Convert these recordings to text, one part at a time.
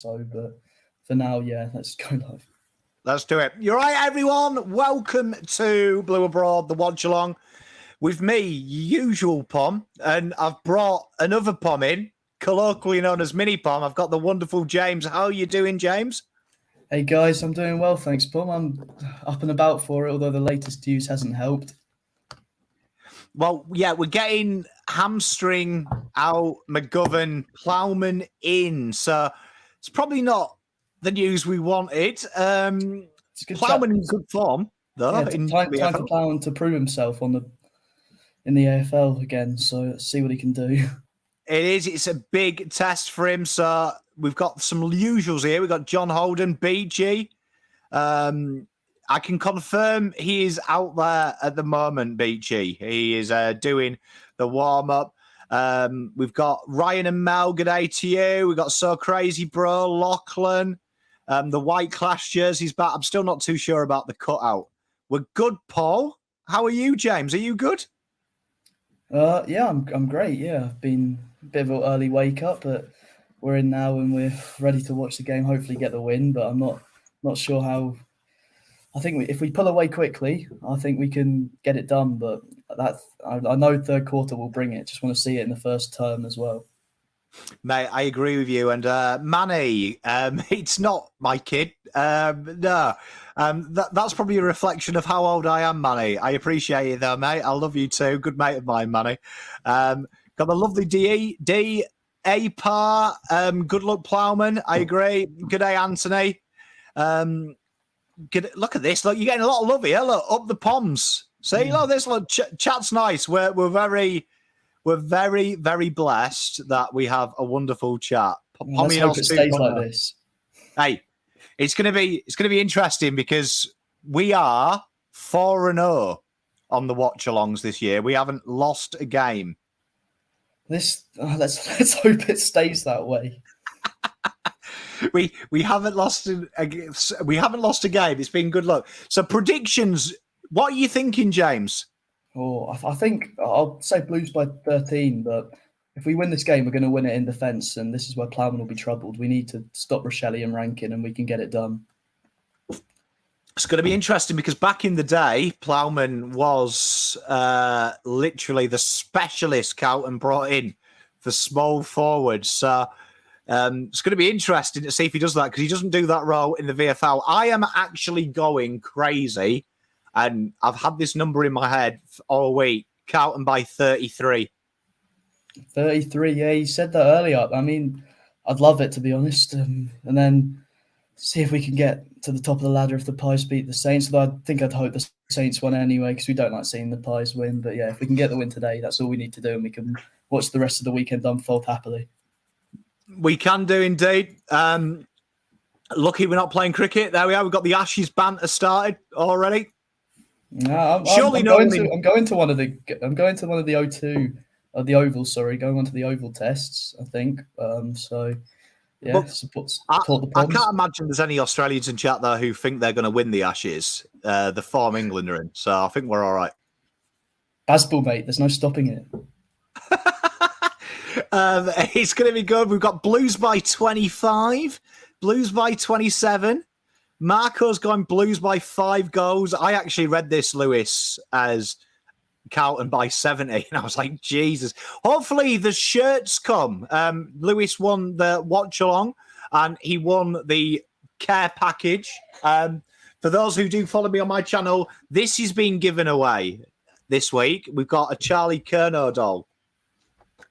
so. But for now, yeah, let's go live. Let's do it. You're right, everyone. Welcome to Blue Abroad, the watch along with me, usual Pom, and I've brought another Pom in, colloquially known as Mini Pom. I've got the wonderful James. How are you doing, James? Hey guys, I'm doing well, thanks, Pom. I'm up and about for it, although the latest news hasn't helped. Well, yeah, we're getting hamstring out, McGovern, Plowman in, so it's probably not the news we wanted. Plowman in good form, though. Yeah, time for Plowman to prove himself in the AFL again. So let's see what he can do. It is. It's a big test for him. So we've got some usuals here. We've got John Holden, BG. I can confirm he is out there at the moment, BG. He is doing the warm-up. We've got Ryan and Mel, good day to you. We've got So Crazy Bro, Lachlan. The white clash jersey's back. I'm still not too sure about the cutout. We're good, Paul. How are you, James? Are you good? Yeah, I'm great. Yeah, I've been a bit of an early wake up, but we're in now and we're ready to watch the game. Hopefully, get the win. But I'm not sure how. I think if we pull away quickly, I think we can get it done. But I know third quarter will bring it. Just want to see it in the first term as well. Mate, I agree with you. And Manny, it's not my kid. No, that's probably a reflection of how old I am, Manny. I appreciate it, though, mate. I love you too. Good mate of mine, Manny. Got the lovely D. A-Par. Good luck, Plowman. I agree. Good day, Anthony. Look at this. Look, you're getting a lot of love here. Look, up the Poms. See, look, this look, chat's nice. We're very, very blessed that we have a wonderful chat. Let's hope it stays like this. Hey, it's gonna be interesting because we are 4-0 on the watch-alongs this year. We haven't lost a game. Let's hope it stays that way. We haven't lost a game. It's been good luck. So predictions. What are you thinking, James? Oh, I think I'll say Blues by 13, but if we win this game, we're going to win it in defence, and this is where Plowman will be troubled. We need to stop Rochelle and Rankin, and we can get it done. It's going to be interesting because back in the day, Plowman was literally the specialist Carlton brought in for small forwards. So it's going to be interesting to see if he does that because he doesn't do that role in the VFL. I am actually going crazy. And I've had this number in my head all week. Carlton by 33. 33, yeah, you said that earlier. I mean, I'd love it, to be honest. And then see if we can get to the top of the ladder if the Pies beat the Saints. Though I think I'd hope the Saints won anyway because we don't like seeing the Pies win. But yeah, if we can get the win today, that's all we need to do. And we can watch the rest of the weekend unfold happily. We can do indeed. Lucky we're not playing cricket. There we are. We've got the Ashes banter started already. No, I'm going to one of the O2 of the Oval. Sorry, going on to the Oval tests. I think. So yeah, support the Poms. I can't imagine there's any Australians in chat there who think they're going to win the Ashes. The form England are in, so I think we're all right. Baseball, mate. There's no stopping it. It's going to be good. We've got Blues by 25, Blues by 27. Marco's going Blues by 5 goals. I actually read this, Lewis, as Carlton by 70. And I was like, Jesus. Hopefully the shirts come. Lewis won the watch along and he won the care package. For those who do follow me on my channel, this is being given away this week. We've got a Charlie Curnow doll.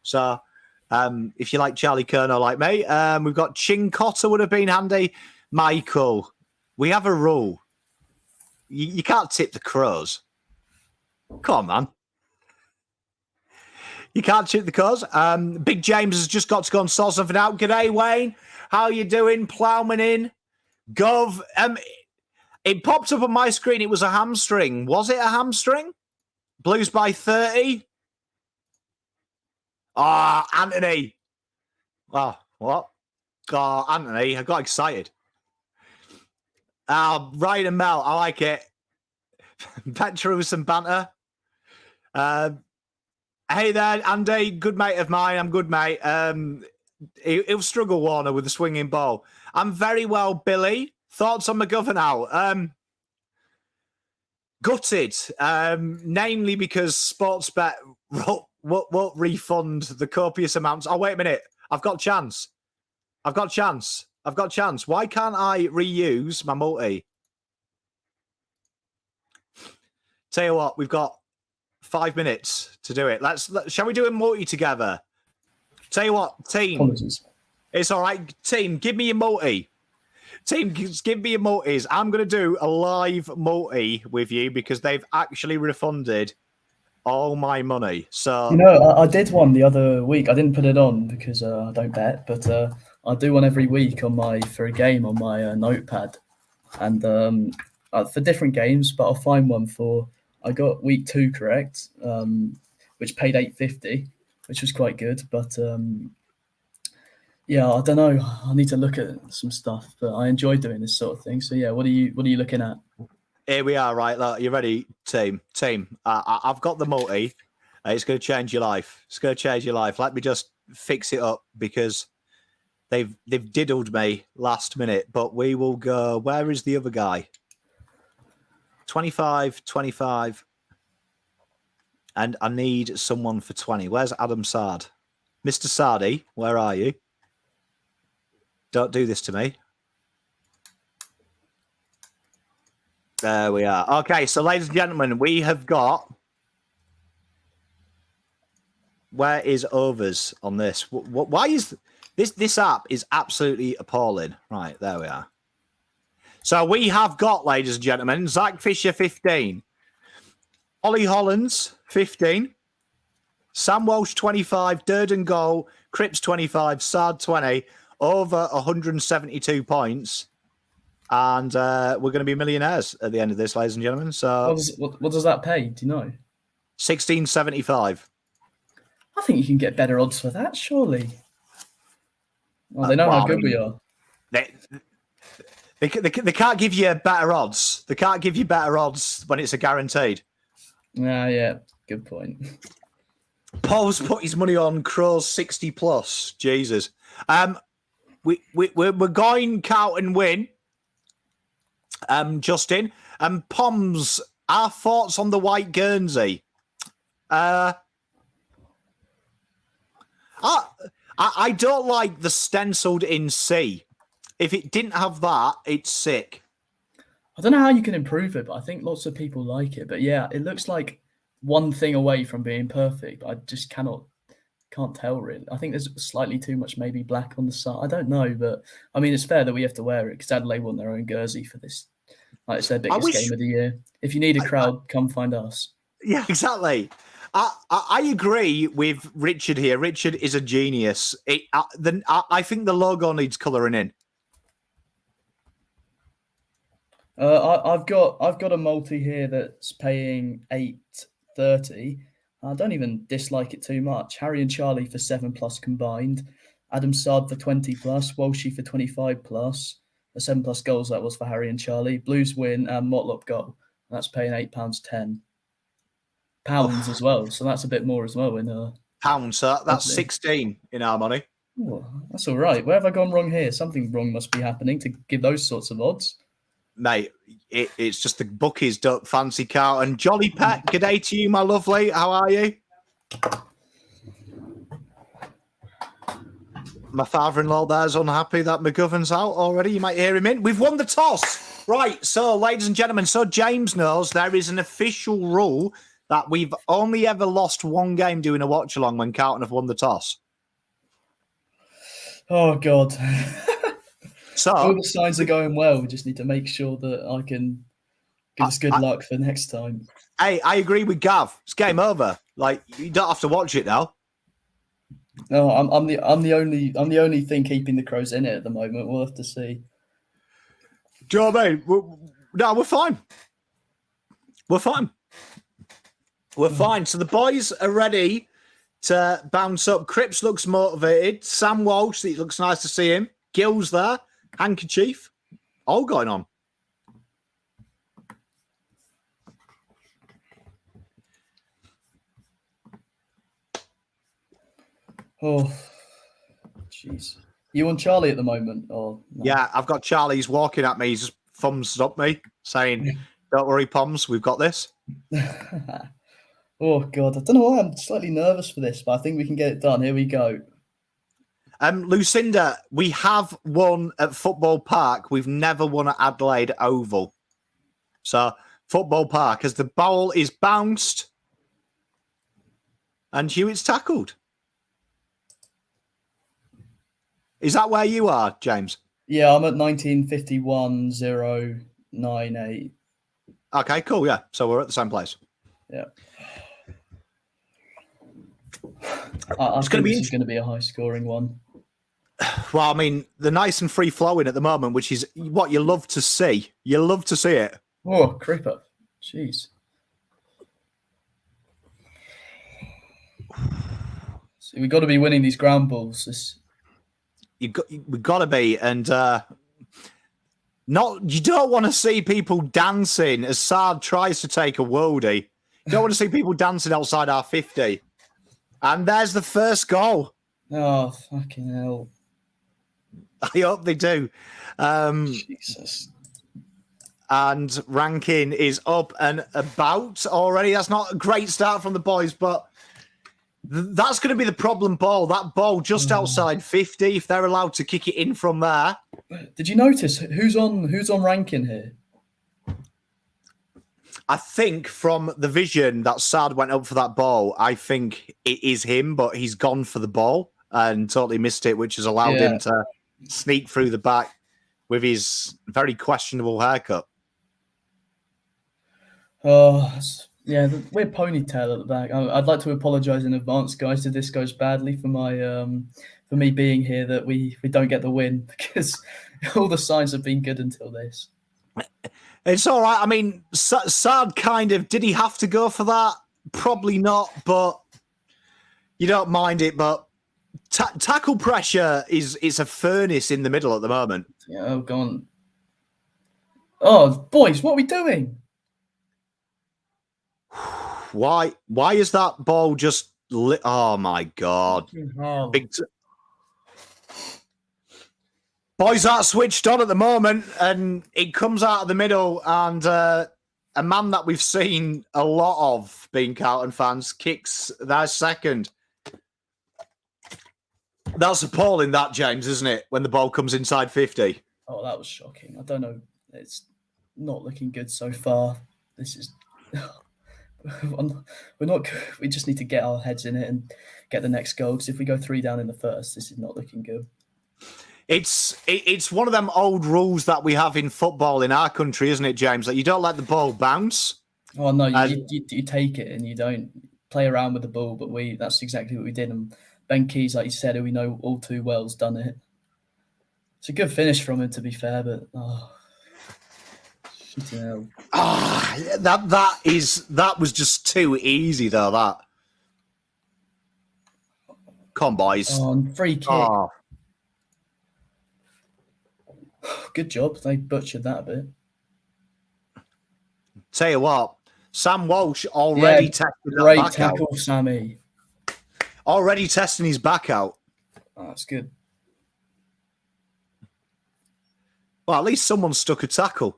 So if you like Charlie Curnow like me, we've got Chin Cotter would have been handy. Michael. We have a rule. You can't tip the Crows. Come on, man. You can't tip the Crows. Big James has just got to go and sort something out. G'day, Wayne. How you doing? Plowman in. Gov. It popped up on my screen. It was a hamstring. Was it a hamstring? Blues by 30. Anthony. Oh, what? God, Anthony, I got excited. Ryan and Mel, I like it. Petrus and banter. Hey there, Andy, good mate of mine. I'm good, mate. He'll struggle, Warner, with the swinging ball. I'm very well, Billy. Thoughts on McGovern out? Gutted, namely because Sportsbet won't refund the copious amounts. Oh, wait a minute. I've got chance. Why can't I reuse my multi? Tell you what, we've got 5 minutes to do it. Shall we do a multi together? Tell you what, team. Apologies. It's all right. Team, give me your multi. Team, give me your multis. I'm going to do a live multi with you because they've actually refunded all my money. So I did one the other week. I didn't put it on because I don't bet, but I do one every week for a game on my notepad, and for different games. But I'll find one for. I got week 2 correct, which paid $8.50, which was quite good. But yeah, I don't know. I need to look at some stuff, but I enjoy doing this sort of thing. So yeah, what are you looking at? Here we are, right? Look, you ready, team? I've got the multi. It's going to change your life. Let me just fix it up because they've diddled me last minute. But we will go. Where is the other guy? 25. And I need someone for 20. Where's Adam Sard? Mr. Sardi, where are you? Don't do this to me. There we are. Okay, so ladies and gentlemen, we have got. Where is overs on this? Why is this app is absolutely appalling? Right, there we are. So we have got, ladies and gentlemen, Zach Fisher 15, Ollie Hollands 15, Sam Walsh 25, Durden goal, Cripps 25, Sard 20, over 172 points. And we're going to be millionaires at the end of this, ladies and gentlemen. So what does that pay? Do you know? 1675. I think you can get better odds for that, surely. Well, they know how good we are. They can't give you better odds. They can't give you better odds when it's a guaranteed. Yeah, good point. Paul's put his money on Crows 60 plus. Jesus. We're going Carlton win. Justin. Poms, our thoughts on the white Guernsey. I don't like the stenciled in C. If it didn't have that, it's sick. I don't know how you can improve it, but I think lots of people like it. But yeah, it looks like one thing away from being perfect. I just can't tell really. I think there's slightly too much maybe black on the side. I don't know, but I mean, it's fair that we have to wear it because Adelaide want their own jersey for this. Like it's their biggest game of the year. If you need a crowd, come find us. Yeah, exactly. I agree with Richard here. Richard is a genius. I think the logo needs colouring in. I've got a multi here that's paying $8.30. I don't even dislike it too much. Harry and Charlie for 7+ combined. Adam Sard for 20+. Walshy for 25+. The 7+ goals that was for Harry and Charlie. Blues win and Motlop goal. That's paying £8.10. Pounds as well, so that's a bit more as well in pounds. So that's 16 in our money. Oh, that's all right. Where have I gone wrong here? Something wrong must be happening to give those sorts of odds. Mate, it's just the bookies don't fancy Carlton. Jolly Pet, good day to you, my lovely. How are you? My father-in-law there's unhappy that McGovern's out already. You might hear him in. We've won the toss. Right, so ladies and gentlemen, so James knows there is an official rule that we've only ever lost one game doing a watch-along when Carlton have won the toss. Oh, God. So all the signs are going well. We just need to make sure that I can give us good luck for next time. Hey, I agree with Gav. It's game over. Like, you don't have to watch it now. No, I'm the only thing keeping the Crows in it at the moment. We'll have to see. Do you know what I mean? We're fine. We're fine. We're fine. So the boys are ready to bounce up. Cripps looks motivated. Sam Walsh, it looks nice to see him. Gill's there. Handkerchief. All going on. Oh, Jeez. You on Charlie at the moment, or no? Yeah, I've got Charlie's walking at me. He's just thumbs up me, saying, "Don't worry, Poms, we've got this." Oh God, I don't know why I'm slightly nervous for this, but I think we can get it done. Here we go. Lucinda, we have won at Football Park. We've never won at Adelaide Oval. So, Football Park, as the ball is bounced and Hewitt's tackled. Is that where you are, James? Yeah, I'm at 1951-098. Okay, cool. Yeah, so we're at the same place. Yeah. I think this is going to be a high-scoring one. Well, I mean, they're nice and free-flowing at the moment, which is what you love to see. You love to see it. Oh, Cripper. Jeez. See, we've got to be winning these ground balls. We've got to be. And you don't want to see people dancing as Saad tries to take a worldie. You don't want to see people dancing outside our 50. And there's the first goal. Oh, fucking hell. I hope they do. Jesus. And ranking is up and about already. That's not a great start from the boys, but that's going to be the problem ball. That ball just outside 50, if they're allowed to kick it in from there. Did you notice who's on ranking here? I think from the vision that Saad went up for that ball, I think it is him, but he's gone for the ball and totally missed it, which has allowed him to sneak through the back with his very questionable haircut. Oh, yeah, the weird ponytail at the back. I'd like to apologise in advance, guys, if this goes badly for my for me being here, that we don't get the win, because all the signs have been good until this. It's all right. I mean, Saad kind of, did he have to go for that? Probably not, but you don't mind it. But tackle pressure is a furnace in the middle at the moment. Yeah, oh, go on. Oh, boys, what are we doing? Why is that ball just lit? Oh, my God. Boys are switched on at the moment, and it comes out of the middle, and a man that we've seen a lot of, being Carlton fans, kicks their second. That's appalling, that, James, isn't it, when the ball comes inside 50? Oh, that was shocking. I don't know. It's not looking good so far. This is... we're not. We just need to get our heads in it and get the next goal, because if we go 3 down in the first, this is not looking good. It's one of them old rules that we have in football in our country, isn't it, James? That you don't let the ball bounce. Oh no, you take it and you don't play around with the ball. But that's exactly what we did. And Ben Keys, like you said, who we know all too well, has done it. It's a good finish from him, to be fair, but shit hell. That was just too easy though. That. Come on, boys. Oh, free kick. Oh. Good job. They butchered that a bit. Tell you what, Sam Walsh already tested that great back tackle, out. Sammy. Already testing his back out. Oh, that's good. Well, at least someone stuck a tackle.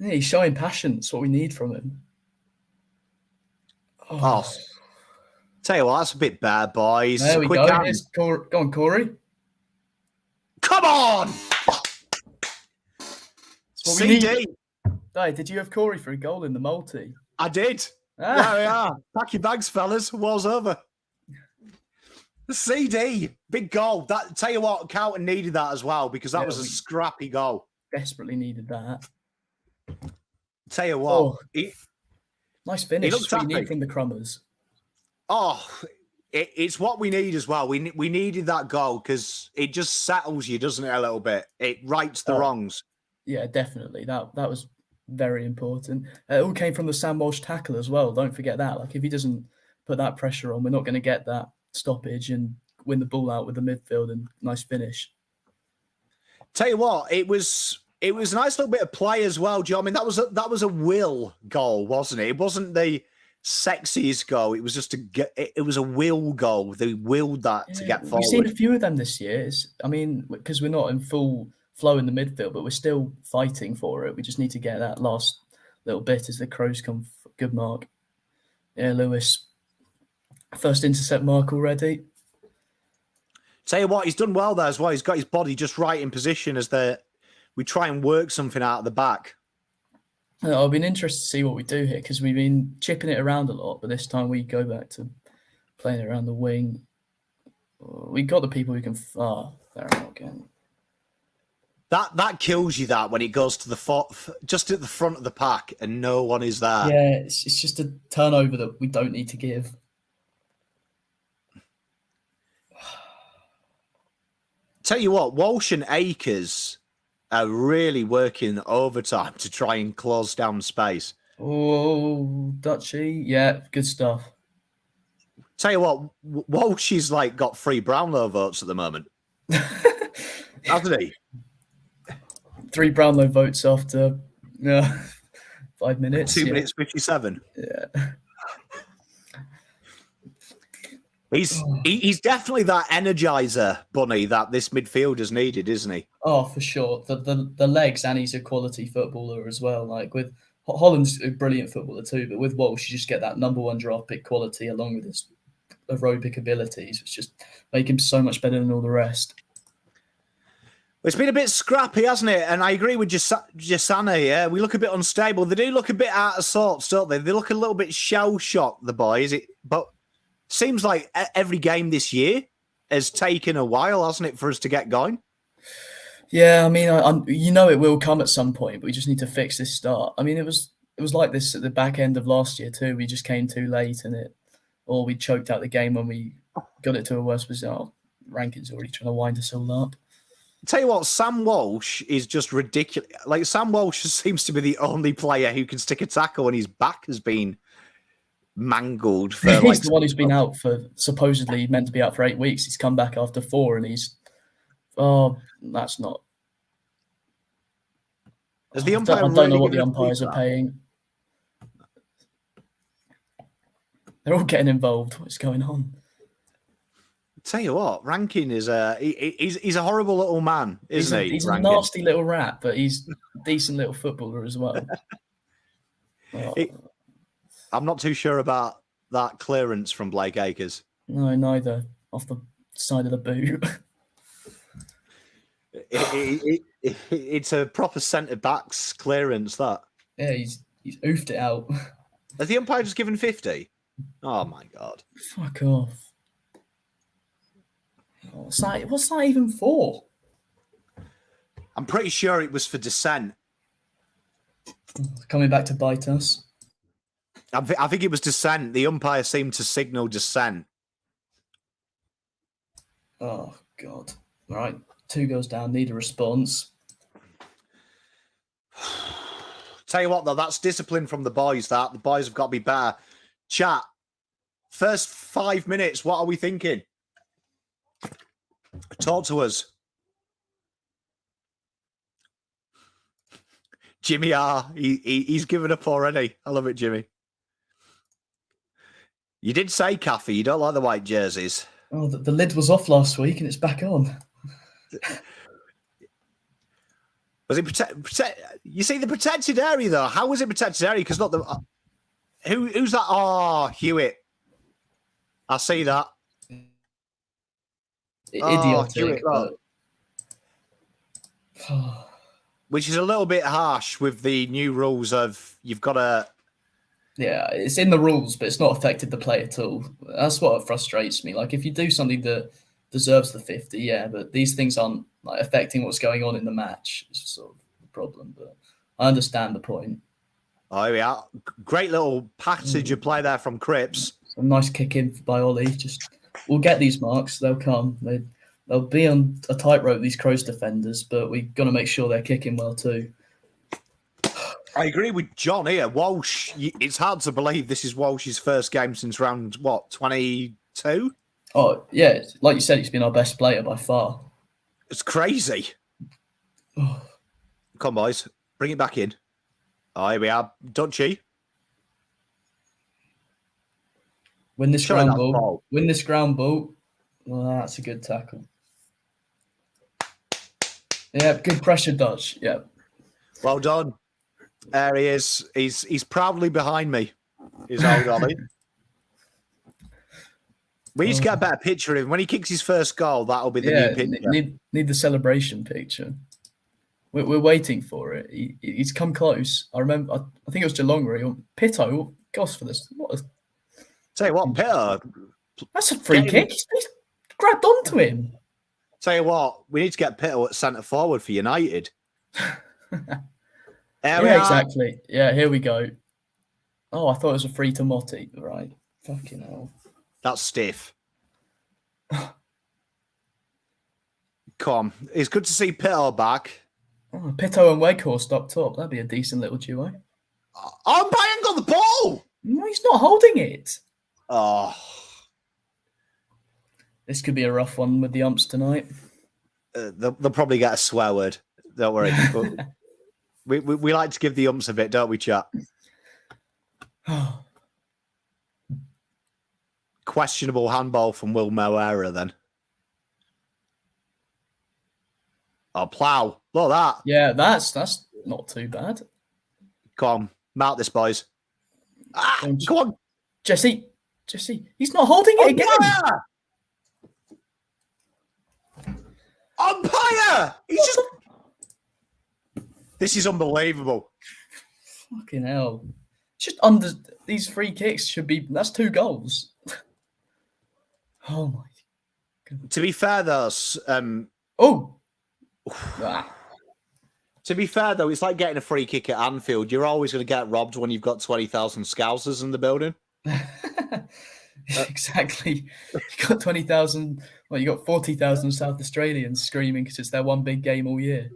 Yeah, he's showing passion. That's what we need from him. Oh. Tell you what, that's a bit bad, boys. There we go. Go on, Corey. Come on! CD. Hey, did you have Corey for a goal in the multi? I did. There we are. Pack your bags, fellas. War's over. The CD. Big goal. Tell you what, Carlton needed that as well, because that was a scrappy goal. Desperately needed that. Tell you what. Nice finish. That's what you need from the Crummers. Oh, it's what we need as well. We needed that goal, because it just settles you, doesn't it, a little bit? It rights the wrongs. Yeah, definitely. That was very important. It all came from the Sam Walsh tackle as well. Don't forget that. Like, if he doesn't put that pressure on, we're not going to get that stoppage and win the ball out with the midfield and nice finish. Tell you what, it was a nice little bit of play as well, Joe. I mean, that was a will goal, wasn't it? It wasn't the sexiest goal. It was just it was a will goal. They willed that to get We've seen a forward. few of them this year. Because we're not in full flow in the midfield, but we're still fighting for it. We just need to get that last little bit as the Crows come. Good mark. Yeah, Lewis. First intercept mark already. Tell you what, he's done well there as well. He's got his body just right in position as we try and work something out of the back. I've been interested to see what we do here because we've been chipping it around a lot, but this time we go back to playing it around the wing. We got the people who can. They're not again. That kills you. That when it goes to just at the front of the pack and no one is there. Yeah, it's just a turnover that we don't need to give. Tell you what, Walsh and Akers are really working overtime to try and close down space. Oh, Dutchy. Yeah, good stuff. Tell you what, Walsh is got 3 Brownlow votes at the moment. Hasn't he? 3 Brownlow votes after 5 minutes. 2 minutes 57. Yeah. He's definitely that energizer bunny that this midfielder's needed, isn't he? Oh, for sure. The legs, and he's a quality footballer as well. With Holland's a brilliant footballer too, but with Walsh, you just get that number 1 draft pick quality along with his aerobic abilities, which just make him so much better than all the rest. It's been a bit scrappy, hasn't it? And I agree with Jasana. Yeah, we look a bit unstable. They do look a bit out of sorts, don't they? They look a little bit shell-shocked, the boys. But seems like every game this year has taken a while, hasn't it, for us to get going? Yeah, I mean, it will come at some point, but we just need to fix this start. I mean, it was like this at the back end of last year too. We just came too late, or we choked out the game when we got it to a worse position. Rankin's already trying to wind us all up. Tell you what, Sam Walsh is just ridiculous. Sam Walsh seems to be the only player who can stick a tackle when his back has been mangled. He's the one who's been out for supposedly meant to be out for 8 weeks. He's come back after 4, and that's not. As the umpire, I don't know what the umpires are paying. They're all getting involved. What's going on? Tell you what, Rankin is he's a horrible little man, isn't he? He's a nasty little rat, but he's a decent little footballer as well. I'm not too sure about that clearance from Blake Akers. No, neither. Off the side of the boot. It's a proper centre back's clearance. That. Yeah, he's oofed it out. Has the umpire just given 50? Oh my god! Fuck off. What's that even for? I'm pretty sure it was for dissent. Coming back to bite us. I think it was dissent. The umpire seemed to signal dissent. Oh, God. All right. 2 goes down. Need a response. Tell you what, though, that's discipline from the boys. The boys have got to be better. Chat. First 5 minutes, what are we thinking? Talk to us. Jimmy R. He's given up already. I love it, Jimmy. You did say, Kathy, you don't like the white jerseys. Oh, the lid was off last week and it's back on. Was it You see the protected area though? How was it protected area? Because not the who's that? Oh, Hewitt. I see that. Idiotic. Hewitt, which is a little bit harsh with the new rules of you've got to. Yeah, it's in the rules, but it's not affected the play at all. That's what frustrates me. If you do something that deserves the 50, yeah, but these things aren't affecting what's going on in the match. It's sort of the problem, but I understand the point. Oh, here we are. Great little passage of play there from Cripps. A nice kick in by Ollie. We'll get these marks. They'll come. They'll be on a tightrope, these Crows defenders, but we've got to make sure they're kicking well too. I agree with John here. Walsh, it's hard to believe this is Walsh's first game since round, 22? Oh, yeah. Like you said, he's been our best player by far. It's crazy. Oh. Come on, boys. Bring it back in. Oh, here we are. Dutchy. Win this Surely ground that's ball. ball. Win this ground ball. Well, that's a good tackle. Yeah, good pressure dodge. Yeah. Well done. There he is. He's proudly behind me. Is old Ollie. We need to get a better picture of him. When he kicks his first goal, that'll be the new picture. Need the celebration picture. We're waiting for it. He's come close. I remember. I think it was Geelong. Or Pitto. Gosh, for this. Tell you what, Peter. That's a free kick. He's grabbed onto him. Tell you what, we need to get Peter at centre forward for United. Exactly. Yeah, here we go. Oh, I thought it was a free to Motti. Right. Fucking hell. That's stiff. Come on. It's good to see Pitto back. Oh, Pitto and Weghorst up top. That'd be a decent little duo. Oh, Brian got the ball! No, he's not holding it. Oh. This could be a rough one with the umps tonight. They'll probably get a swear word. Don't worry. we like to give the umps a bit, don't we, chat? Questionable handball from Will Moera then. Oh, plough. Look at that. Yeah, that's not too bad. Come on. Mount this, boys. Come on. Jesse. He's not holding it again. Umpire! This is unbelievable. Fucking hell. Just under these free kicks should be. That's 2 goals. Oh my God. To be fair, though, to be fair, though, it's like getting a free kick at Anfield. You're always going to get robbed when you've got 20,000 Scousers in the building. Exactly. You got 20,000. Well, you got 40,000 South Australians screaming because it's their one big game all year.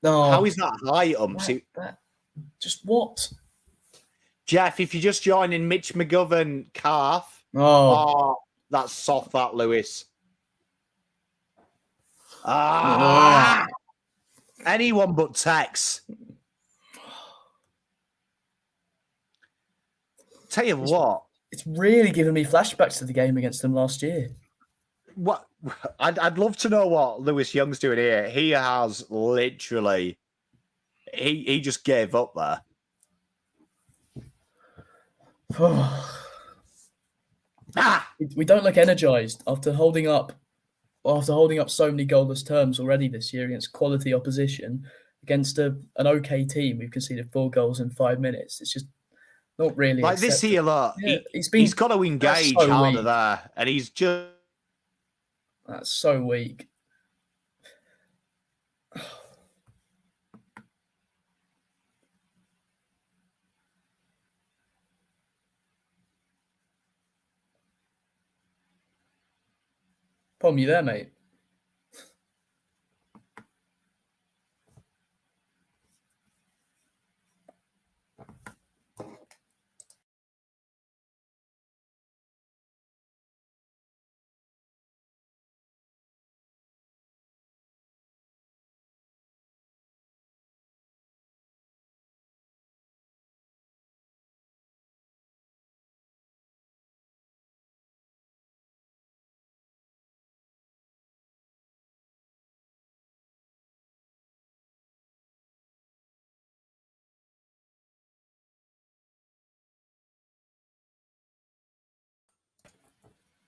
Oh, how is that high, umps? Just what? Jeff, if you're just joining Mitch McGovern, calf. Oh, that's soft, that, Lewis. Anyone but Tex. Tell you what. It's really giving me flashbacks to the game against them last year. What? I'd love to know what Lewis Young's doing here. He has literally... He just gave up there. We don't look energised after holding up so many goalless terms already this year against quality opposition, against an okay team. We've conceded 4 goals in 5 minutes. It's just not really like accepted. This here, look. Yeah, he's got to engage harder there, and he's just... That's so weak. Pommy, you there, mate?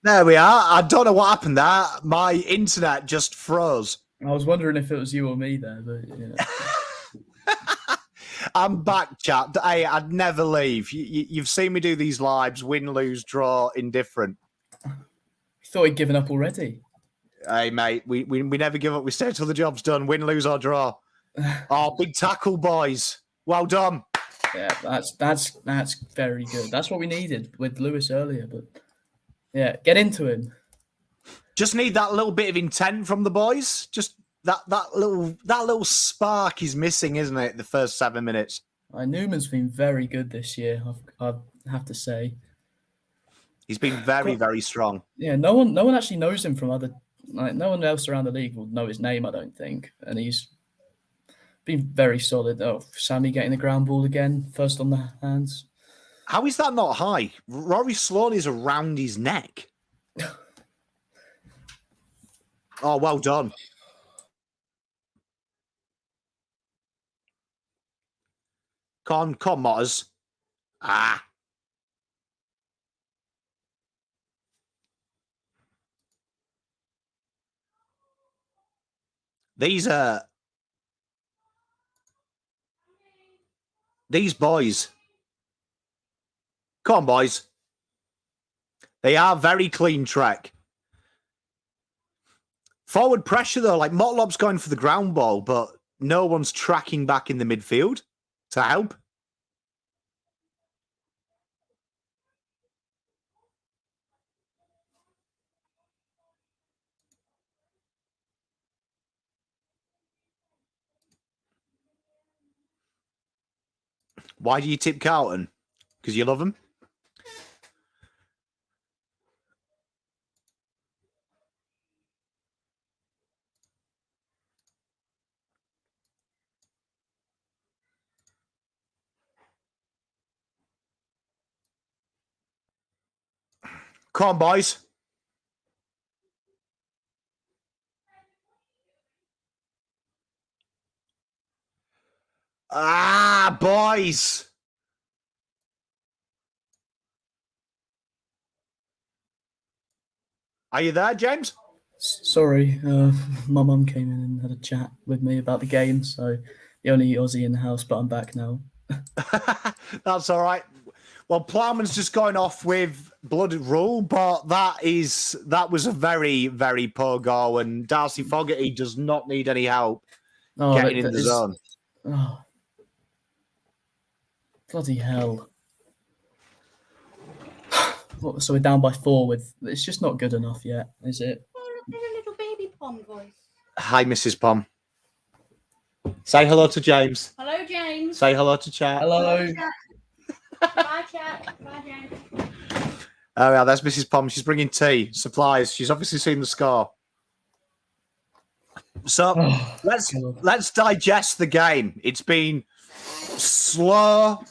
There we are. I don't know what happened there. My internet just froze. I was wondering if it was you or me there, but yeah. I'm back, chat. Hey, I'd never leave. You've seen me do these lives, win, lose, draw, indifferent. I thought he'd given up already. Hey, mate, we never give up. We stay till the job's done, win, lose, or draw. Oh, big tackle, boys. Well done. Yeah, that's very good. That's what we needed with Lewis earlier, but yeah, get into him. Just need that little bit of intent from the boys. Just that little spark is missing, isn't it? The first 7 minutes. Newman's been very good this year. I have to say, he's been very, very strong. Yeah, no one actually knows him from other. No one else around the league will know his name, I don't think, and he's been very solid. Oh, Sammy getting the ground ball again, first on the hands. How is that not high? Rory Sloan is around his neck. Oh, well done. Come on, Motters. Ah. These boys. Come on, boys. They are very clean track. Forward pressure, though, like Motlop's going for the ground ball, but no one's tracking back in the midfield to help. Why do you tip Carlton? Because you love them? Come on, boys. Ah, boys. Are you there, James? Sorry, my mum came in and had a chat with me about the game, so the only Aussie in the house, but I'm back now. That's all right. Well, Plowman's just going off with blooded rule, but that was a very, very poor goal, and Darcy Fogarty does not need any help getting in the zone. Oh, bloody hell. So we're down by 4 it's just not good enough yet, is it? Oh, look at a little baby Pom voice. Hi, Mrs. Pom. Say hello to James. Hello, James. Say hello to chat. Hello. Bye, chat. Bye, James. Oh, yeah, that's Mrs. Pom. She's bringing tea, supplies. She's obviously seen the score. So let's digest the game. It's been slow,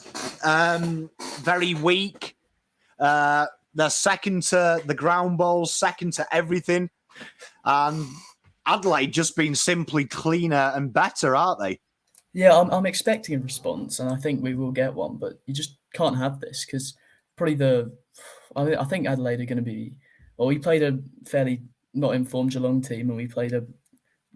very weak. They're second to the ground balls, second to everything. And Adelaide just been simply cleaner and better, aren't they? Yeah, I'm expecting a response, and I think we will get one, but you just can't have this because probably I think Adelaide are going to be. Well, we played a fairly not informed Geelong team, and we played a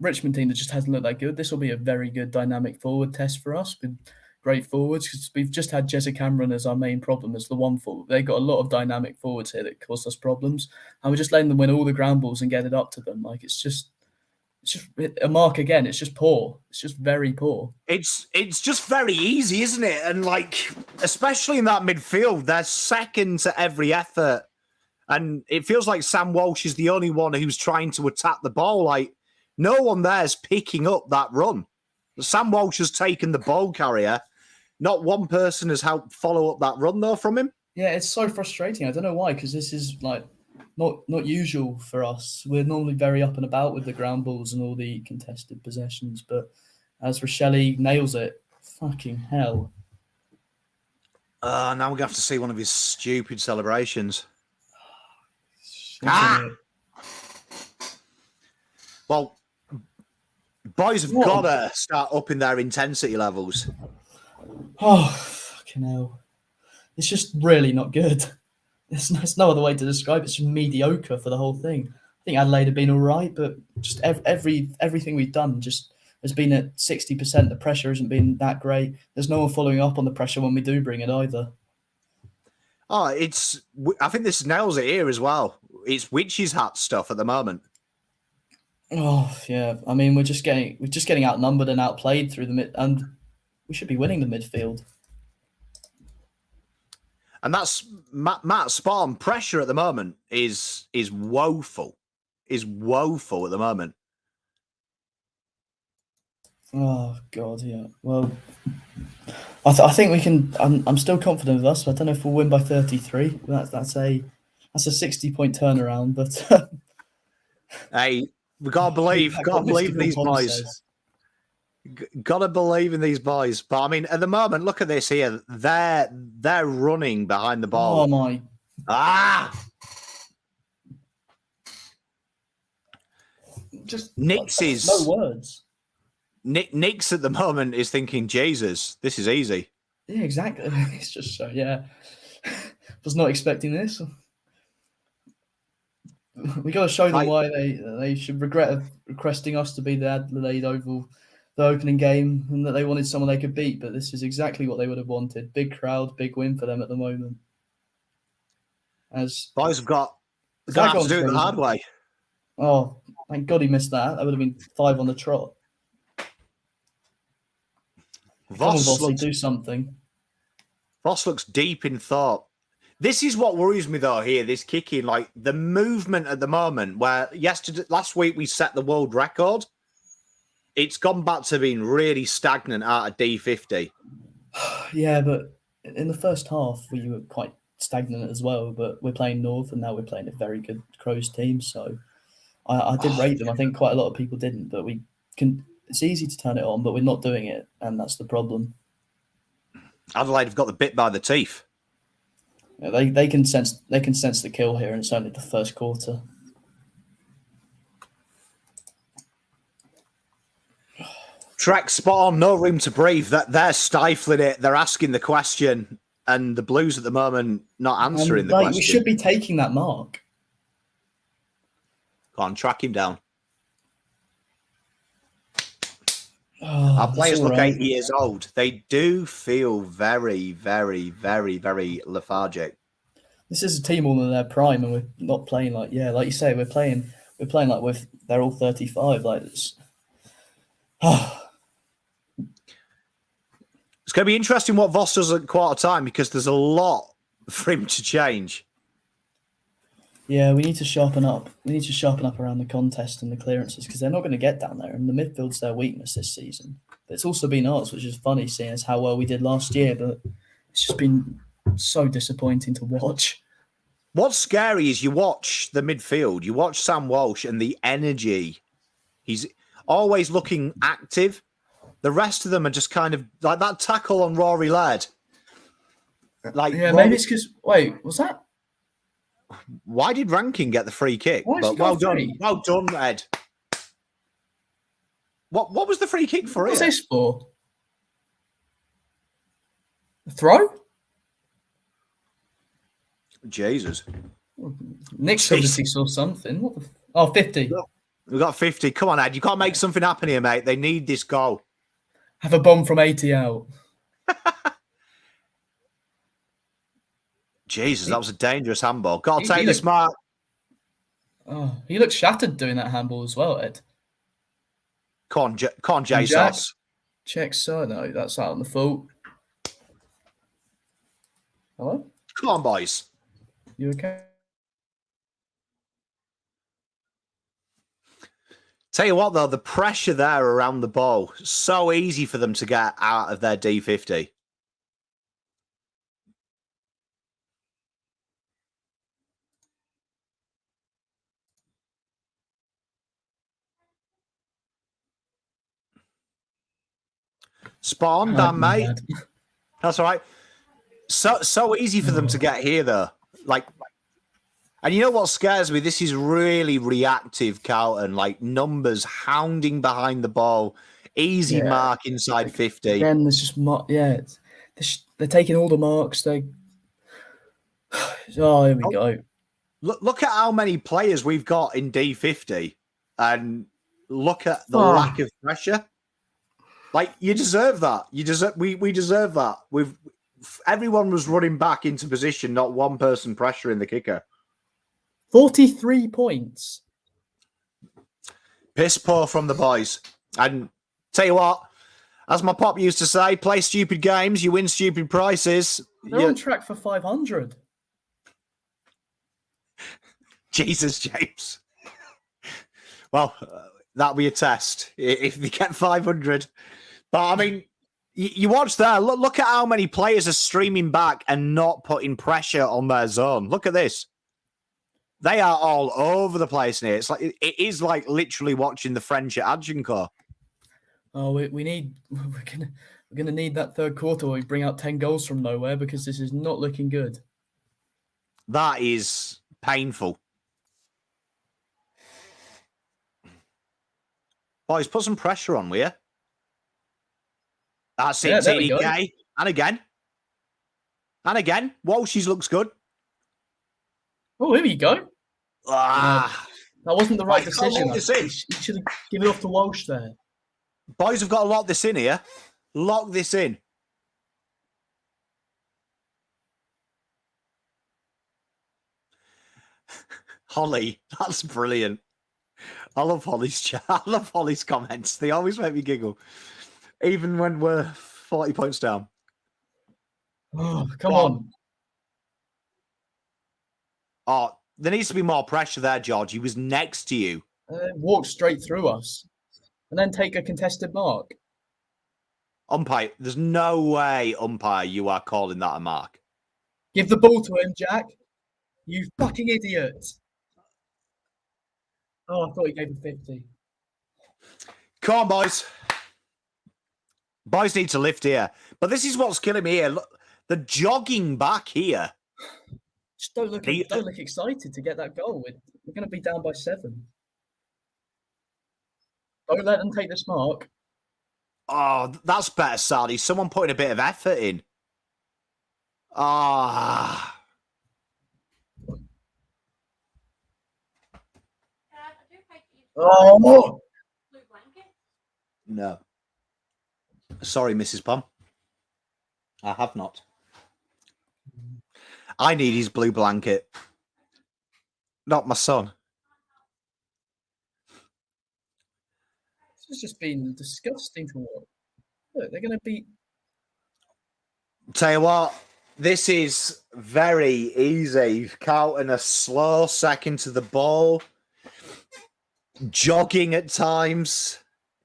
Richmond team that just hasn't looked that good. This will be a very good dynamic forward test for us with great forwards because we've just had Jezza Cameron as our main problem as the one forward. They've got a lot of dynamic forwards here that cause us problems, and we're just letting them win all the ground balls and get it up to them. Like it's just a mark again. It's just poor. It's just very poor. It's just very easy, isn't it? And like, especially in that midfield, they're second to every effort. And it feels like Sam Walsh is the only one who's trying to attack the ball. Like, no one there's picking up that run. Sam Walsh has taken the ball carrier. Not one person has helped follow up that run, though, from him. Yeah, it's so frustrating. I don't know why, because this is like not usual for us. We're normally very up and about with the ground balls and all the contested possessions. But as Rochelle nails it, fucking hell. Now we're going to have to see one of his stupid celebrations. Well, boys have got to start upping their intensity levels. Oh, fucking hell. It's just really not good. There's no other way to describe it. It's just mediocre for the whole thing. I think Adelaide have been all right, but just everything we've done just has been at 60%. The pressure hasn't been that great. There's no one following up on the pressure when we do bring it either. Oh, I think this nails it here as well. It's witch's hat stuff at the moment. Oh yeah, I mean we're just getting outnumbered and outplayed through the mid, and we should be winning the midfield. And that's Matt spot on. Pressure at the moment is woeful. Is woeful at the moment. Oh God, yeah. Well, I think we can. I'm still confident of us. But I don't know if we'll win by 33. That's a 60-point turnaround. But hey, we gotta believe these boys. Gotta believe in these boys. But I mean, at the moment, look at this here. They're running behind the ball. Oh my! Just Nix is no words. Nix at the moment is thinking, Jesus, this is easy. Yeah, exactly. It's just so was not expecting this. We got to show them why they should regret requesting us to be the Adelaide Oval, the opening game, and that they wanted someone they could beat. But this is exactly what they would have wanted. Big crowd, big win for them at the moment. As boys have got to do it the hard way. Oh, thank God he missed that. That would have been 5 on the trot. Voss do something. Voss looks deep in thought. This is what worries me, though, here, this kicking. Like, the movement at the moment, where last week we set the world record, it's gone back to being really stagnant out of D50. Yeah, but in the first half, we were quite stagnant as well, but we're playing North, and now we're playing a very good Crows team, so I did rate them. I think quite a lot of people didn't, but it's easy to turn it on, but we're not doing it, and that's the problem. Adelaide have got the bit by the teeth. Yeah, they can sense the kill here, and it's only the first quarter. Trek spot on, no room to breathe. That they're stifling it. They're asking the question, and the Blues at the moment not answering the question. We should be taking that mark. Go on, track him down. Our players look 8 years old. They do feel very, very, very, very lethargic. This is a team all in their prime, and we're not playing like you say, we're playing like they're all 35. Like it's It's going to be interesting what Voss does at quarter time, because there's a lot for him to change. Yeah, we need to sharpen up. We need to sharpen up around the contest and the clearances, because they're not going to get down there. And the midfield's their weakness this season. But it's also been ours, which is funny, seeing as how well we did last year. But it's just been so disappointing to watch. What's scary is you watch the midfield, you watch Sam Walsh and the energy. He's always looking active. The rest of them are just kind of like that tackle on Rory Laird. Like, maybe it's because was that? Why did Rankin get the free kick? But well done, Ed. What was the free kick for? What was this for? A throw? Jesus. Nick's obviously saw something. What the 50. We've got 50. Come on, Ed. You can't make something happen here, mate. They need this goal. Have a bomb from 80 out. Jesus, that was a dangerous handball. Got to take this mark. Oh, he looked shattered doing that handball as well, Ed. Come on, Jesus. Check, sir. No, that's out on the full. Hello? Come on, boys. You okay? Tell you what, though, the pressure there around the ball, so easy for them to get out of their D50. Spot on, Dan, mate. That's all right. So easy for them to get here, though. And you know what scares me? This is really reactive, Carlton. Like, numbers hounding behind the ball. Easy mark inside 50. Again, there's just they're taking all the marks. Here we go. Look at how many players we've got in D50, and look at the lack of pressure. Like, you deserve that. We deserve that. Everyone was running back into position, not one person pressuring the kicker. 43 points. Piss poor from the boys. And tell you what, as my pop used to say, play stupid games, you win stupid prizes. They're on track for 500. Jesus, James. Well, that'll be a test if they get 500. But, I mean, you watch there. Look at how many players are streaming back and not putting pressure on their zone. Look at this. They are all over the place here. It is like literally watching the French at Agincourt. Oh, we need we're gonna need that third quarter where we bring out 10 goals from nowhere because this is not looking good. That is painful. Boys, put some pressure on, will you? That's it, There we go. TDK. And again. And again. Walshies looks good. Oh, here we go. Ah. That wasn't the right Right, can't decision. lock this in. He should have given it off to Walsh there. Boys have got to lock this in here. Lock this in. Holly, that's brilliant. I love Holly's chat. I love Holly's comments. They always make me giggle. Even when we're 40 points down. Oh, come on. Oh, there needs to be more pressure there, George. He was next to you. Walk straight through us. And then take a contested mark. Umpire, there's no way, umpire, you are calling that a mark. Give the ball to him, Jack. You fucking idiot. Oh, I thought he gave him 50. Come on, boys. Boys need to lift here. But this is what's killing me here. Look, the jogging back here. Just don't look excited to get that goal. We're going to be down by 7. Don't let them take this mark. Oh, that's better, Sardi. Someone putting a bit of effort in. Ah. Oh! Blue blanket. No. Sorry, Mrs. Pom. I have not. I need his blue blanket. Not my son. This has just been disgusting to watch. Look, they're going to beat... Tell you what, this is very easy. Carlton a slow second to the ball. Jogging at times.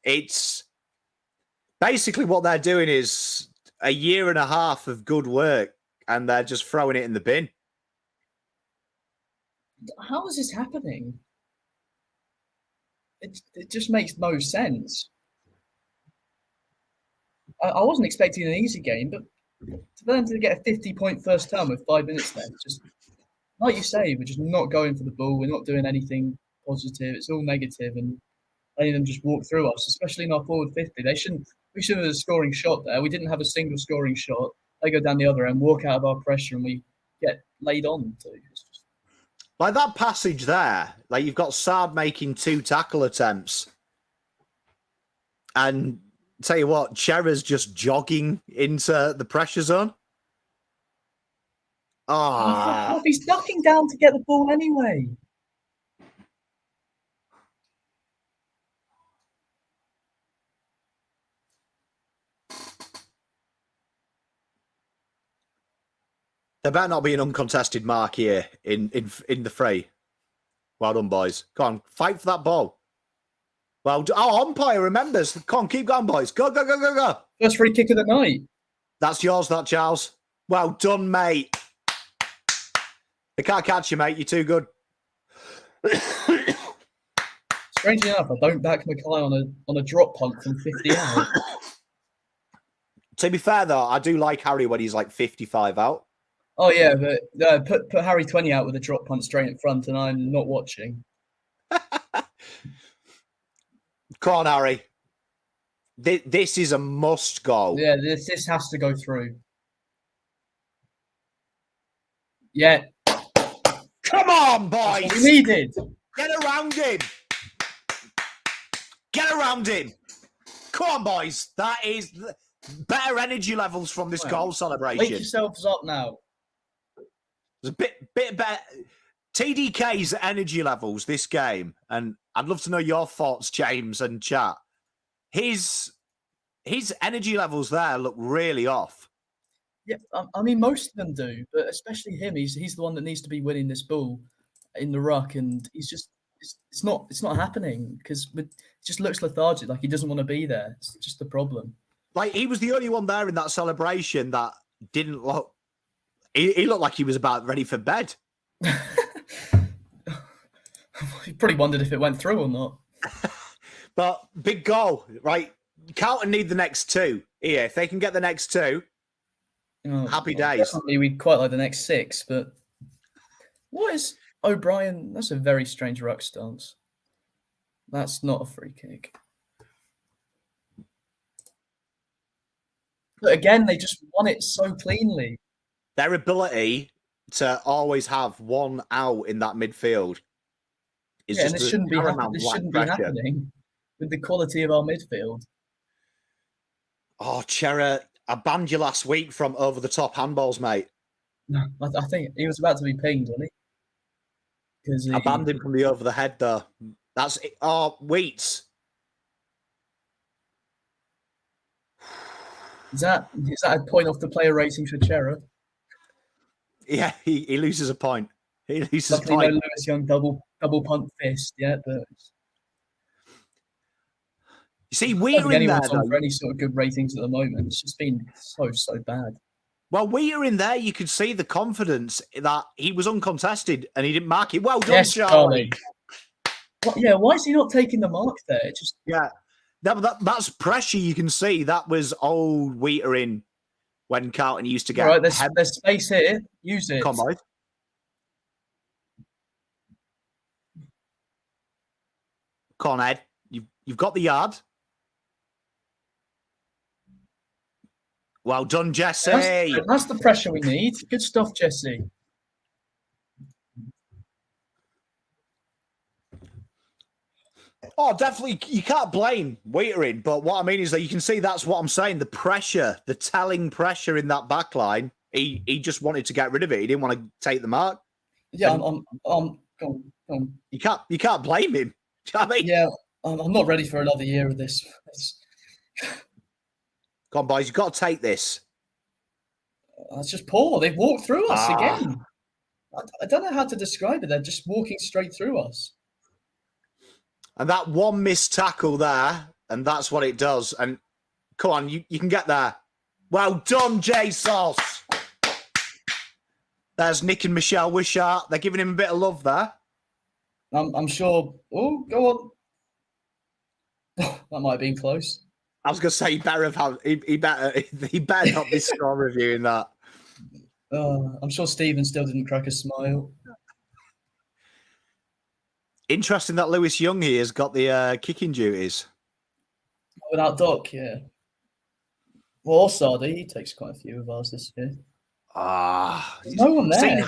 It's basically what they're doing is a year and a half of good work and they're just throwing it in the bin. How is this happening? It just makes no sense. I wasn't expecting an easy game, but for them to get a 50-point first term with 5 minutes left, just like you say, we're just not going for the ball. We're not doing anything positive. It's all negative, and letting them just walk through us, especially in our forward 50. We should have had a scoring shot there. We didn't have a single scoring shot. They go down the other end, walk out of our pressure, and we get laid on to. Like that passage there, like you've got Saad making 2 tackle attempts. And tell you what, Chera's just jogging into the pressure zone. Ah. Oh, he's ducking down to get the ball anyway. There better not be an uncontested mark here in the fray. Well done, boys. Come on, fight for that ball. Well, umpire remembers. Come on, keep going, boys. Go, go, go, go, go. First free kick of the night. That's yours, that, Charles. Well done, mate. They can't catch you, mate. You're too good. Strangely enough, I don't back Mackay on a drop punt from 50 out. To be fair, though, I do like Harry when he's like 55 out. Oh yeah, but put Harry 20 out with a drop punt straight in front, and I'm not watching. Come on, Harry. This is a must goal. Yeah, this has to go through. Yeah. Come on, boys. We needed. Get around him. Get around him. Come on, boys. That is better energy levels from this goal celebration. Wake yourselves up now. There's a bit better. TDK's energy levels this game, and I'd love to know your thoughts, James and chat. His energy levels there look really off. Yeah, I mean most of them do, but especially him. He's the one that needs to be winning this ball in the ruck, and he's just it's not happening because it just looks lethargic, like he doesn't want to be there. It's just the problem. Like he was the only one there in that celebration that didn't look. He looked like he was about ready for bed. He probably wondered if it went through or not. But big goal, right? Carlton need the next two. Here, if they can get the next two, happy days. Definitely, we'd quite like the next 6, but what is O'Brien? That's a very strange ruck stance. That's not a free kick. But again, they just won it so cleanly. Their ability to always have one out in that midfield is Yeah, and just this shouldn't be pressure. happening with the quality of our midfield. Oh, Chera, I banned you last week from over the top handballs, mate. No, I think he was about to be pinged, wasn't he? I banned him from the over the head, though. That's it. Oh, Wheats. Is that a point off the player rating for Chera? Yeah, he loses a point. He loses Luckily, a point. no Lewis Young double punt fist yet, but You see, I don't we're think in there, anyone's on though. for any sort of good ratings at the moment. It's just been so bad. Well, we're in there. You could see the confidence that he was uncontested and he didn't mark it. Well done, Yes, Charlie. Yeah, why is he not taking the mark there? It just That's pressure. You can see that was old Wheatering when Carlton used to get. all right. There's space here. Use it. Come on, boys. Come on, Ed. You've got the yard. Well done, Jesse. That's the pressure we need. Good stuff, Jesse. Oh, definitely. You can't blame Wheatering, but what I mean is that you can see that's what I'm saying. The pressure, the telling pressure in that back line. He just wanted to get rid of it. He didn't want to take the mark. Yeah, I'm go on. You can't blame him. Do you know what I mean? Yeah, I'm not ready for another year of this. Come on, boys. You've got to take this. That's just poor. They've walked through us again. I don't know how to describe it. They're just walking straight through us. And that one missed tackle there, and that's what it does. And come on, you can get there. Well done, Jay Sauce. There's Nick and Michelle Wishart. They're giving him a bit of love there. I'm sure. Oh, go on. That might have been close. I was going to say he better not be score reviewing that. I'm sure Stephen still didn't crack a smile. Interesting that Lewis Young here has got the kicking duties. Without Doc, yeah. Well, Sardi, he takes quite a few of ours this year. There's no one there.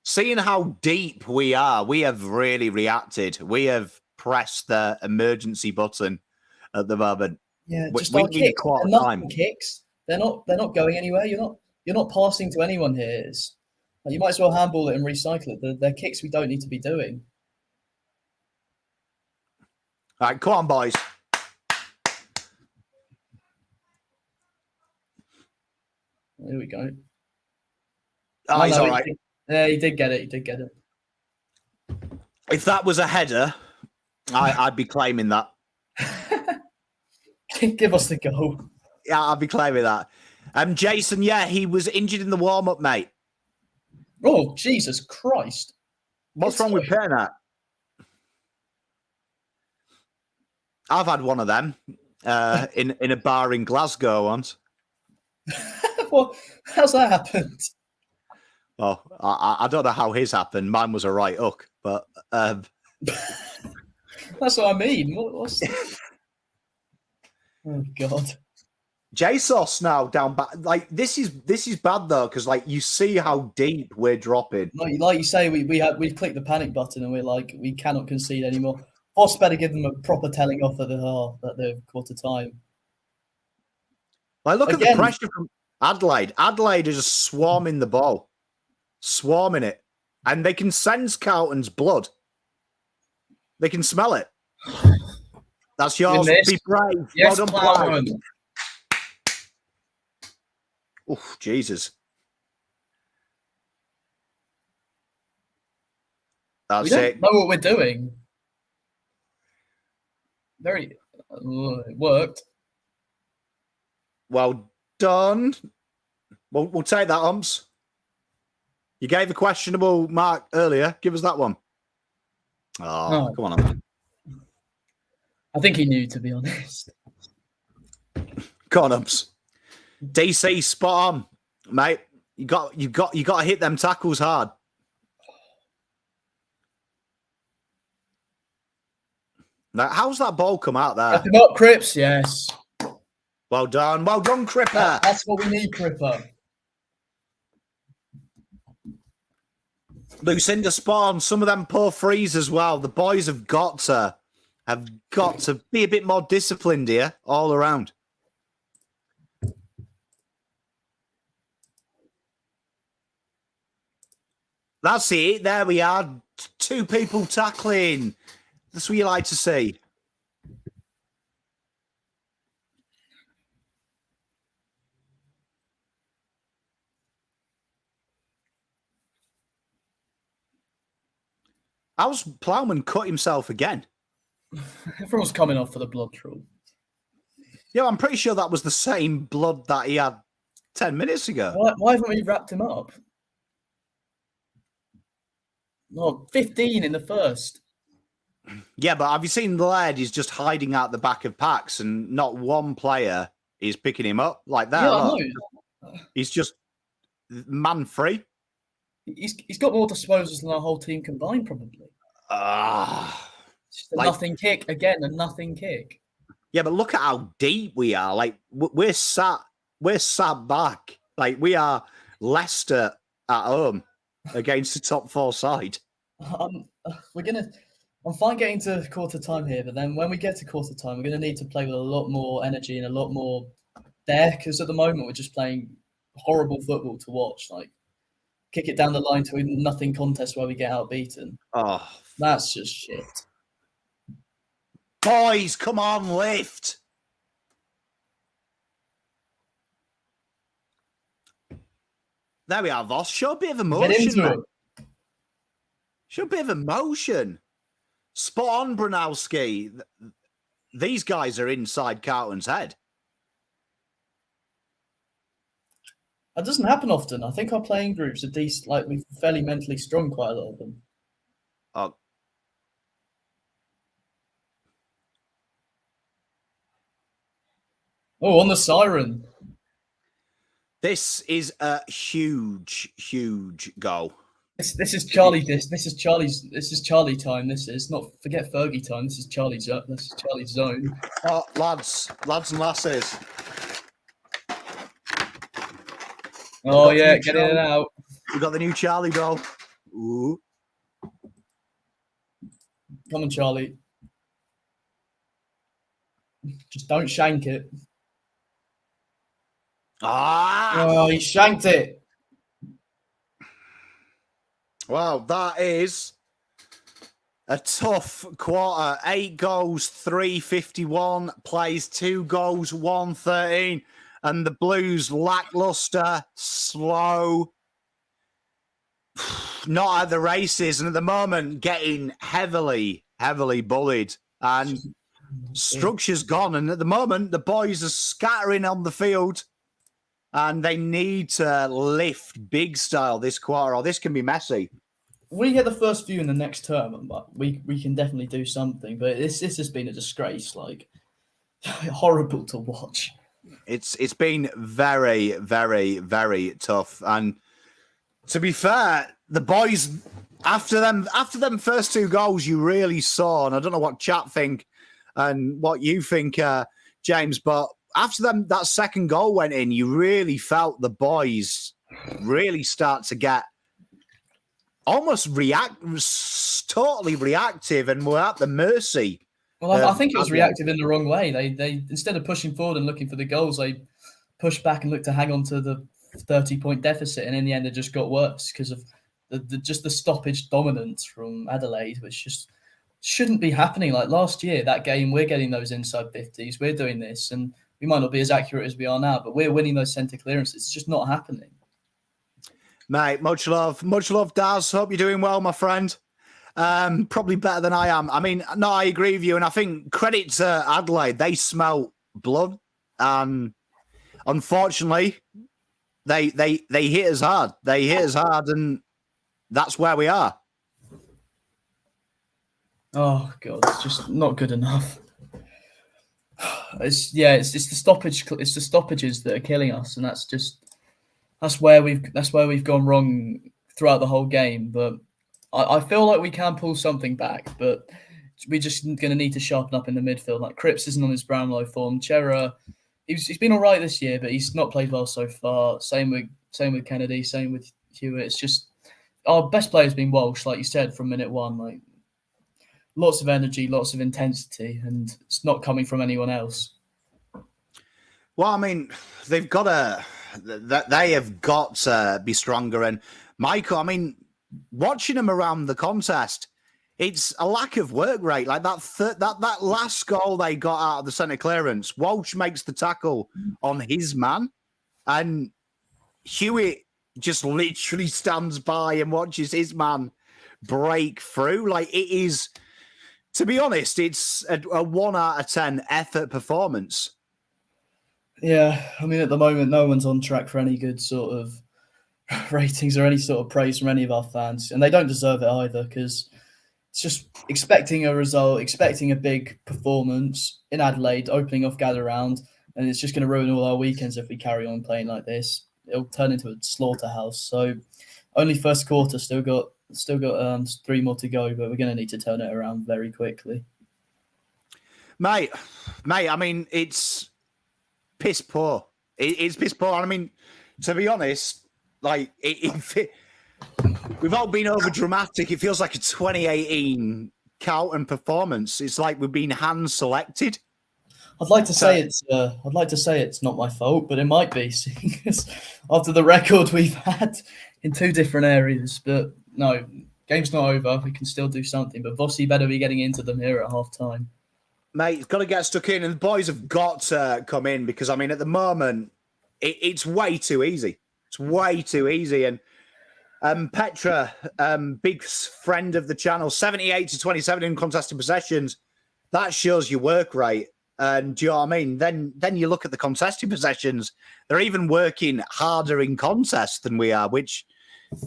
Seeing how deep we are, we have really reacted. We have pressed the emergency button at the moment. Yeah, just we our need kicks. quite They're time. Kicks. They're not going anywhere. You're not passing to anyone here. You might as well handball it and recycle it. They're kicks we don't need to be doing. All right, come on, boys. Here we go. Oh, he's all right. Yeah, he did get it. If that was a header, I'd be claiming that. Give us the goal. Yeah, I'd be claiming that. Jason, yeah, he was injured in the warm-up, mate. Oh, Jesus Christ. What's wrong with Pernat? I've had one of them in a bar in Glasgow once. Well, how's that happened? Well, I don't know how his happened. Mine was a right hook, but that's what I mean. What's Oh God. JSOS now down back. Like this is bad though, because like you see how deep we're dropping. Like you say, we clicked the panic button and we're like, we cannot concede anymore. Voss better give them a proper telling off at the quarter time. Like look at the pressure from Adelaide. Adelaide is just swarming the ball. Swarming it. And they can sense Carlton's blood. They can smell it. That's yours. Be brave. Yes, well done, Brian. Oh, Jesus. That's we don't it. know what we're doing. It worked. Well done. We'll take that, Umps. You gave a questionable mark earlier. Give us that one. Oh, come on, man. I think he knew, to be honest. Go on, Ups. DC, spot on, mate. You got to hit them tackles hard. Now, how's that ball come out there? Wrap him up, Cripps. Yes. Well done, Cripper. That's what we need, Cripper. Lucinda spot on. Some of them poor frees as well. The boys have got to be a bit more disciplined here all around. That's it. There we are. 2 people tackling. That's what you like to see. How's Plowman cut himself again? Everyone's coming off for the blood rule. Yeah, I'm pretty sure that was the same blood that he had 10 minutes ago. Why haven't we wrapped him up? No, 15 in the first. Yeah, but have you seen the lad? He's just hiding out the back of packs and not one player is picking him up like that. Yeah, I know. He's just man free. He's got more disposals than our whole team combined, probably. Just a nothing kick. Again, a nothing kick. Yeah, but look at how deep we are. Like, we're sat back. Like, we are Leicester at home against the top 4 side. I'm fine getting to quarter time here, but then when we get to quarter time, we're going to need to play with a lot more energy and a lot more there, because at the moment we're just playing horrible football to watch. Like, kick it down the line to a nothing contest where we get outbeaten. Oh, that's just shit. Boys, come on, lift. There we are, Voss. Show a bit of emotion. Get into it. Show a bit of emotion. Spot on, Brunowski. These guys are inside Carlton's head. That doesn't happen often. I think our playing groups are decent. Like, we're fairly mentally strong, quite a lot of them. Oh, on the siren. This is a huge, huge goal. This is Charlie. This is Charlie's. This is Charlie time. This is not forget Fergie time. This is Charlie's. This is Charlie's zone. Oh, lads and lasses. Oh yeah, get in and out. We got the new Charlie doll. Ooh. Come on, Charlie. Just don't shank it. Oh, he shanked it. Wow, that is a tough quarter. 8 goals, 351, plays 2 goals, 113. And the Blues lackluster, slow, not at the races. And at the moment, getting heavily bullied. And structure's gone. And at the moment, the boys are scattering on the field. And they need to lift big style this quarter, or this can be messy. We get the first few in the next term, but we can definitely do something. But this has been a disgrace, like horrible to watch. It's been very, very, very tough. And to be fair, the boys after them first 2 goals, you really saw, and I don't know what chat think and what you think, James, but after that second goal went in, you really felt the boys really start to get almost totally reactive, and were at the mercy. Well, I think it was reactive in the wrong way. They instead of pushing forward and looking for the goals, they pushed back and looked to hang on to the 30-point deficit, and in the end, it just got worse because of the stoppage dominance from Adelaide, which just shouldn't be happening. Like last year, that game, we're getting those inside 50s, we're doing this, and we might not be as accurate as we are now, but we're winning those centre clearances. It's just not happening. Mate, much love, Daz. Hope you're doing well, my friend. Probably better than I am. I mean, no, I agree with you, and I think credit to Adelaide. They smelt blood, and unfortunately, they hit us hard. They hit us hard, and that's where we are. Oh God, it's just not good enough. it's the stoppage. It's the stoppages that are killing us, and that's where we've gone wrong throughout the whole game. But I feel like we can pull something back, but we're just going to need to sharpen up in the midfield. Like Cripps isn't on his Brownlow form. Chera, he's been all right this year, but he's not played well so far. Same with Kennedy. Same with Hewitt. It's just our best player has been Walsh, like you said from minute one. Like lots of energy, lots of intensity, and it's not coming from anyone else. Well, I mean, they have got to be stronger. And Michael, I mean, watching them around the contest, it's a lack of work rate. Like that last goal they got out of the centre clearance, Walsh makes the tackle on his man, and Hewitt just literally stands by and watches his man break through. Like it is, to be honest, it's a 1 out of 10 effort performance. Yeah, I mean, at the moment, no one's on track for any good sort of ratings or any sort of praise from any of our fans, and they don't deserve it either because it's just expecting a result, expecting a big performance in Adelaide, opening off Gather Round, and it's just going to ruin all our weekends if we carry on playing like this. It'll turn into a slaughterhouse. So, only first quarter, still got 3 more to go, but we're going to need to turn it around very quickly. Mate, I mean, it's piss poor. It's piss poor. I mean, to be honest, like we've all been over dramatic. It feels like a 2018 Carlton performance. It's like we've been hand selected. I'd like to say it's not my fault, but it might be after the record we've had in 2 different areas. But no, game's not over. We can still do something. But Vossi better be getting into them here at half time. Mate, it's got to get stuck in, and the boys have got to come in because, I mean, at the moment, it's way too easy. It's way too easy. And Petra, big friend of the channel, 78 to 27 in contested possessions. That shows your work rate. And do you know what I mean? Then you look at the contested possessions. They're even working harder in contests than we are, which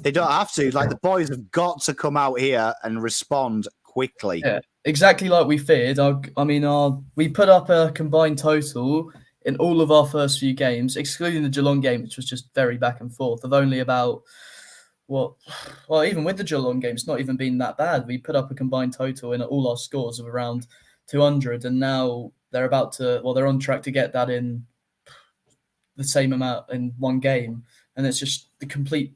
they don't have to. Like, the boys have got to come out here and respond quickly. Yeah, exactly like we feared. We put up a combined total in all of our first few games, excluding the Geelong game, which was just very back and forth, of only about even with the Geelong game, it's not even been that bad. We put up a combined total in all our scores of around 200, and now they're on track to get that in the same amount in one game, and it's just the complete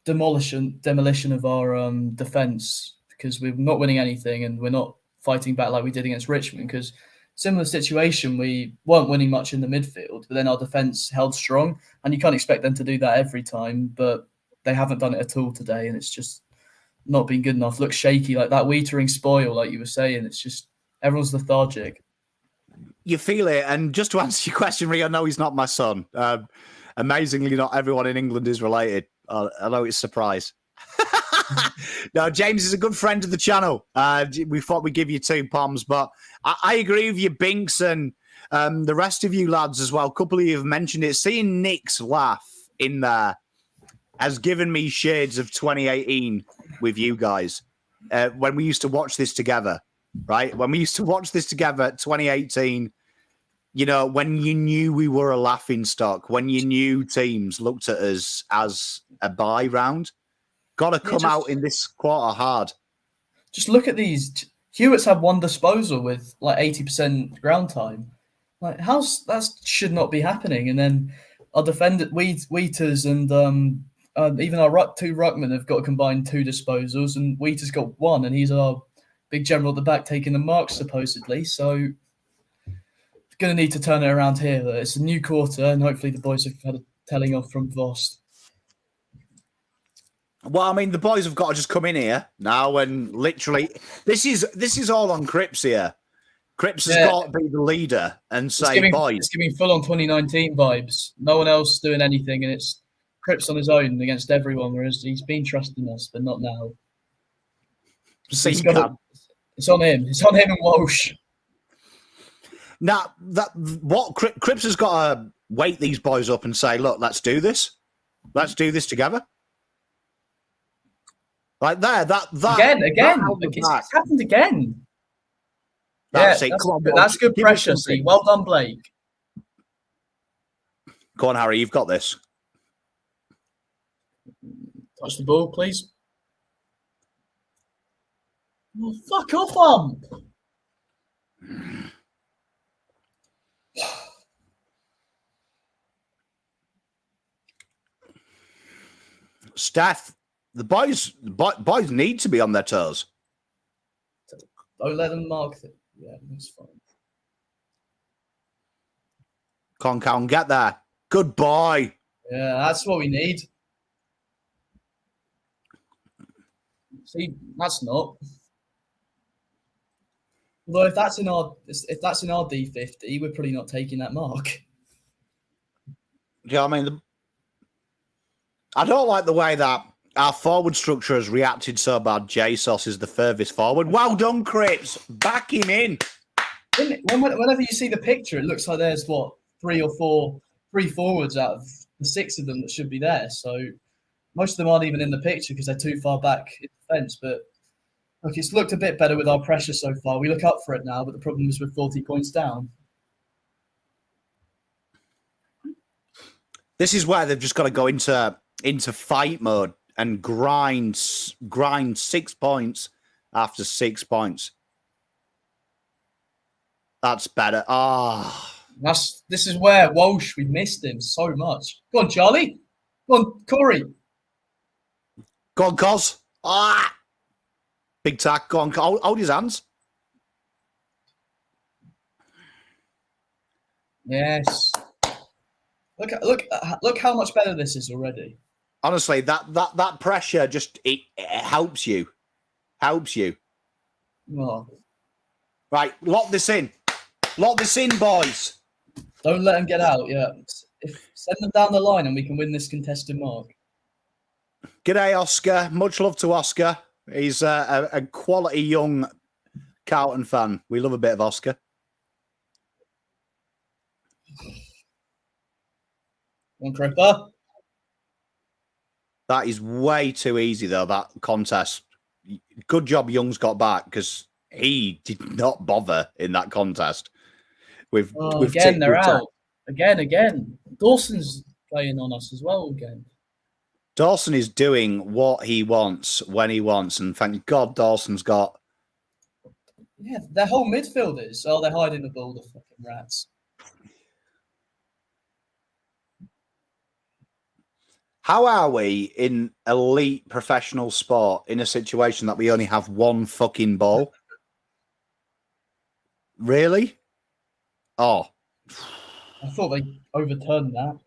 demolition of our defence because we're not winning anything and we're not fighting back like we did against Richmond. Because similar situation, we weren't winning much in the midfield, but then our defence held strong, and you can't expect them to do that every time, but they haven't done it at all today, and it's just not been good enough. Looks shaky, like that Wietering spoil, like you were saying. It's just everyone's lethargic. You feel it. And just to answer your question, Rio, no, he's not my son. Amazingly, not everyone in England is related. I know it's a surprise. No, James is a good friend of the channel. We thought we'd give you 2 Poms, but I agree with you, Binks, and the rest of you lads as well. A couple of you have mentioned it. Seeing Nick's laugh in there has given me shades of 2018 with you guys. When we used to watch this together, right? When we used to watch this together, 2018, you know, when you knew we were a laughing stock, when you knew teams looked at us as a buy round, got to come out in this quarter hard. Just look at these. Hewitt's had 1 disposal with like 80% ground time. Like, that should not be happening. And then our defender, Wheaters and even our 2 ruckmen have got combined 2 disposals, and Wheater's got 1, and he's our big general at the back taking the marks supposedly. So going to need to turn it around here. It's a new quarter, and hopefully the boys have had a telling off from Voss. Well, I mean, the boys have got to just come in here now and literally, this is all on Cripps here. Cripps has got to be the leader and say, boys. It's giving full-on 2019 vibes. No one else doing anything, and it's Cripps on his own against everyone, whereas he's been trusting us, but not now. It's on him. It's on him and Walsh. Now, Cripps has got to wake these boys up and say, look, let's do this. Let's do this together. Like there, that again. It's happened again. That's it. Come on, boys. that's good Give me pressure. something. See, well done, Blake. Go on, Harry. You've got this. Touch the ball, please. Oh, fuck off, Ump. Steph, the boys need to be on their toes. Don't let them mark it. Yeah, that's fine. Con, get there. Good boy. Yeah, that's what we need. See, that's not. Although if that's in our D50, we're probably not taking that mark. Yeah, I mean, I don't like the way that our forward structure has reacted so bad. JSOS is the furthest forward. Well done, Crips. Back him in. Whenever you see the picture, it looks like there's three forwards out of the 6 of them that should be there. So most of them aren't even in the picture because they're too far back in defence. But look, it's looked a bit better with our pressure so far. We look up for it now, but the problem is we're 40 points down. This is where they've just got to go into fight mode and grind 6 points after 6 points. That's better. This is where Walsh, we missed him so much. Go on, Charlie. Go on, Corey. Go on, Cos. Big tack. Go on, hold his hands. Yes. Look how much better this is already. Honestly, that pressure just it helps you. Helps you. Oh. Right, lock this in. Lock this in, boys. Don't let them get out. Yeah. Send them down the line and we can win this contested mark. G'day, Oscar. Much love to Oscar. He's a quality young Carlton fan. We love a bit of Oscar. One Cripper. That is way too easy, though, that contest. Good job Young's got back because he did not bother in that contest. Again, they're out. Again. Dawson's playing on us as well again. Dawson is doing what he wants when he wants, and thank God Dawson's got... Yeah, their whole midfielders. Oh, they're hiding the ball, the fucking rats. How are we in elite professional sport in a situation that we only have one fucking ball? Really? Oh. I thought they overturned that.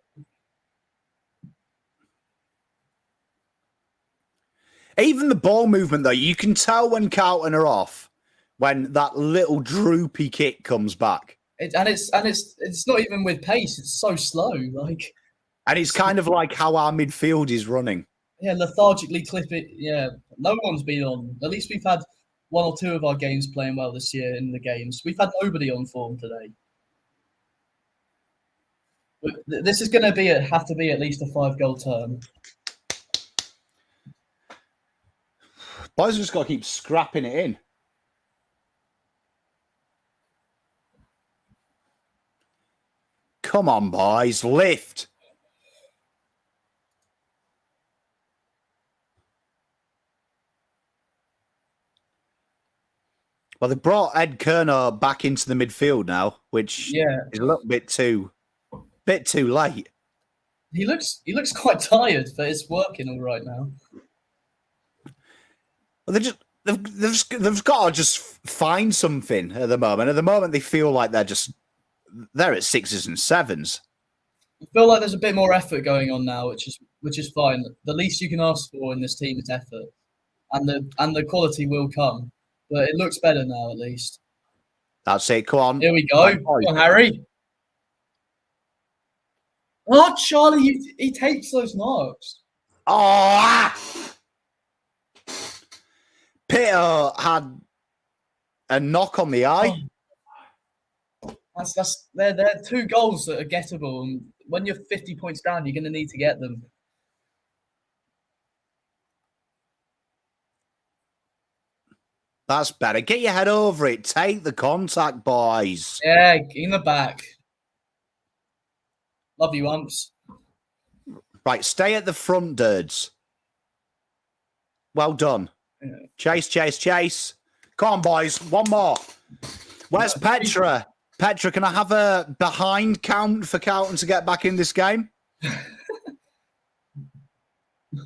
Even the ball movement, though, you can tell when Carlton are off when that little droopy kick comes back. It's not even with pace. It's so slow. And it's kind of like how our midfield is running. Yeah, lethargically clip it. Yeah, no one's been on. At least we've had 1 or 2 of our games playing well this year in the games. We've had nobody on form today. But this is going to have to be at least a 5-goal term. Boys have just got to keep scrapping it in. Come on, boys, lift. Well, they brought Ed Kerno back into the midfield now, which is a little bit too late. He looks quite tired, but it's working all right now. Well, they've got to just find something at the moment. At the moment, they feel like they're at 6s and 7s. I feel like there's a bit more effort going on now, which is fine. The least you can ask for in this team is effort, and the quality will come. But it looks better now, at least. That's it. Come on. Here we go. Come on, Harry. Oh, Charlie, he takes those marks. Oh! Peter had a knock on the eye. They're 2 goals that are gettable, and when you're 50 points down, you're going to need to get them. That's better. Get your head over it. Take the contact, boys. Yeah, in the back. Love you, umps. Right, stay at the front, dudes. Well done. Yeah. Chase, chase, chase. Come on, boys. One more. Where's Petra? Petra, can I have a behind count for Carlton to get back in this game?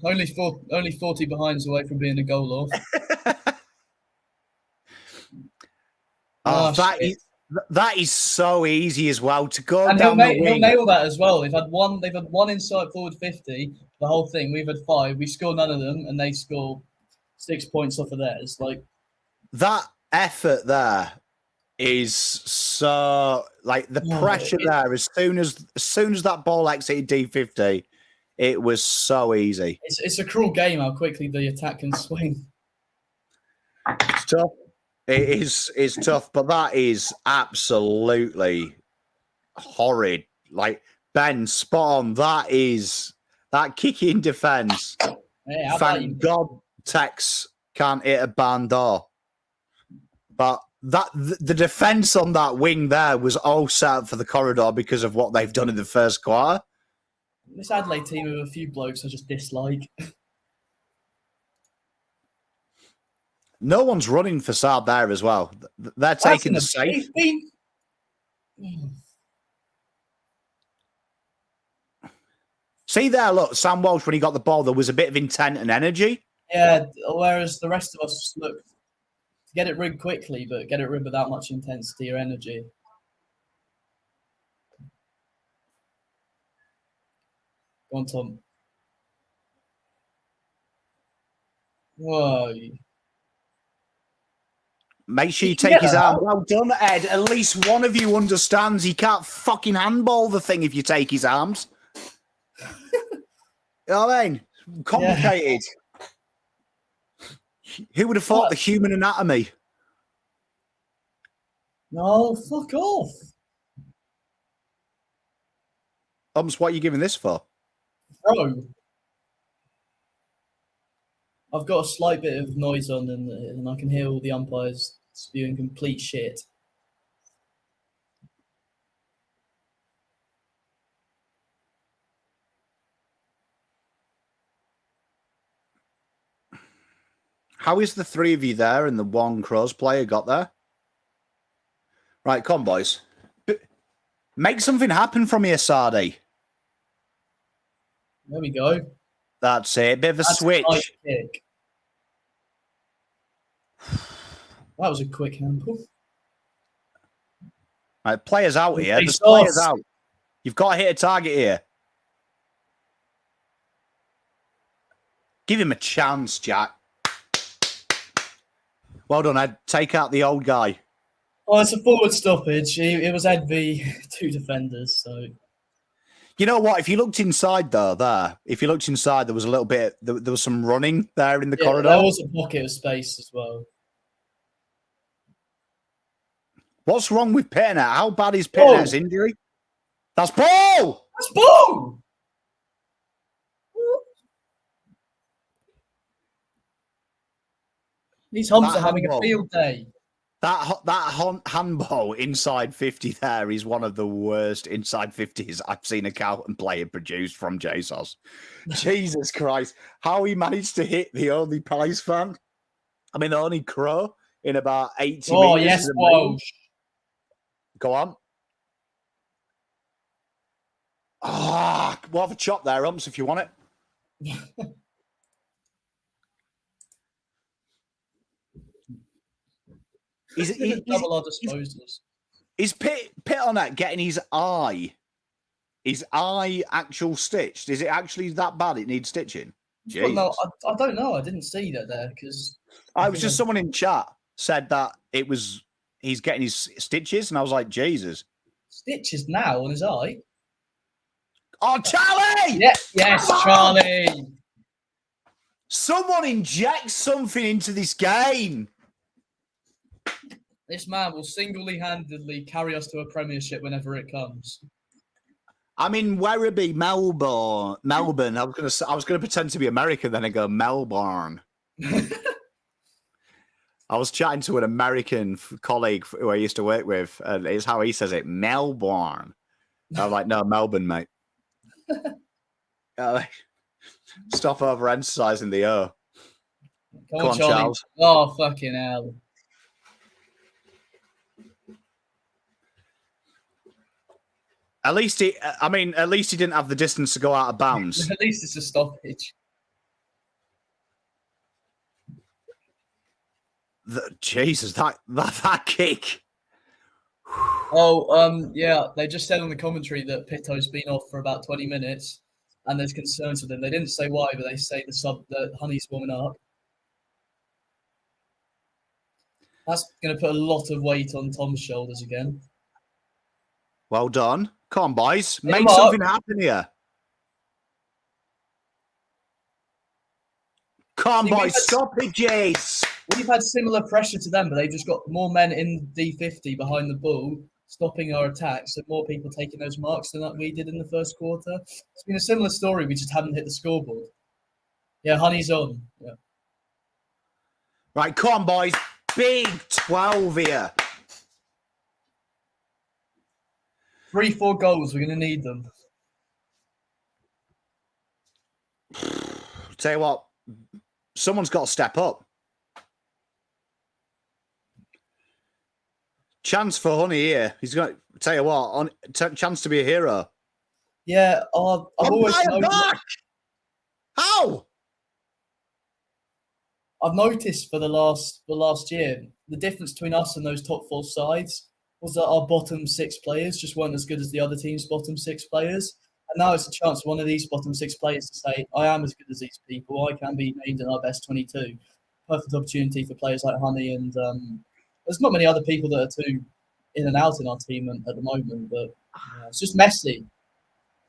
Only 40 behinds away from being a goal off. That is so easy as well to go and down the wing. he'll nail that as well. They've had one inside forward 50, the whole thing. We've had 5. We score none of them, and they score 6 points off of theirs. Like that effort there is so like the pressure there. As soon as that ball exited D50, it was so easy. It's a cruel game how quickly the attack can swing. It's tough. It's tough, but that is absolutely horrid. Like Ben, spot on. That kicking defense. Yeah, Thank God Tex can't hit a barn door. But the defense on that wing there was all set up for the corridor because of what they've done in the first quarter. This Adelaide team have a few blokes I just dislike. No one's running for Saab there as well. They're taking the safe. See there, look, Sam Walsh, when he got the ball, there was a bit of intent and energy. Yeah, whereas the rest of us look to get it rigged quickly, but get it rigged without much intensity or energy. Go on, Tom. Whoa. Make sure you take his arm. Well done, Ed. At least one of you understands he can't fucking handball the thing if you take his arms. You know what I mean? Complicated. Yeah. Who would have thought the human anatomy? No, fuck off. What are you giving this for? Bro. I've got a slight bit of noise on and I can hear all the umpires spewing complete shit. How is the 3 of you there and the 1 Crows player got there? Right, come on, boys. Make something happen from here, Sardi. There we go. That's it. Bit of a switch. A nice kick. That was a quick handball. Right, players out here. There's players out. You've got to hit a target here. Give him a chance, Jack. Well done, Ed. Take out the old guy. Oh, it's a forward stoppage. It was Ed v 2 defenders, so... You know what? If you looked inside, though, there was a little bit... There was some running there in the corridor. There was a pocket of space as well. What's wrong with Pitternet? How bad is Pitternet's injury? That's ball! That's ball! These humps are having a field day. That handball inside 50 there is one of the worst inside 50s I've seen a Carlton player produce from Jesus. Jesus Christ. How he managed to hit the only Prize fan. I mean, the only Crow in about 80 meters. Oh, yes, whoa. Go on. Ah, we'll have a chop there, Umps, if you want it. Double our disposals. Is Pitt on that getting his eye actual stitched? Is it actually that bad? It needs stitching. Well, no, I don't know. I didn't see that there because I was just someone in chat said that he's getting his stitches, and I was like, Jesus, stitches now on his eye. Oh, Charlie! Yes, Charlie. Someone inject something into this game. This man will single-handedly carry us to a premiership whenever it comes. I'm in Werribee, Melbourne. I was gonna pretend to be American, then I go Melbourne. I was chatting to an American colleague who I used to work with, and it's how he says it, Melbourne. I'm like, no, Melbourne, mate. Stop over-emphasizing the O. Come Go on, on, Charlie. Charles. Oh, fucking hell. At least he didn't have the distance to go out of bounds. At least it's a stoppage. Jesus, that kick. Oh, yeah. They just said on the commentary that Pito's been off for about 20 minutes, and there's concerns with him. They didn't say why, but they say that Honey's warming up. That's going to put a lot of weight on Tom's shoulders again. Well done. Come on, boys. Hit Make him up. something happen here. Come on, boys. Stoppages. We've had similar pressure to them, but they've just got more men in D50 behind the ball, stopping our attacks, and more people taking those marks than we did in the first quarter. It's been a similar story. We just haven't hit the scoreboard. Yeah, Honey's on. Yeah. Right, come on, boys. Big 12 here. 3-4 goals. We're going to need them. Tell you what, someone's got to step up. Chance for Honey here. He's going to tell you what, chance to be a hero. Yeah, I've always noticed. How? I've noticed for the last year, the difference between us and those top four sides was that our bottom six players just weren't as good as the other team's bottom six players. And now it's a chance for one of these bottom six players to say, I am as good as these people. I can be named in our best 22. Perfect opportunity for players like Honey. And there's not many other people that are too in and out in our team at the moment. But it's just messy.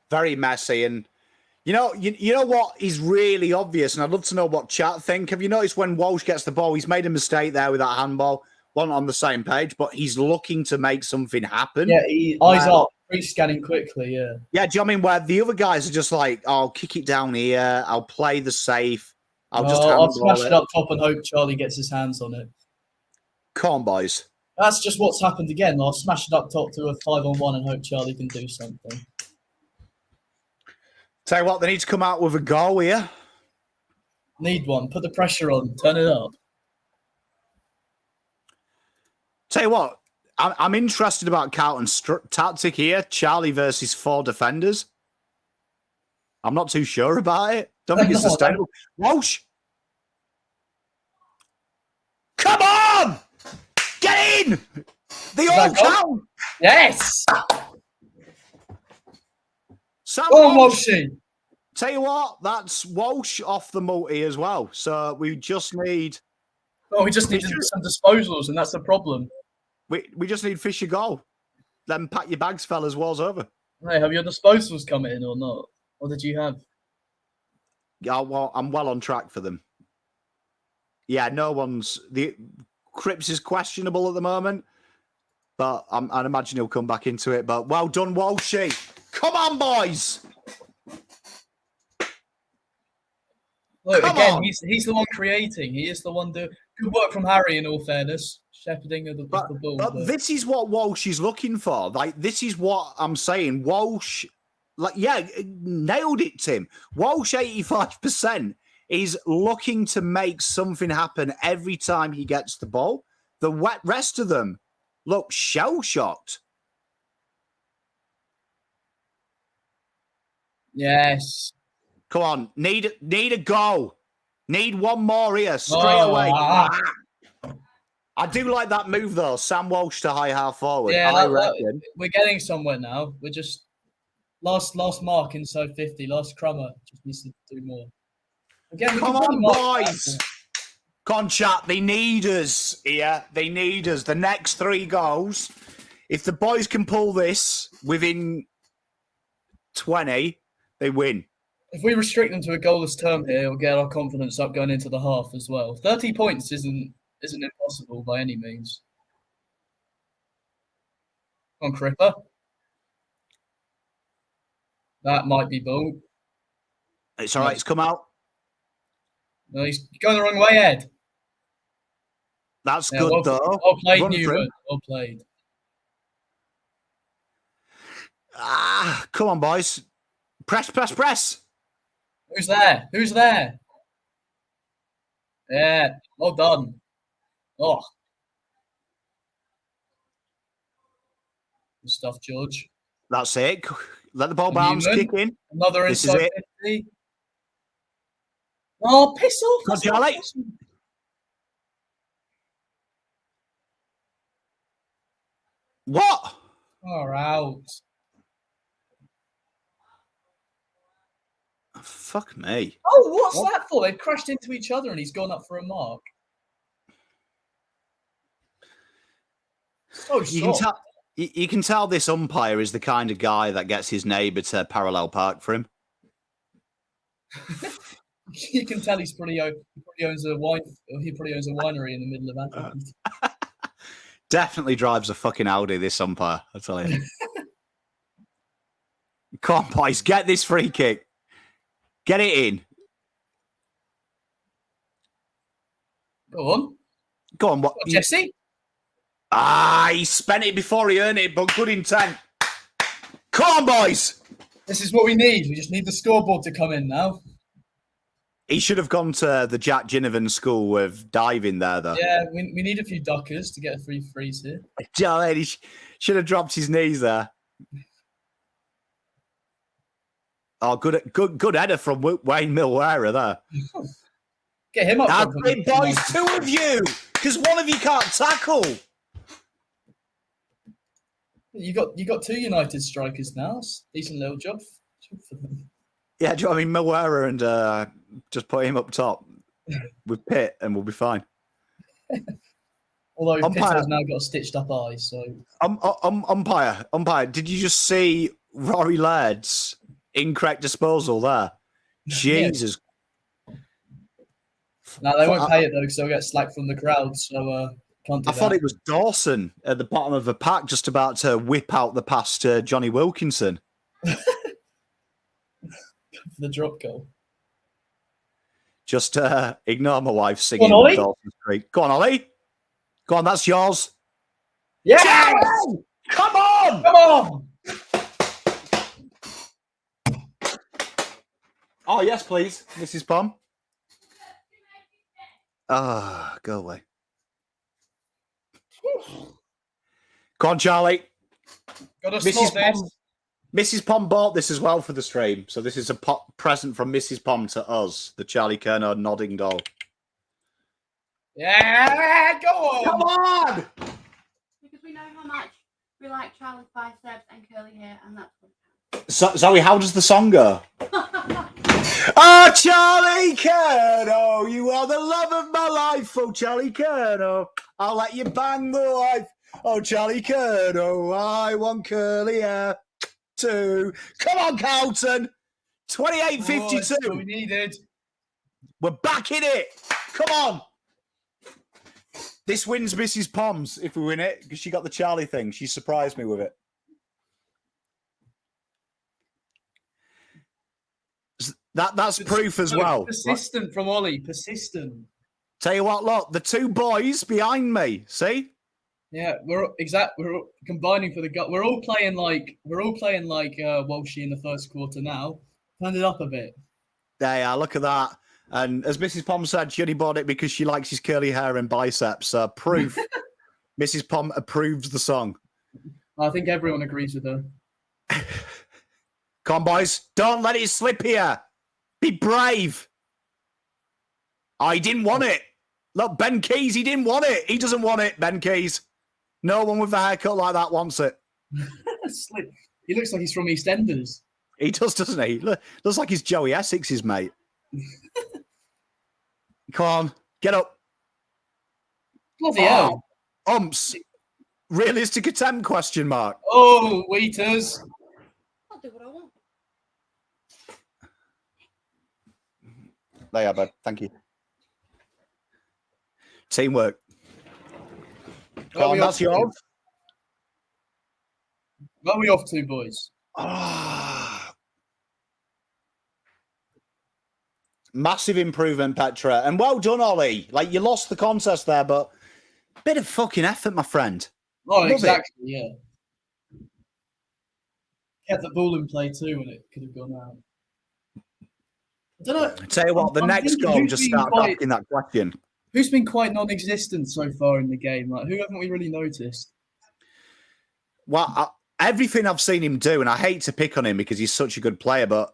Very messy. And you know what is really obvious, and I'd love to know what chat think. Have you noticed when Walsh gets the ball, he's made a mistake there with that handball? One on the same page, but he's looking to make something happen. Yeah, eyes up, pre-scanning quickly, yeah. Yeah, do you know what I mean? Where the other guys are just like, I'll kick it down here, I'll play the safe, I'll smash it up top and hope Charlie gets his hands on it. Come on, boys. That's just what's happened again. I'll smash it up top to a 5-on-1 and hope Charlie can do something. Tell you what, they need to come out with a goal here. Need one. Put the pressure on. Turn it up. Tell you what, I'm interested about Carlton's tactic here. Charlie versus 4 defenders. I'm not too sure about it. Don't think it's sustainable. Walsh! Come on! Get in! They all count! Yes! Sam Walsh. Tell you what, that's Walsh off the multi as well. So we just need... Oh, we just need some disposals, and that's the problem. We just need Fisher goal. Then pack your bags, fellas. War's over. Hey, have your disposals come in or not? Or did you have? Yeah, well, I'm well on track for them. Yeah, no one's... The Cripps is questionable at the moment, but I'd imagine he'll come back into it. But well done, Walshy. Come on, boys. Look, again, he's the one creating. He is the one doing... Good work from Harry, in all fairness. Shepherding of the ball. But this is what Walsh is looking for. Like, this is what I'm saying. Walsh, nailed it, Tim. Walsh, 85%, is looking to make something happen every time he gets the ball. The rest of them look shell-shocked. Yes. Come on, need a goal. Need one more here, straight away. I do like that move, though. Sam Walsh to high half forward. Yeah, I reckon. We're getting somewhere now. We're just last mark inside 50. Last crummer just needs to do more. Again, come on, boys. Come on, chat. They need us here. They need us. The next 3 goals. If the boys can pull this within 20, they win. If we restrict them to a goalless term here, we'll get our confidence up going into the half as well. 30 points isn't impossible by any means. Come on, Cripper. That might be ball. It's all right. It's come out. No, he's going the wrong way, Ed. That's Yeah, good, though. well played, Run for him. Newman. Well played. Come on, boys. Press, press, press. Who's there? Who's there? Yeah, well done. Oh, good stuff, George. That's it. Let the ball bounce, Newman. kick in. Another This is inside it. 50. Oh, piss off. Good, That's not Charlie. possible. What? Far out. Fuck me. Oh, what's that for? They've crashed into each other and he's gone up for a mark. So soft. You can tell this umpire is the kind of guy that gets his neighbour to parallel park for him. You can tell he probably owns a winery in the middle of Adelaide. Definitely drives a fucking Audi, this umpire, I tell you. Come on, boys, get this free kick. Get it in. Go on. Go on, what? Jesse? He spent it before he earned it, but good intent. Come on, boys. This is what we need. We just need the scoreboard to come in now. He should have gone to the Jack Ginnivan school of diving there, though. Yeah, we need a few duckers to get a free freeze here. He should have dropped his knees there. Oh, good header from Wayne Milwera there. Get him up. That's it, boys. Two of you, because one of you can't tackle. You got two United strikers now. Decent little job for them. Yeah, do you know what I mean? Milwera and just put him up top with Pitt, and we'll be fine. Although Pitt has now got a stitched up eye, so umpire. Did you just see Rory Laird's incorrect disposal there? Jesus. No, they won't pay it though, because they'll get slack from the crowd. So can't do I thought it was Dawson at the bottom of the pack, just about to whip out the pass to Johnny Wilkinson. For the drop goal. Just ignore my wife singing Dawson Street. Go on, Ollie. Go on, that's yours. Yeah! Come on! Come on! Oh, yes, please, Mrs. Pom. Go away. Go on, Charlie. Mrs. Pom bought this as well for the stream, so this is a present from Mrs. Pom to us, the Charlie Kerno nodding doll. Yeah, go on! Come on! Because we know how much we like Charlie's biceps and curly hair, and that's what So, Zoe, how does the song go? Oh, Charlie Kerno, you are the love of my life. Oh, Charlie Kerno, I'll let you bang the wife. Oh, Charlie Kerno, I want curly hair too. Come on, Carlton. 28-52. That's what we needed. We're back in it. Come on. This wins Mrs. Pom's if we win it, because she got the Charlie thing. She surprised me with it. That's proof as well. Persistent from Ollie. Persistent. Tell you what, look, the two boys behind me. See? Yeah, we're combining for the gut. We're all playing like Walshy in the first quarter now. Turn it up a bit. There you are. Look at that. And as Mrs. Pom said, she only bought it because she likes his curly hair and biceps. Proof. Mrs. Pom approves the song. I think everyone agrees with her. Come on, boys. Don't let it slip here. Be brave. Oh, he didn't want it. Look, Ben Keys, he didn't want it. He doesn't want it, Ben Keys. No one with a haircut like that wants it. He looks like he's from EastEnders. He does, doesn't he? Looks like he's Joey Essex's mate. Come on, get up. Bloody hell. Umps. Realistic attempt, question mark. Oh, waiters. I'll do what I want. There you are, bud. Thank you. Teamwork. Come on, that's yours. Where are we off to, boys? Massive improvement, Petra. And well done, Ollie. Like, you lost the contest there, but Bit of fucking effort, my friend. Oh, Love exactly, yeah. Kept the ball in play too when it could have gone out. I don't know. Tell you what, the I'm next thinking goal just starts asking that question. Who's been quite non-existent so far in the game? Like, who haven't we really noticed? Well, everything I've seen him do, and I hate to pick on him because he's such a good player, but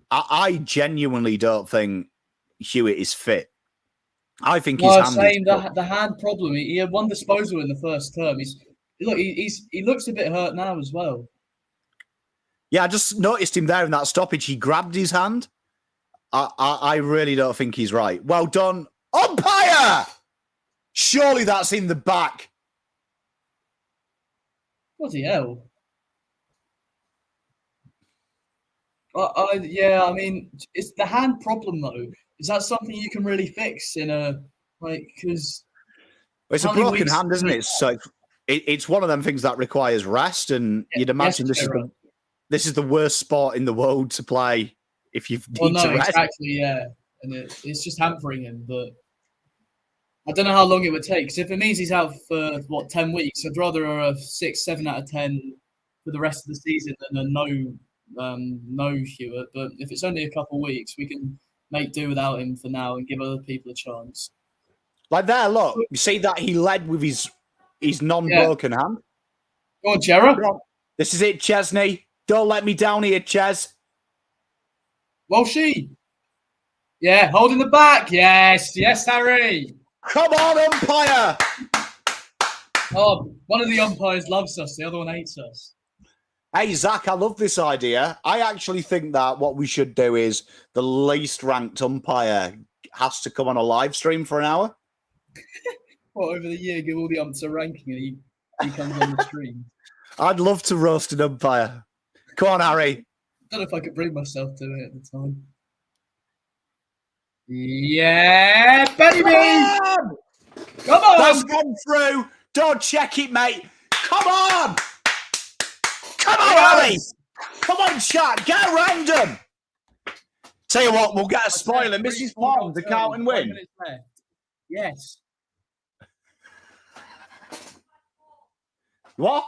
I genuinely don't think Hewitt is fit. I think his hand is. The hand problem. He had one disposal in the first term. He looks a bit hurt now as well. Yeah, I just noticed him there in that stoppage. He grabbed his hand. I really don't think he's right. Well done, umpire! Surely that's in the back. Bloody hell. I mean, it's the hand problem though. Is that something you can really fix in a because it's a broken hand, isn't it? So it's one of them things that requires rest, and you'd imagine this is the worst sport in the world to play if you need to rest. Exactly, yeah, and it's just hampering him. But I don't know how long it would take. Because if it means he's out for 10 weeks, I'd rather a 6, 7 out of 10 for the rest of the season than a no Hewitt. But if it's only a couple of weeks, we can make do without him for now and give other people a chance. Like there, look, you see that he led with his non-broken hand. Go on, Gerard. This is it, Chesney. Don't let me down here, Ches. Walshy. Yeah, holding the back. Yes, Harry. Come on, umpire. Oh, one of the umpires loves us. The other one hates us. Hey, Zach, I love this idea. I actually think that what we should do is the least ranked umpire has to come on a live stream for an hour. Over the year, give all the umps a ranking and he comes on the stream. I'd love to roast an umpire. Come on, Harry. I don't know if I could bring myself to it at the time. Yeah, baby! Come on! That's gone through. Don't check it, mate. Come on! Come on, Harry! Come on, chat. Get random. Tell you what, we'll get a spoiler. Mrs. Pond, the Carlton win. Yes. What?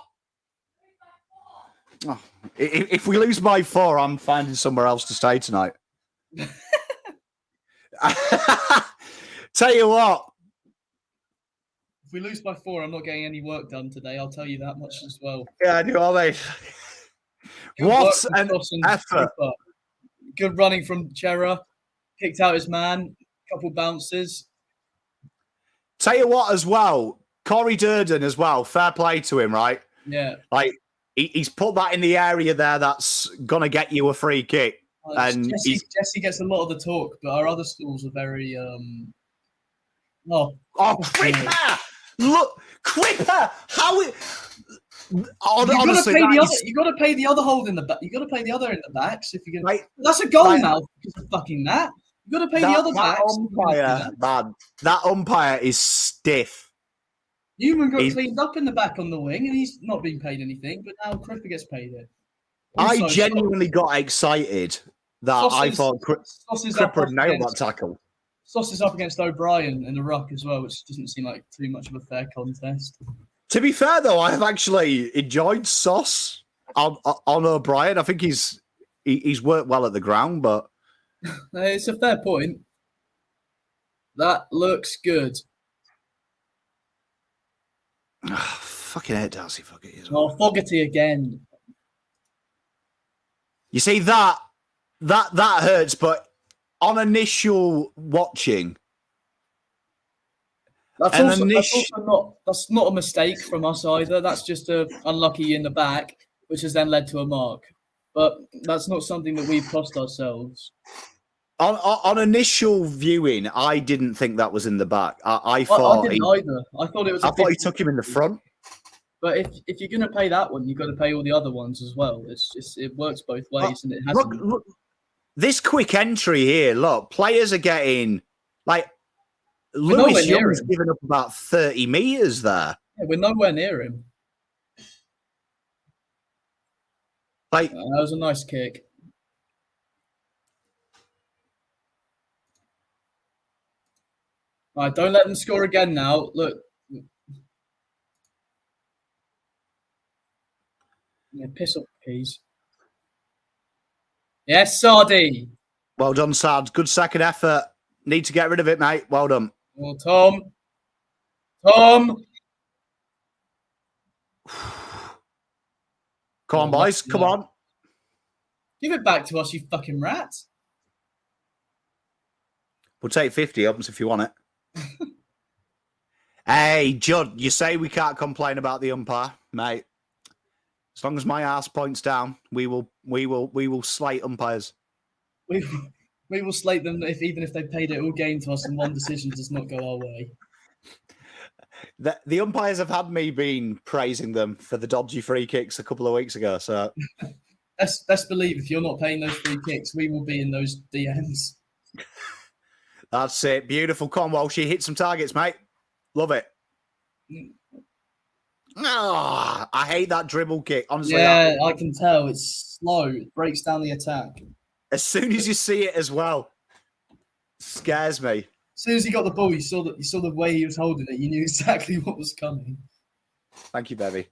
Oh, if we lose by 4, I'm finding somewhere else to stay tonight. Tell you what. If we lose by 4, I'm not getting any work done today. I'll tell you that much as well. Yeah, I do, are they? What an effort. Good running from Chera. Kicked out his man. Couple bounces. Tell you what as well. Corey Durden as well. Fair play to him, right? Yeah. Like, he's put that in the area there that's going to get you a free kick. And Jesse gets a lot of the talk, but our other schools are very... Cripper! Look, Cripper! How it... Honestly, you got to pay the other hold in the back. You got to pay the other in the backs if you're going. That's a goal now because of fucking that. You got to pay the other backs. Umpire, man, that umpire is stiff. Newman got cleaned up in the back on the wing, and he's not being paid anything. But now Cripper gets paid it. Also, I genuinely got excited that I thought Cripper had nailed that tackle. Sauce is up against O'Brien in the ruck as well, which doesn't seem like too much of a fair contest. To be fair, though, I have actually enjoyed Sauce on O'Brien. I think he's worked well at the ground, but it's a fair point. That looks good. Fucking hate Darcy Fogarty as well. Oh, Fogarty again. You see that hurts, but on initial watching. That's not a mistake from us either. That's just a unlucky in the back, which has then led to a mark. But that's not something that we've cost ourselves. On initial viewing, I didn't think that was in the back. I thought I didn't either. I thought it was. I thought he took him in the front. But if you're going to pay that one, you've got to pay all the other ones as well. It works both ways, and it hasn't. Look, this quick entry here. Look, players are getting like. Lewis Young's given up about 30 metres there. Yeah, we're nowhere near him. Like that was a nice kick. All right, don't let them score again now. Look, Yeah, piss off, please. Yes, Sardi. Well done, Sards. Good second effort. Need to get rid of it, mate. Well done. Well, Tom. Tom. Come on, boys. Come on. Give it back to us, you fucking rat. We'll take 50 ups if you want it. Hey, Judd, you say we can't complain about the umpire, mate. As long as my ass points down, we will slate umpires. We will slate them even if they paid it all game to us and one decision does not go our way. The umpires have had me been praising them for the dodgy free kicks a couple of weeks ago. So best believe if you're not paying those free kicks, we will be in those DMs. That's it. Beautiful. Cornwall. She hit some targets, mate. Love it. Oh, I hate that dribble kick. Honestly, yeah, I can tell. It's slow. It breaks down the attack. As soon as you see it as well, scares me. As soon as he got the ball, you saw the way he was holding it. You knew exactly what was coming. Thank you, baby.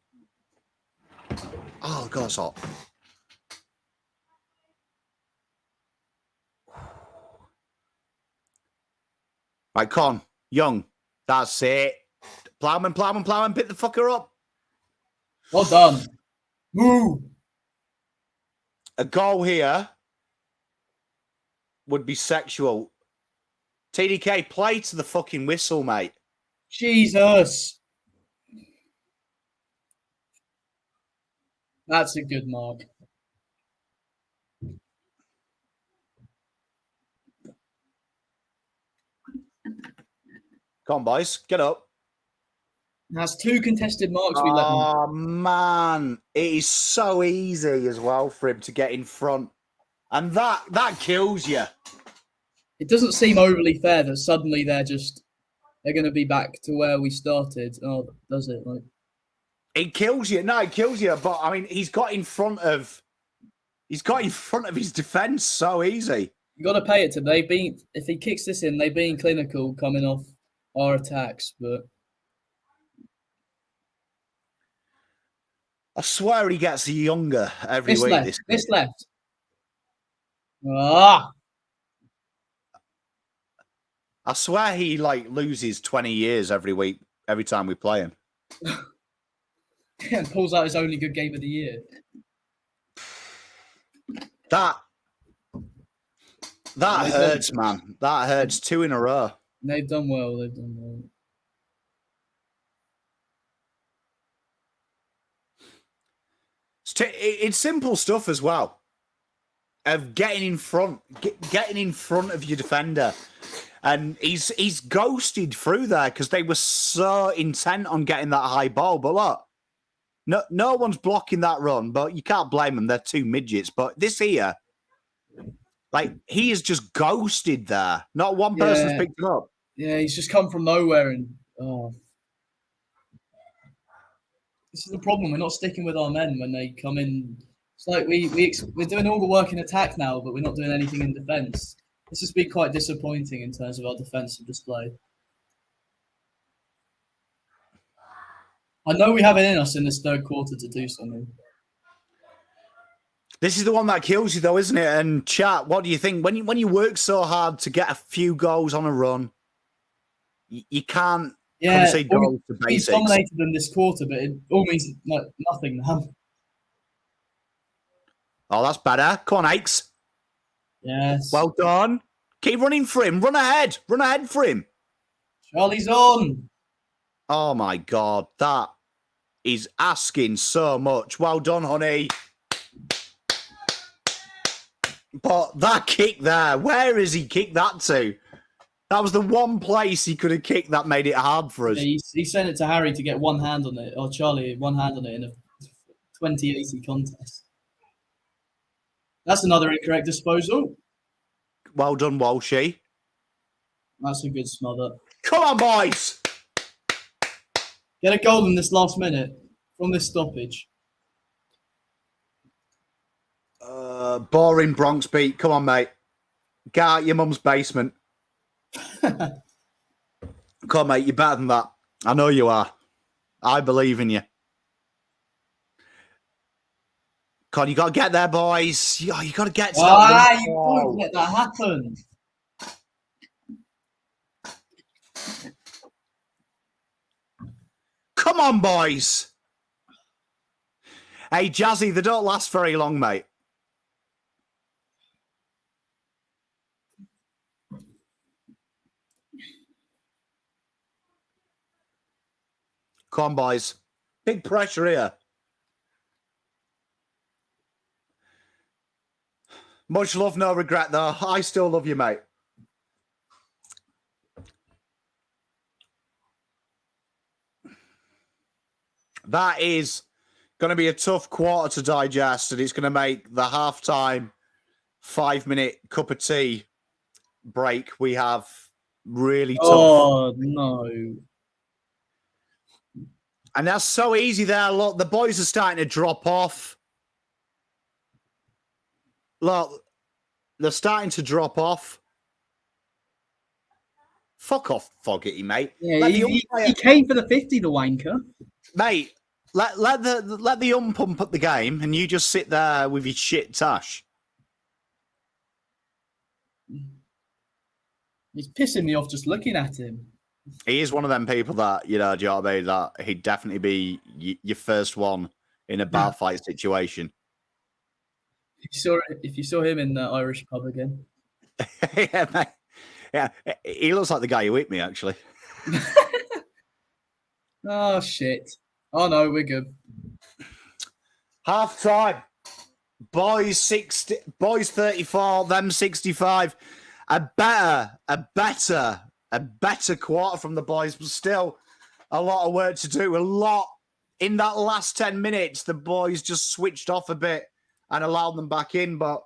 Oh, God, it's hot. Right, Con, Young. That's it. Plowman, pick the fucker up. Well done. Woo! A goal here would be sexual. TDK, play to the fucking whistle, mate. Jesus. That's a good mark. Come on, boys. Get up. That's 2 contested marks we let them. Oh, man. It is so easy as well for him to get in front. And that kills you. It doesn't seem overly fair that suddenly they're going to be back to where we started. Oh, does it? Like, it kills you. No, it kills you. But I mean, he's got in front of his defense so easy. you got to pay it to them. If he kicks this in, they've been clinical coming off our attacks, but I swear he gets younger every week. This left. Ah. I swear he loses 20 years every week, every time we play him. And pulls out his only good game of the year. That hurts, man. That hurts. 2 in a row. They've done well. It's simple stuff as well. Of getting in front of your defender. And he's ghosted through there because they were so intent on getting that high ball. But look, no one's blocking that run, but you can't blame them. They're 2 midgets. But this here, he is just ghosted there. Not one person's picked him up. Yeah, he's just come from nowhere and this is the problem. We're not sticking with our men when they come in. It's like we're doing all the work in attack now, but we're not doing anything in defence. This has been quite disappointing in terms of our defensive display. I know we have it in us in this third quarter to do something. This is the one that kills you, though, isn't it? And chat, what do you think? When you work so hard to get a few goals on a run, you can't say goals to basics. He's dominated them this quarter, but it all means nothing now. Oh, that's better. Come on, Aikes. Yes. Well done. Keep running for him. Run ahead. Run ahead for him. Charlie's on. Oh, my God. That is asking so much. Well done, honey. But that kick there, where has he kicked that to? That was the one place he could have kicked that made it hard for us. Yeah, he sent it to Harry to get one hand on it, or Charlie, one hand on it in a 2080 contest. That's another incorrect disposal. Well done, Walshy. That's a good smother. Come on, boys. Get a goal in this last minute from this stoppage. Boring Bronx beat. Come on, mate. Get out your mum's basement. Come on, mate. You're better than that. I know you are. I believe in you. God, you got to get there, boys. You got to get to that. Ah, you wall. won't let that happen. Come on, boys. Hey, Jazzy, they don't last very long, mate. Come on, boys. Big pressure here. Much love, no regret, though. I still love you, mate. That is going to be a tough quarter to digest, and it's going to make the halftime 5-minute cup of tea break we have really tough. Oh, no. And that's so easy there. Look, the boys are starting to drop off. Look, they're starting to drop off. Fuck off, Fogarty, mate. Yeah, he came for the 50, the wanker. Mate, let the ump up the game, and you just sit there with your shit tash. He's pissing me off just looking at him. He is one of them people that, do you know what I mean? That he'd definitely be your first one in a bar fight situation. If you saw him in the Irish pub again. Yeah, mate. Yeah, he looks like the guy who hit me, actually. Oh, shit. Oh, no, we're good. Half time. Boys 60, boys 34, them 65. A better quarter from the boys, but still a lot of work to do. A lot in that last 10 minutes. The boys just switched off a bit and allowed them back in. But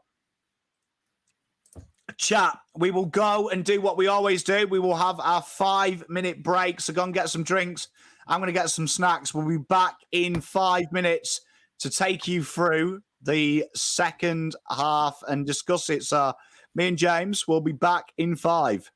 chat, we will go and do what we always do. We will have our 5-minute break. So go and get some drinks. I'm going to get some snacks. We'll be back in 5 minutes to take you through the second half and discuss it. So me and James will be back in 5.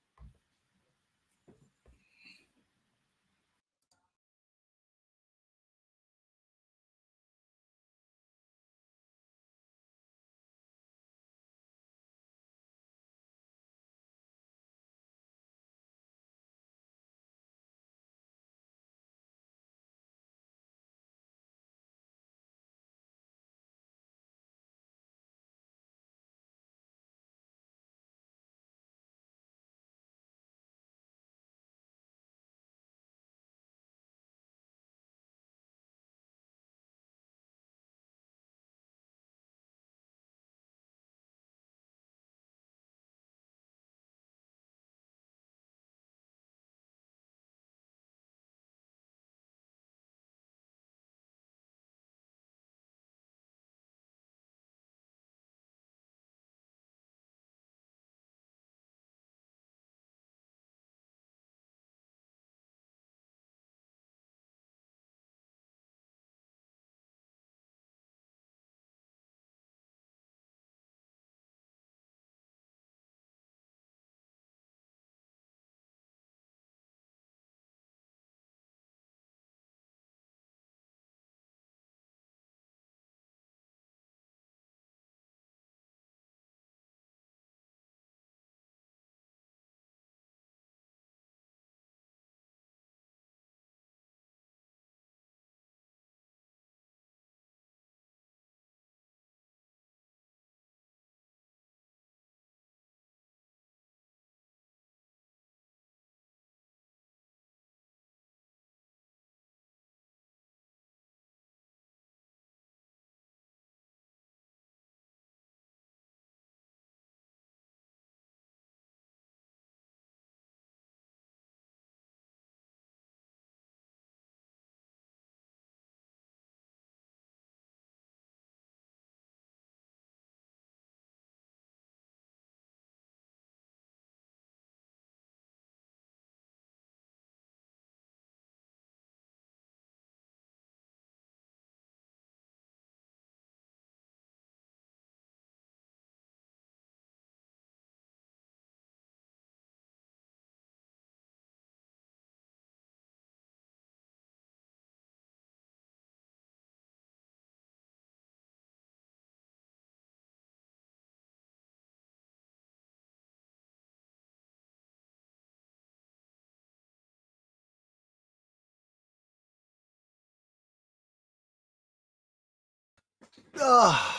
Oh,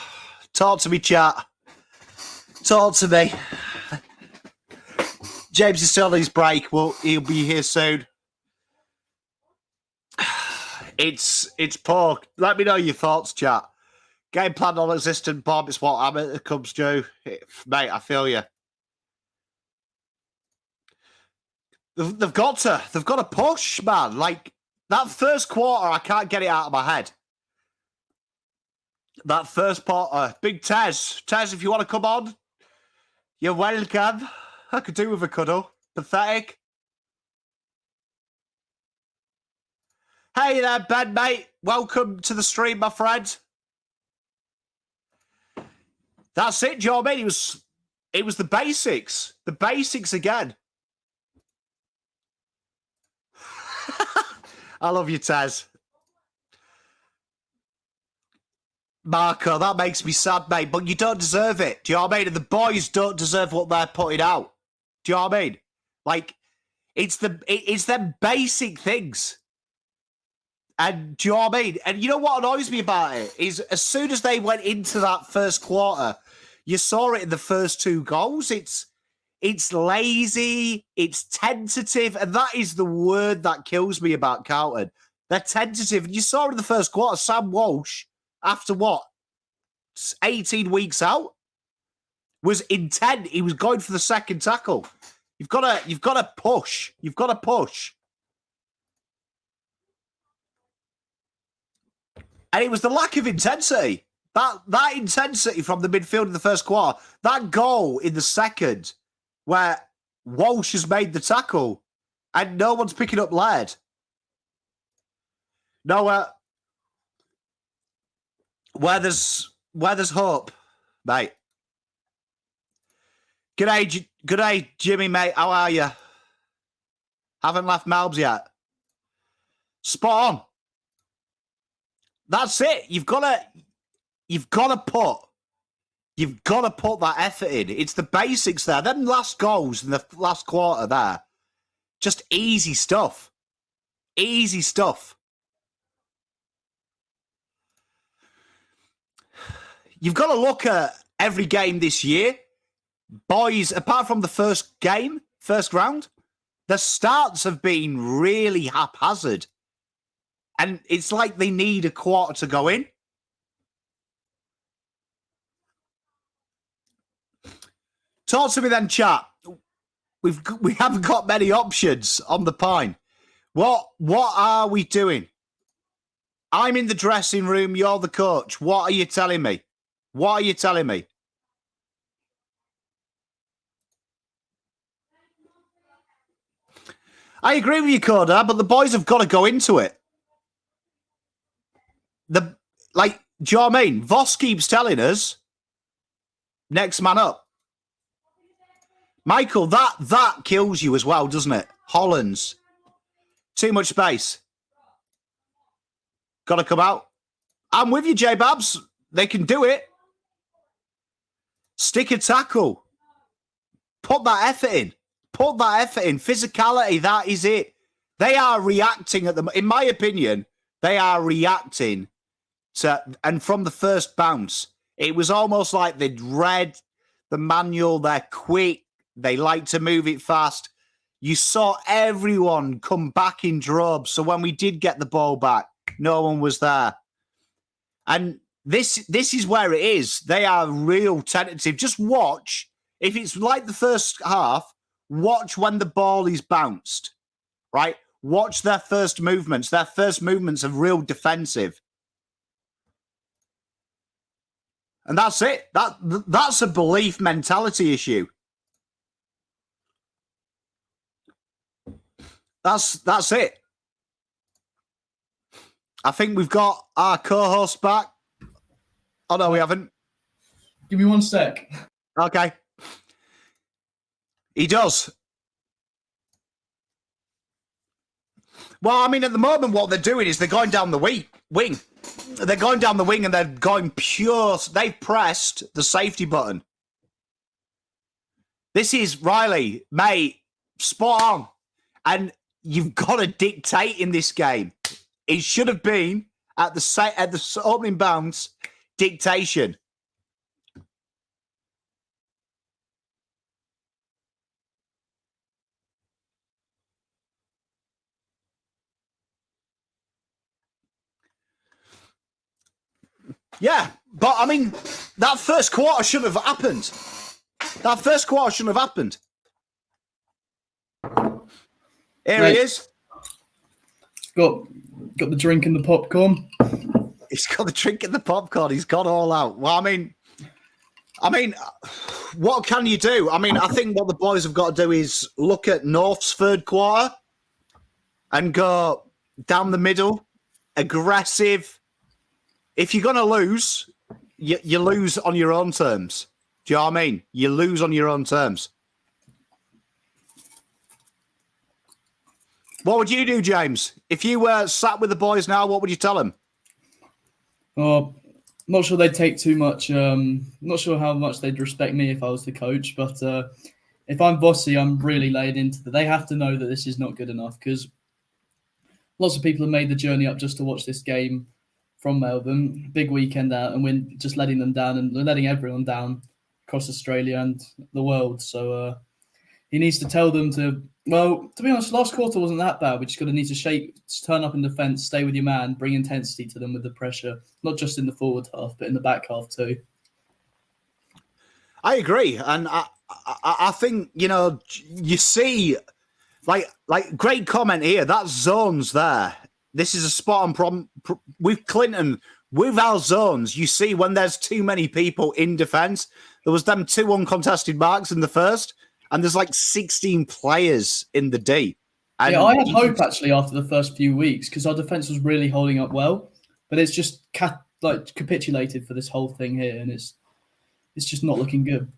talk to me, chat. Talk to me. James is still on his break. Well, he'll be here soon. It's poor. Let me know your thoughts, chat. Game plan non-existent, Bob. It's what amateur comes to. Mate, I feel you. They've got to push, man. Like, that first quarter, I can't get it out of my head. That first quarter. Big Tez. Tez, if you want to come on, you're welcome. I could do with a cuddle. Pathetic. Hey there, Ben, mate. Welcome to the stream, my friend. That's it, Joe, mate. It was the basics. The basics again. I love you, Tez. Marco, that makes me sad, mate, but you don't deserve it. Do you know what I mean? And the boys don't deserve what they're putting out. Do you know what I mean? Like, it's them basic things. And do you know what I mean? And you know what annoys me about it is as soon as they went into that first quarter, you saw it in the first 2 goals. It's lazy, it's tentative, and that is the word that kills me about Carlton. They're tentative. And you saw in the first quarter, Sam Walsh, after what, 18 weeks out, was intent. He was going for the second tackle. You've got to push. You've got to push. And it was the lack of intensity. That intensity from the midfield in the first quarter, that goal in the second, where Walsh has made the tackle and no one's picking up Laird. No, where there's hope, mate. Good day, Jimmy, mate. How are you? Haven't left Melbs yet. Spot on. That's it. You've got to put that effort in. It's the basics there. Them last goals in the last quarter there, just easy stuff. Easy stuff. You've got to look at every game this year. Boys, apart from the first round, the starts have been really haphazard. And it's like they need a quarter to go in. Talk to me then, chat. We haven't got many options on the pine. What are we doing? I'm in the dressing room. You're the coach. What are you telling me? What are you telling me? I agree with you, Coda, but the boys have got to go into it. Do you know what I mean? Voss keeps telling us, next man up. Michael, that kills you as well, doesn't it? Hollands. Too much space. Got to come out. I'm with you, J-Babs. They can do it. Stick a tackle. Put that effort in. Put that effort in. Physicality, that is it. They are reacting in my opinion, they are reacting to, and from the first bounce, it was almost like they'd read the manual. They're quick. They like to move it fast. You saw everyone come back in droves. So when we did get the ball back, no one was there. And this is where it is. They are real tentative. Just watch. If it's like the first half, watch when the ball is bounced, right? Watch their first movements. Their first movements are real defensive. And that's it. That's a belief mentality issue. That's it. I think we've got our co-host back. Oh, no, we haven't. Give me 1 sec. Okay. He does. Well, I mean, at the moment, what they're doing is they're going down the wing. They're going down the wing and they're going pure. They've pressed the safety button. This is Riley, mate, spot on. And you've got to dictate in this game. It should have been at the opening bounce, dictation. Yeah, but I mean, that first quarter shouldn't have happened. Here he is. Got the drink and the popcorn. He's got the drink and the popcorn. He's gone all out. Well, I mean, what can you do? I mean, I think what the boys have got to do is look at North's third quarter and go down the middle, aggressive. If you're going to lose, you lose on your own terms. Do you know what I mean? You lose on your own terms. What would you do, James? If you were sat with the boys now, what would you tell them? Not sure they'd take too much. Not sure how much they'd respect me if I was the coach. But if I'm Vossi, I'm really laid into that. They have to know that this is not good enough because lots of people have made the journey up just to watch this game from Melbourne. Big weekend out, and we're just letting them down and letting everyone down across Australia and the world. So he needs to tell them to. Well, to be honest, last quarter wasn't that bad. We just got to need to turn up in defence, stay with your man, bring intensity to them with the pressure, not just in the forward half, but in the back half too. I agree, and I think you see, like great comment here. That zone's there. This is a spot on problem with Clinton. With our zones, you see when there's too many people in defence. There was them 2 uncontested marks in the first. And there's like 16 players in the D. And I had hope actually after the first few weeks because our defence was really holding up well, but it's just capitulated for this whole thing here, and it's just not looking good.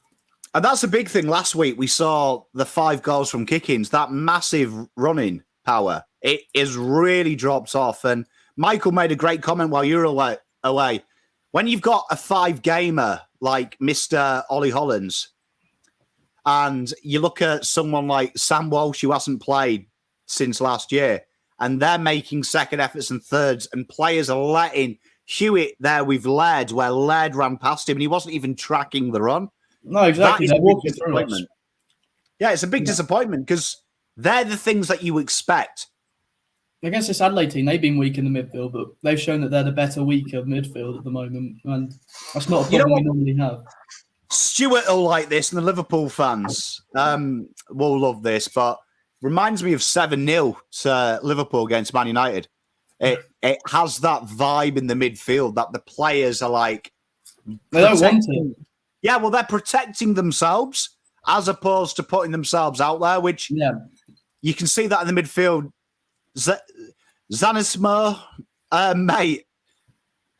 And that's a big thing. Last week we saw the 5 goals from kick-ins, that massive running power. It is really dropped off. And Michael made a great comment while you were away. When you've got a 5-gamer like Mr. Ollie Hollands, and you look at someone like Sam Walsh, who hasn't played since last year, and they're making second efforts and thirds, and players are letting Hewitt there with Laird, where Laird ran past him, and he wasn't even tracking the run. No, exactly. That is a big disappointment. Yeah, it's a big disappointment because they're the things that you expect. Against this Adelaide team, they've been weak in the midfield, but they've shown that they're the better, weaker midfield at the moment, and that's not a problem we normally have. Stuart will like this, and the Liverpool fans will love this, but reminds me of 7-0 to Liverpool against Man United. It has that vibe in the midfield that the players are like... They don't want to. Yeah, well, they're protecting themselves as opposed to putting themselves out there, which you can see that in the midfield. Zanismo, mate,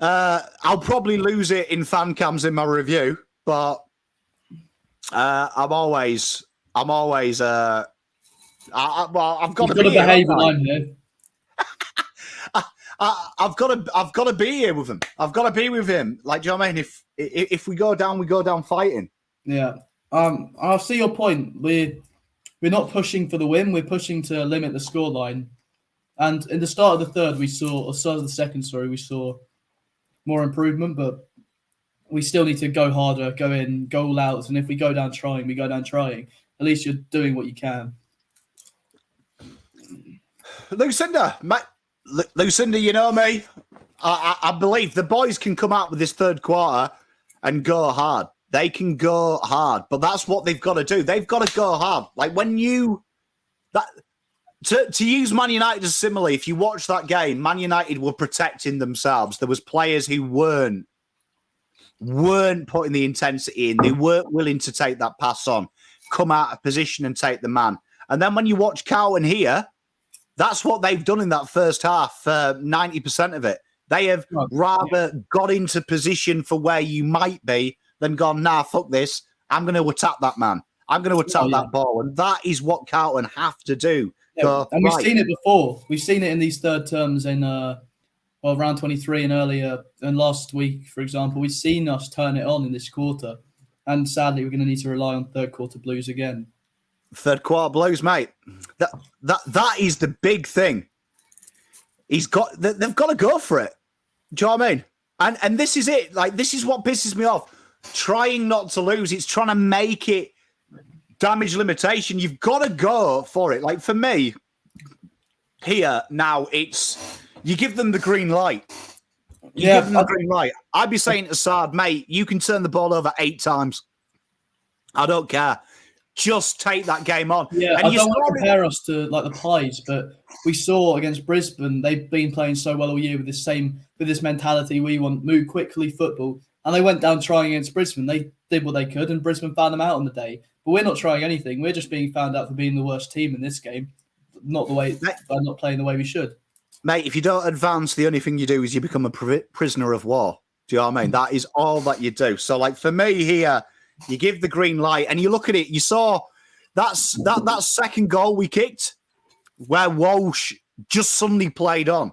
I'll probably lose it in fan cams in my review. But I'm always. I've got to behave when I'm here. I've got to be here with him. I've got to be with him. Like, do you know what I mean? If we go down fighting. Yeah. I see your point. We're not pushing for the win. We're pushing to limit the scoreline. And in the start of the third, we saw more improvement, but we still need to go harder, go in, go all out. And if we go down trying, we go down trying. At least you're doing what you can. Lucinda, you know me. I believe the boys can come out with this third quarter and go hard. They can go hard, but that's what they've got to do. They've got to go hard. Like to use Man United as a simile, if you watch that game, Man United were protecting themselves. There was players who weren't putting the intensity in. They weren't willing to take that pass on, come out of position and take the man. And then when you watch Carlton here, that's what they've done in that first half, 90% of it. They have rather got into position for where you might be than gone, nah, fuck this. I'm going to attack that man. I'm going to attack that ball. And that is what Carlton have to do. Yeah, and we've seen it before. We've seen it in these third terms in round 23 and earlier. And last week, for example, we've seen us turn it on in this quarter. And sadly, we're going to need to rely on third quarter blues again. Third quarter blues, mate. That is the big thing. They've got to go for it. Do you know what I mean? And this is it. Like, this is what pisses me off. Trying not to lose. It's trying to make it damage limitation. You've got to go for it. Like, for me, here now, it's you give them the green light. Give them the green light. I'd be saying to Saad, mate, you can turn the ball over 8 times. I don't care. Just take that game on. Yeah, and I don't want to compare us to like the Pies, but we saw against Brisbane, they've been playing so well all year with this mentality. We want move quickly football, and they went down trying against Brisbane. They did what they could, and Brisbane found them out on the day. But we're not trying anything. We're just being found out for being the worst team in this game, not by not playing the way we should. Mate, if you don't advance, the only thing you do is you become a prisoner of war. Do you know what I mean? That is all that you do. So, like, for me here, you give the green light and you look at it. You saw that second goal we kicked where Walsh just suddenly played on.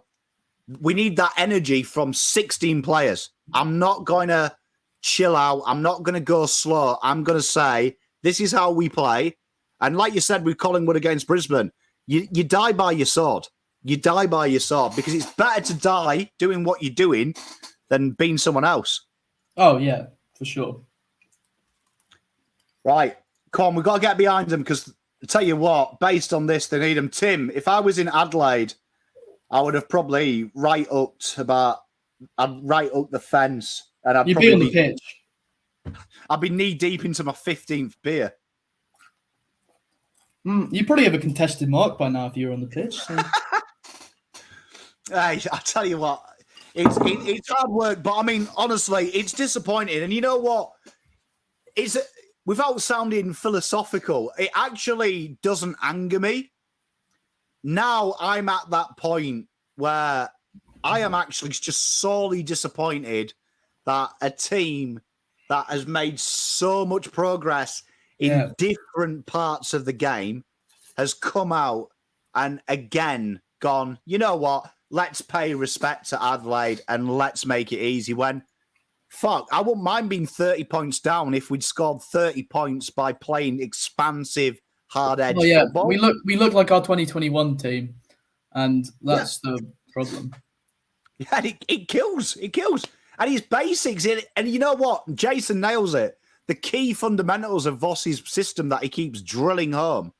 We need that energy from 16 players. I'm not going to chill out. I'm not going to go slow. I'm going to say this is how we play. And like you said with Collingwood against Brisbane, you die by your sword. You die by your sword because it's better to die doing what you're doing than being someone else. Oh, yeah, for sure. Right. Come on, we've got to get behind them because I tell you what, based on this, they need them. Tim, if I was in Adelaide, I would have probably I'd right up the fence. And You'd be on the pitch. I'd be knee deep into my 15th beer. You probably have a contested mark by now if you're on the pitch. So. Hey, I tell you what, it's hard work, but I mean, honestly, it's disappointing. And you know what? It's without sounding philosophical, it actually doesn't anger me. Now I'm at that point where I am actually just sorely disappointed that a team that has made so much progress in different parts of the game has come out and again gone, you know what? Let's pay respect to Adelaide and let's make it easy when, fuck, I wouldn't mind being 30 points down if we'd scored 30 points by playing expansive, hard-edged football. We look like our 2021 team, and that's the problem. Yeah, it kills. It kills. And it's basics. And you know what? Jason nails it. The key fundamentals of Voss's system that he keeps drilling home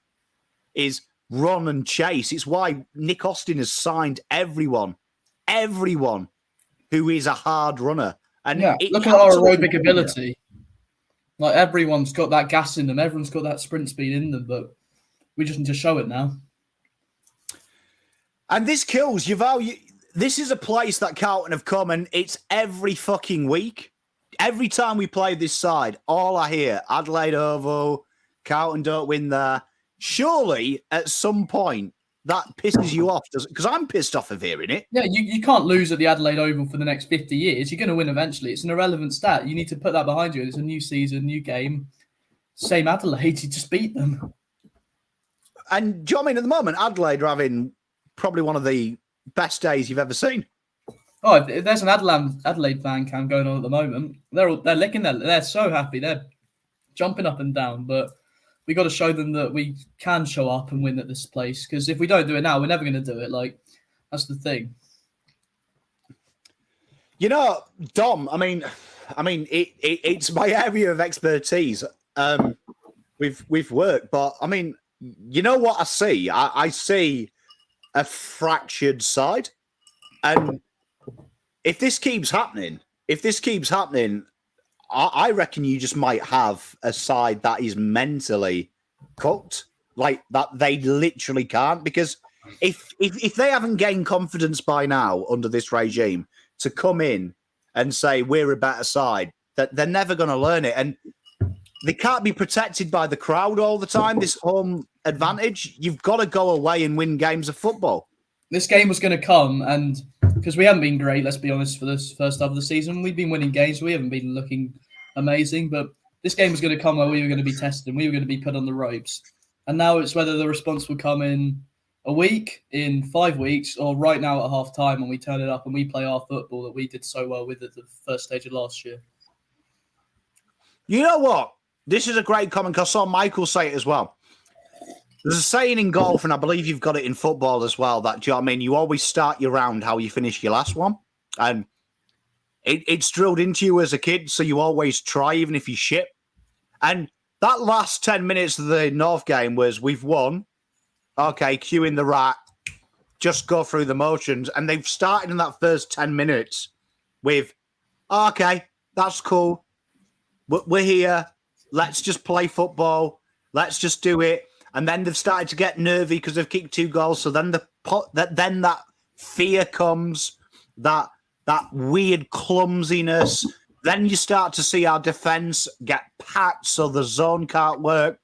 is run and chase. It's why Nick Austin has signed everyone who is a hard runner. And look at our aerobic ability. Like, everyone's got that gas in them. Everyone's got that sprint speed in them, but we just need to show it now. And this kills. This is a place that Carlton have come, and it's every fucking week. Every time we play this side, all I hear, Adelaide Oval, Carlton don't win there. Surely, at some point, that pisses you off, because I'm pissed off of hearing it. Yeah, you can't lose at the Adelaide Oval for the next 50 years. You're going to win eventually. It's an irrelevant stat. You need to put that behind you. It's a new season, new game. Same Adelaide, you just beat them. And do you know what I mean? At the moment, Adelaide are having probably one of the best days you've ever seen. Oh, if there's an Adelaide fan cam going on at the moment, they're licking they're so happy. They're jumping up and down, but we got to show them that we can show up and win at this place. Because if we don't do it now, we're never going to do it. Like, that's the thing. You know, Dom, I mean, it's my area of expertise with work, but I mean, you know what I see? I see a fractured side, and if this keeps happening, I reckon you just might have a side that is mentally cooked, like that they literally can't. Because if they haven't gained confidence by now under this regime to come in and say we're a better side, that they're never going to learn it, and they can't be protected by the crowd all the time. This home advantage, you've got to go away and win games of football. This game was going to come, and because we haven't been great, let's be honest, for this first half of the season. We've been winning games. We haven't been looking amazing, but this game was going to come where we were going to be tested and we were going to be put on the ropes. And now it's whether the response will come in a week, in 5 weeks, or right now at half time when we turn it up and we play our football that we did so well with at the first stage of last year. You know what? This is a great comment because I saw Michael say it as well. There's a saying in golf, and I believe you've got it in football as well, that, do you know what I mean? You always start your round how you finish your last one. And it's drilled into you as a kid, so you always try, even if you shit. And that last 10 minutes of the North game was, we've won. Okay, cue in the rat. Just go through the motions. And they've started in that first 10 minutes with, okay, that's cool. We're here. Let's just play football. Let's just do it. And then they've started to get nervy because they've kicked 2 goals. So then that fear comes, that weird clumsiness. Then you start to see our defense get packed, so the zone can't work.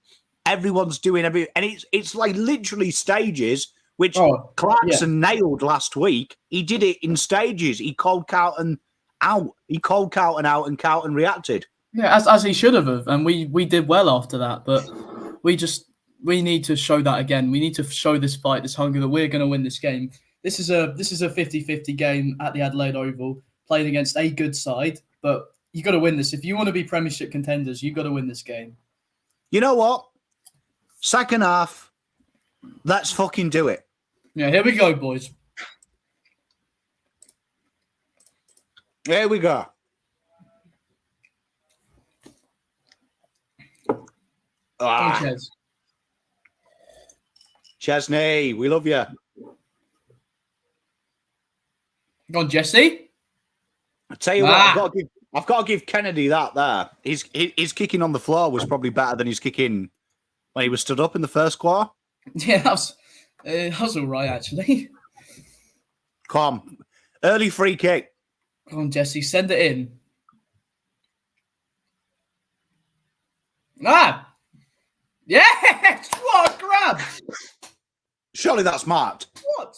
Everyone's doing and it's like literally stages, which Clarkson nailed last week. He did it in stages. He called Carlton out. He called Carlton out, and Carlton reacted. Yeah, as he should have, and we did well after that. But we need to show that again. We need to show this fight, this hunger, that we're going to win this game. This is a 50-50 game at the Adelaide Oval, playing against a good side. But you got to win this. If you want to be Premiership contenders, you got to win this game. You know what? Second half, let's fucking do it. Yeah, here we go, boys. Here we go. Chesney, we love you. Go on, Jesse. I tell you what, I've got to give Kennedy that there. His kicking on the floor was probably better than his kicking when he was stood up in the first quarter. Yeah, that was all right, actually. Come on. Early free kick. Come on, Jesse, send it in. Yes! What a grab! Surely that's marked. What?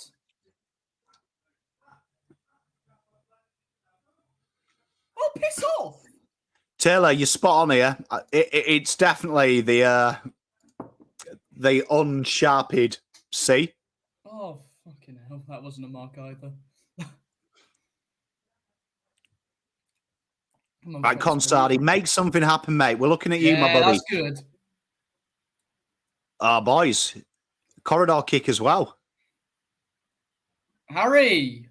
Oh, piss off! Taylor, you're spot on here. It's definitely the unsharped C. Oh, fucking hell. That wasn't a mark either. Right, Constadi, make something happen, mate. We're looking at you, my buddy. That's good. Boys, corridor kick as well. Harry!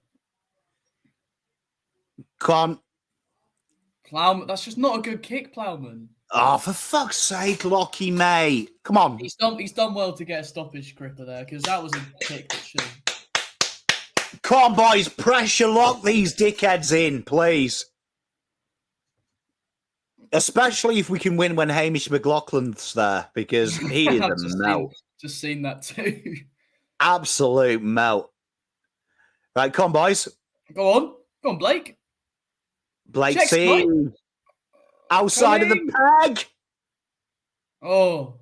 Come on. Plowman, that's just not a good kick, Plowman. Oh, for fuck's sake, Lockie, mate. Come on. He's done well to get a stoppage, Cripper, there, because that was a kick that should. Come on, boys. Pressure lock these dickheads in, please. Especially if we can win when Hamish McLaughlin's there, because he is a melt. Just seen that too. Absolute melt. Right, come on, boys. Go on, Blake. Blake C. Outside of the peg. Oh.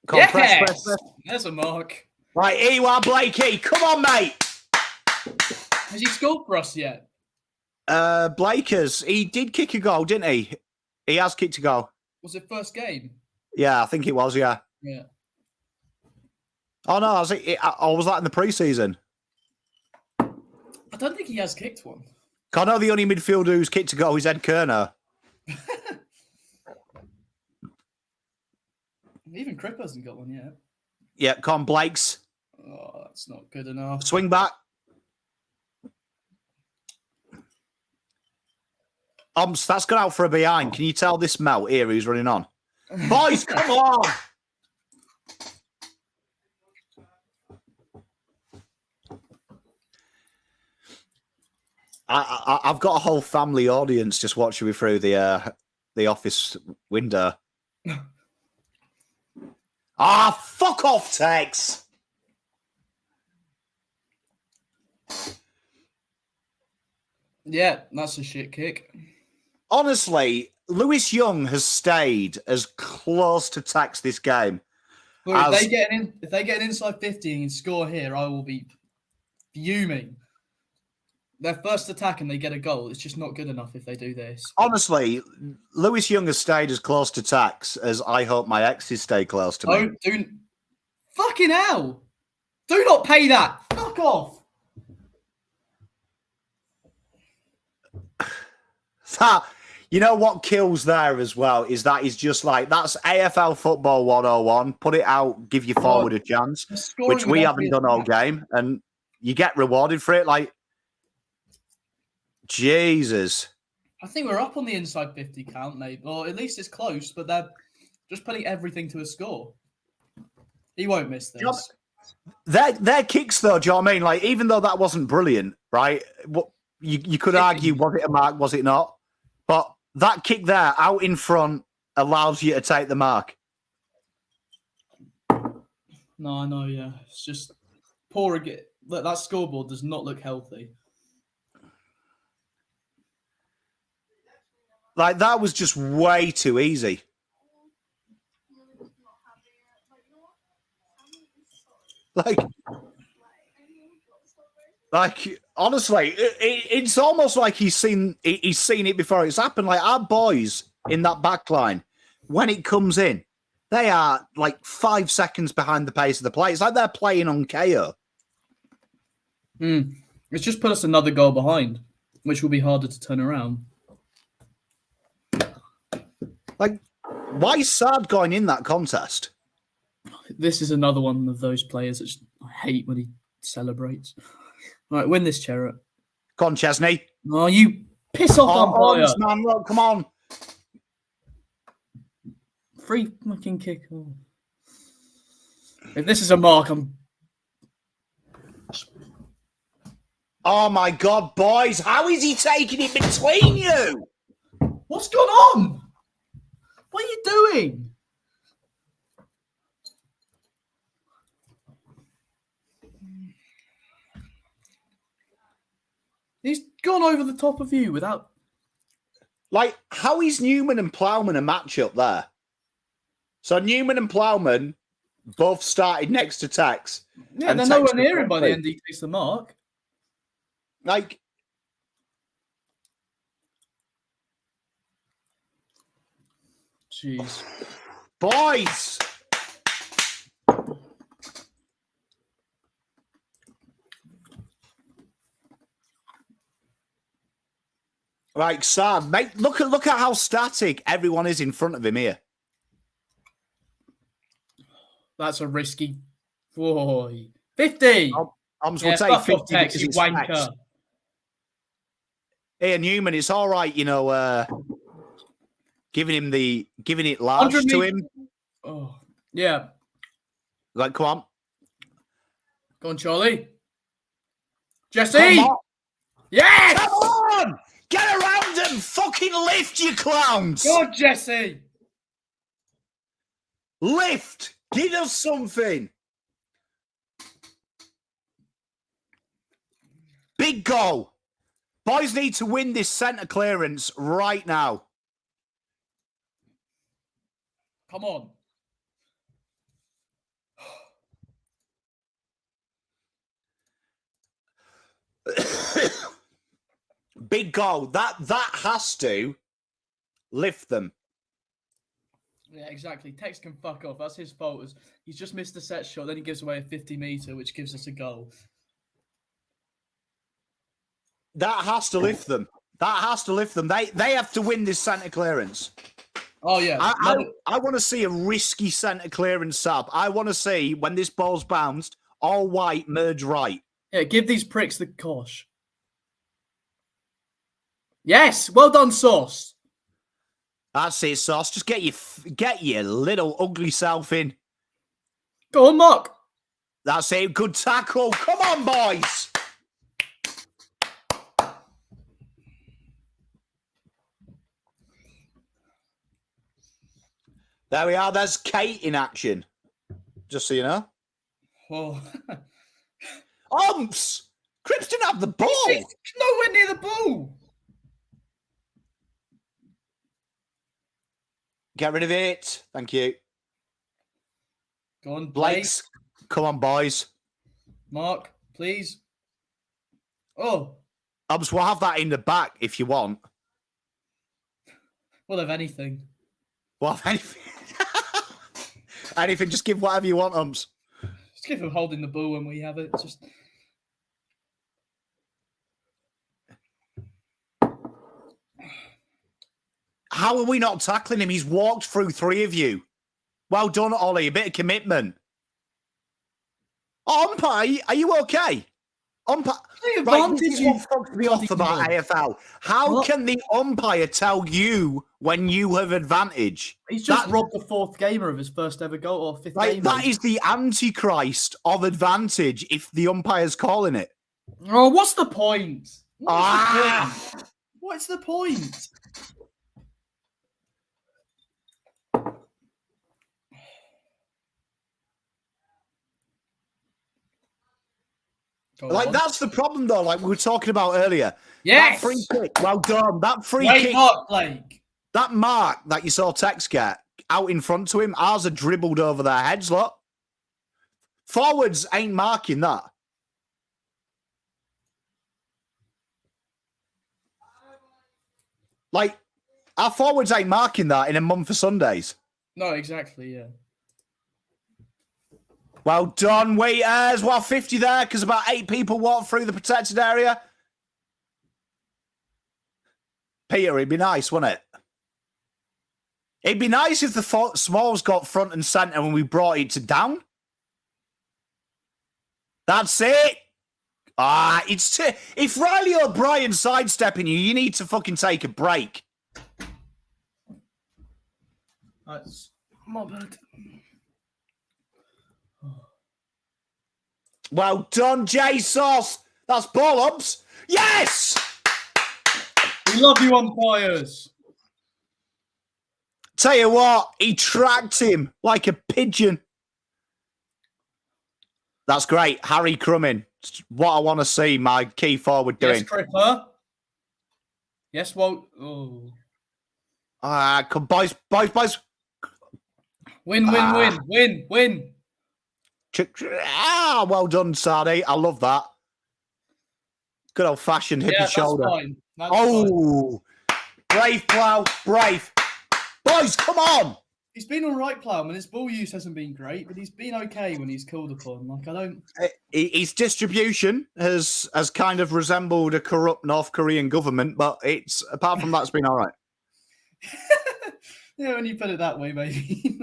Come on, press. There's a mark. Right, here you are, Blakey. Come on, mate. Has he scored for us yet? Blakers, he did kick a goal, didn't he? He has kicked a goal. Was it first game? Yeah, I think it was, yeah. Yeah. Oh, no, was that in the pre-season? I don't think he has kicked one. I know the only midfielder who's kicked a goal is Ed Kerner. Even Cripper hasn't got one yet. Yeah, come on, Blakes. Oh, that's not good enough. Swing back. That's gone out for a behind. Can you tell this melt here who's running on? Boys, come on! I've got a whole family audience just watching me through the office window. Fuck off, Tex! Yeah, that's a shit kick. Honestly, Lewis Young has stayed as close to Tex this game. But if they get an inside 50 and score here, I will be fuming. Their first attack and they get a goal. It's just not good enough if they do this. Honestly, Lewis Young has stayed as close to Tex as I hope my exes stay close to me. Fucking hell! Do not pay that! Fuck off! You know what kills there as well is that he's just like, that's AFL football 101. Put it out, give your forward a chance, which we haven't done all game, and you get rewarded for it. Like, Jesus. I think we're up on the inside 50 count, maybe. Or at least it's close, but they're just putting everything to a score. He won't miss this. Their kicks, though, do you know what I mean? Like, even though that wasn't brilliant, right? What you could argue, was it a mark, was it not? But that kick there out in front allows you to take the mark. No, I know, yeah. It's just poor. That scoreboard does not look healthy. Like, that was just way too easy. Like honestly, it's almost like he's seen it before it's happened. Like, our boys in that back line, when it comes in, they are like 5 seconds behind the pace of the play. It's like they're playing on KO. It's just put us another goal behind, which will be harder to turn around. Like, why is Saad going in that contest? This is another one of those players that I hate when he celebrates. All right, win this, Cherrett. Go on, Chesney. Oh, you piss off, umpire. Man, look, come on. Free fucking kick. Oh. If this is a mark, I'm... Oh, my God, boys. How is he taking it between you? What's going on? What are you doing? He's gone over the top of you without... Like, how is Newman and Plowman a matchup there? So Newman and Plowman both started next to Tex. Yeah, they're nowhere near him by the end he takes the mark. Like... Jeez. Boys! Right, Sam, mate, look at how static everyone is in front of him here. That's a risky boy. 50. I'm going to say 50 Tex, because you it's wanker. Tex. Hey, Newman, it's all right, you know, giving it large to him. Oh, yeah. Like, come on. Go on, Charlie. Jesse! Yes! Come on! Get around him! Fucking lift, you clowns! Go on, Jesse! Lift! Give us something! Big goal! Boys need to win this centre clearance right now. Come on. Big goal. That has to lift them. Yeah, exactly. Tex can fuck off. That's his fault. He's just missed a set shot. Then he gives away a 50-meter, which gives us a goal. That has to lift them. That has to lift them. They have to win this centre clearance. Oh, yeah. I want to see a risky centre clearance, Sab. I want to see, when this ball's bounced, all white merge right. Yeah, give these pricks the cosh. Yes, well done, Sauce. That's it, Sauce. Just get your little ugly self in. Go on, Mark. That's it. Good tackle. Come on, boys. There we are. There's Kate in action. Just so you know. Oh. Umps! Cripps didn't have the ball. He's nowhere near the ball. Get rid of it. Thank you. Go on, Blakes. Come on, boys. Mark, please. Oh. Umps, we'll have that in the back if you want. We'll have anything. We'll have anything. Anything. Just give whatever you want, Umps. Just give him holding the ball when we have it. Just... How are we not tackling him? He's walked through 3 of you. Well done, Ollie. A bit of commitment. Umpire, are you okay? Umpire. The Right, this advantage is you what fucks me off about bloody AFL. How What? can the umpire tell you when you have advantage? He's just That- robbed the fourth gamer of his first ever goal or fifth Like, gamer. that is the antichrist of advantage if the umpire's calling it. Oh, what's the point? Ah! What's the point? Go Like, on. that's the problem, though, like we were talking about earlier. Yes! That free kick, well done. That free Wake kick, up, Blake. that mark that you saw Tex get out in front to him, ours are dribbled over their heads, look. Forwards ain't marking that. Like, our forwards ain't marking that in a month for Sundays. No, exactly, yeah. Well done, waiters. Well, 50 there because about 8 people walked through the protected area. Peter, it'd be nice, wouldn't it? It'd be nice if the Smalls got front and centre when we brought it to down. That's it. If Riley O'Brien's sidestepping you, you need to fucking take a break. That's my bad. Well done, J Sauce. That's ball-ups. Yes! We love you, umpires. Tell you what, he tracked him like a pigeon. That's great. Harry Crumming. It's what I want to see my key forward doing. Yes, Cripper. Yes, Walt. Oh. Come, boys. Win. Well done, Sardi. I love that. Good old-fashioned hippie That's shoulder. fine. That's fine. Brave, Plough. Brave. Boys, come on. He's been all right, Plowman. His ball use hasn't been great, but he's been okay when he's called upon. Like, I don't... His distribution has kind of resembled a corrupt North Korean government, but it's apart from that, it's been all right. Yeah, when you put it that way, maybe.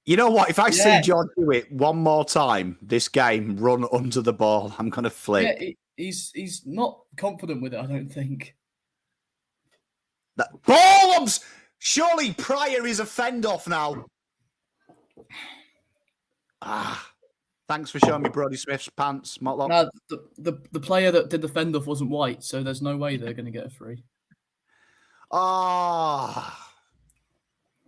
You know what? If I see John do it one more time, this game, run under the ball, I'm going to flip. Yeah, he's not confident with it, I don't think. Balls! Surely Pryor is a fend-off now. Thanks for showing me Brodie Smith's pants, Motlock. No, the player that did the fend-off wasn't white, so there's no way they're going to get a free.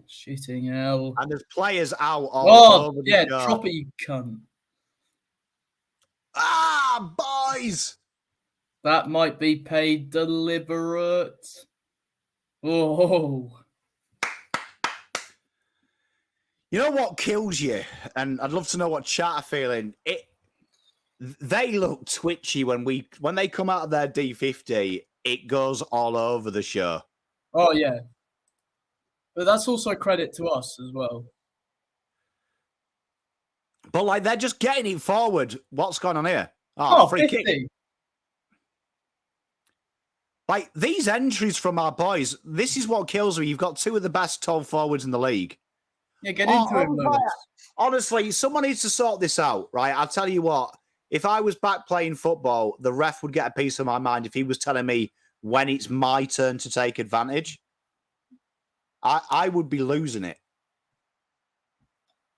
Shitting hell. And there's players out all over the show. Drop it, you cunt. Boys! That might be paid deliberate. Oh. You know what kills you? And I'd love to know what chat are feeling. They look twitchy when they come out of their D50. It goes all over the show. Oh, yeah. But that's also credit to us as well. But, like, they're just getting it forward. What's going on here? Free 50. kick. Like, these entries from our boys, this is what kills me. You've got two of the best tall forwards in the league. Yeah, get into him, Lewis. Honestly, someone needs to sort this out, right? I'll tell you what. If I was back playing football, the ref would get a piece of my mind if he was telling me when it's my turn to take advantage. I would be losing it.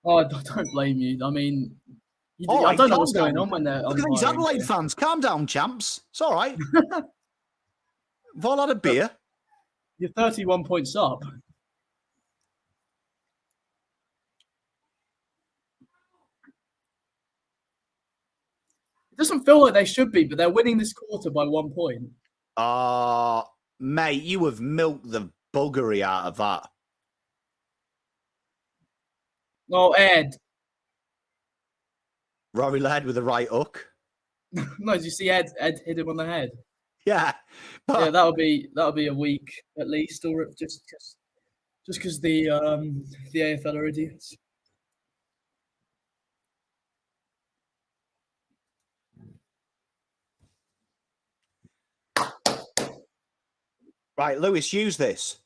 Oh, I don't blame you. I mean, I don't know what's going on when they're... Look at these Adelaide fans. Calm down, champs. It's all right. We've all had a beer. You're 31 points up. It doesn't feel like they should be, but they're winning this quarter by 1 point. Mate, you have milked the buggery out of that. Oh, Ed. Rory Laird with the right hook. No, did you see Ed hit him on the head? Yeah. Yeah, that'll be a week at least, or just because the AFL are idiots. Right, Lewis, use this.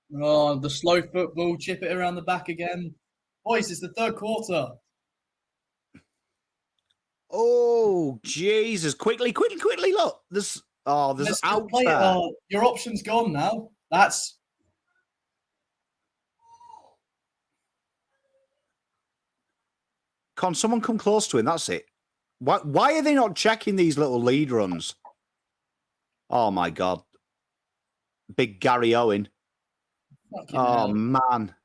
No, 'cause Oh, the slow football, chip it around the back again. Boys, it's the third quarter. Oh, Jesus. Quickly, look. There's Let's out play. there. Your option's gone now. That's Can someone come close to him? That's it. Why are they not checking these little lead runs? Oh, my God. Big Gary Owen. fucking Oh, hell. man.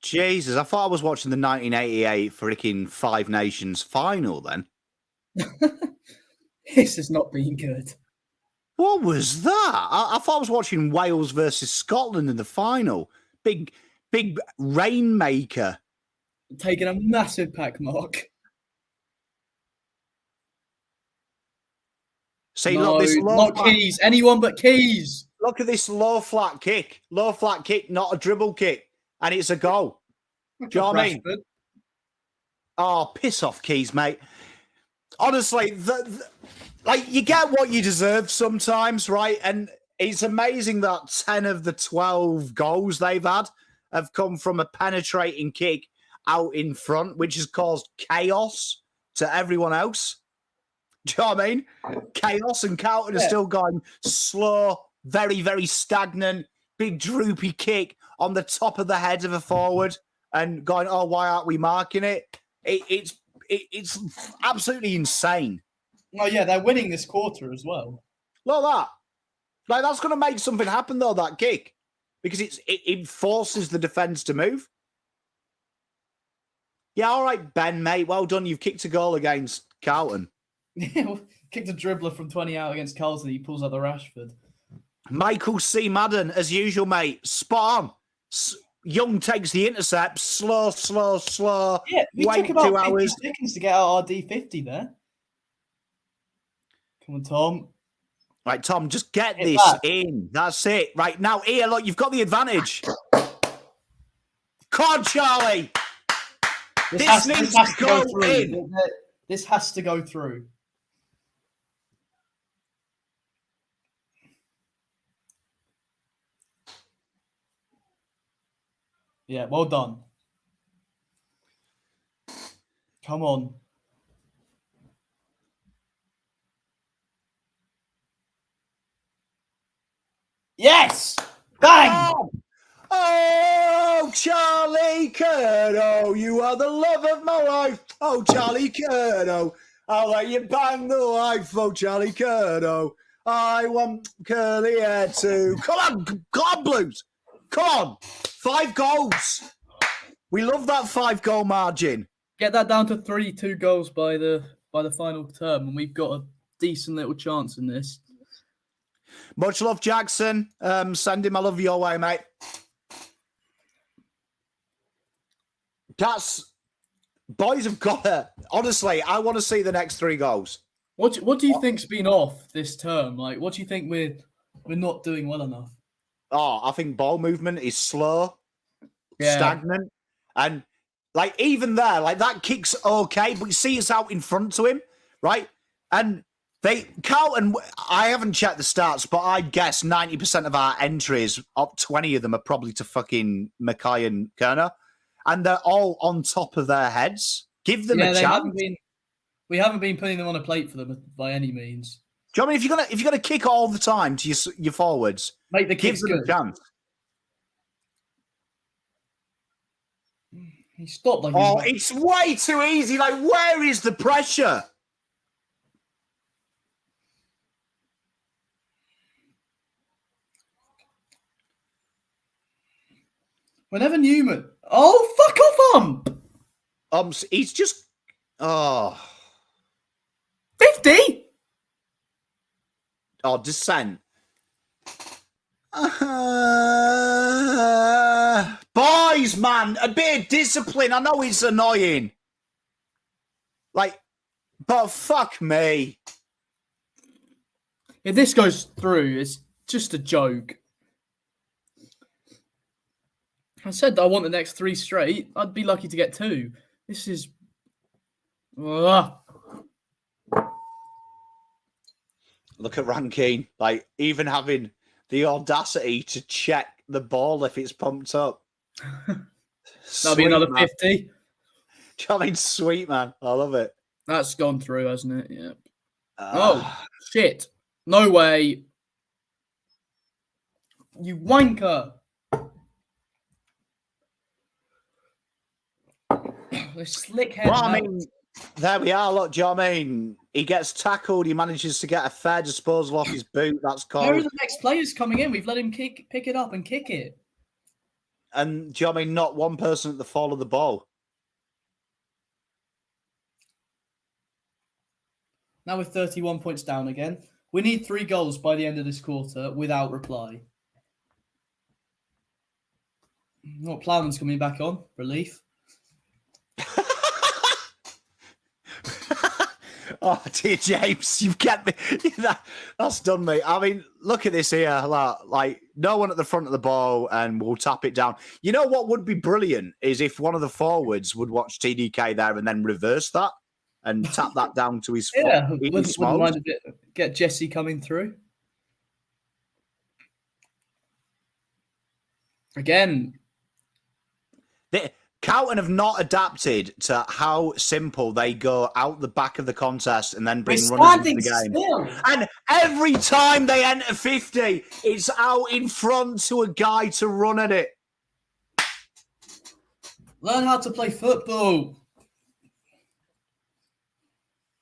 Jesus, I thought I was watching the 1988 freaking Five Nations final then. This has not been good. What was that? I thought I was watching Wales versus Scotland in the final. Big rainmaker. Taking a massive pack mark. See, No, look, this low not flat, Keys. Anyone but Keys. look at this low flat kick. Low flat kick, not a dribble kick. And it's a goal. Do you know what I mean? Rashford. Oh, piss off, Keys, mate. Honestly, like you get what you deserve sometimes, right? And it's amazing that 10 of the 12 goals they've had have come from a penetrating kick out in front, which has caused chaos to everyone else. Do you know what I mean? Chaos, and Carlton are still going slow, very, very stagnant, big droopy kick on the top of the head of a forward and going, oh, why aren't we marking it? It's absolutely insane. Oh, yeah, they're winning this quarter as well. Look at that. Like, that's going to make something happen, though, that kick, because it forces the defence to move. Yeah, all right, Ben, mate. Well done. You've kicked a goal against Carlton. Kicked a dribbler from 20 out against Carlton. He pulls out the Rashford. Michael C. Madden, as usual, mate. Spot on. Young takes the intercept. Slow. Yeah, we Wait took about 2 50 hours. seconds to get out our D50 there. Come on, Tom. Right, Tom, just get Hit this back. in. That's it. Right, now, here, look, you've got the advantage. Come on, Charlie. This needs to go in. This has to go through. Yeah, well done. Come on. Yes! Bang! Oh, Charlie Curdo, you are the love of my life. Oh, Charlie Curdo, I'll let you bang the wife. Oh, Charlie Curdo, I want curly hair too. Come on, Blues. Come on. 5 goals. We love that 5-goal margin. Get that down to 2 goals by the final term, and we've got a decent little chance in this. Much love, Jackson. Send him my love your way, mate. Boys have got to, honestly, I want to see the next 3 goals. What do you think's been off this term? Like, what do you think we're not doing well enough? Oh, I think ball movement is slow, stagnant, and like even there, like that kick's okay, but you see it's out in front to him, right? And Carlton, I haven't checked the stats, but I guess 90% of our entries, up 20 of them are probably to fucking Mackay and Kerner, and they're all on top of their heads. Give them a chance. We haven't been putting them on a plate for them by any means. Do you know what I mean? If you're gonna kick all the time to your forwards, make the give them a chance. He stopped like. Oh, it's way too easy. Like, where is the pressure? Whenever Newman. Oh, fuck off, He's just. Oh. 50? Oh, dissent. Boys, man, a bit of discipline. I know it's annoying. Like, but fuck me. If this goes through, it's just a joke. I said I want the next 3 straight. I'd be lucky to get 2. This is... Ugh. Look at Rankine, like even having the audacity to check the ball if it's pumped up. That'll be another Man. 50. Do you know what I mean? Sweet, man. I love it. That's gone through, hasn't it? Yeah. Ah. Oh, shit. No way. You wanker. This slick head. Well, I mean, there we are. Look, do you know what I mean? He gets tackled. He manages to get a fair disposal off his boot. That's Where are called. the next players coming in? We've let him pick it up and kick it. And do you know what I mean? Not one person at the fall of the ball. Now we're 31 points down again. We need 3 goals by the end of this quarter without reply. What, Plowman's coming back on? Relief. Oh, dear James, you've kept me. That's done me. I mean, look at this here. Like, no one at the front of the ball, and we'll tap it down. You know what would be brilliant is if one of the forwards would watch TDK there and then reverse that and tap that down to his Yeah, foot. wouldn't mind a bit. Get Jesse coming through. Again. Carlton have not adapted to how simple they go out the back of the contest and then bring runners into the game. Still. And every time they enter 50, it's out in front to a guy to run at it. Learn how to play football.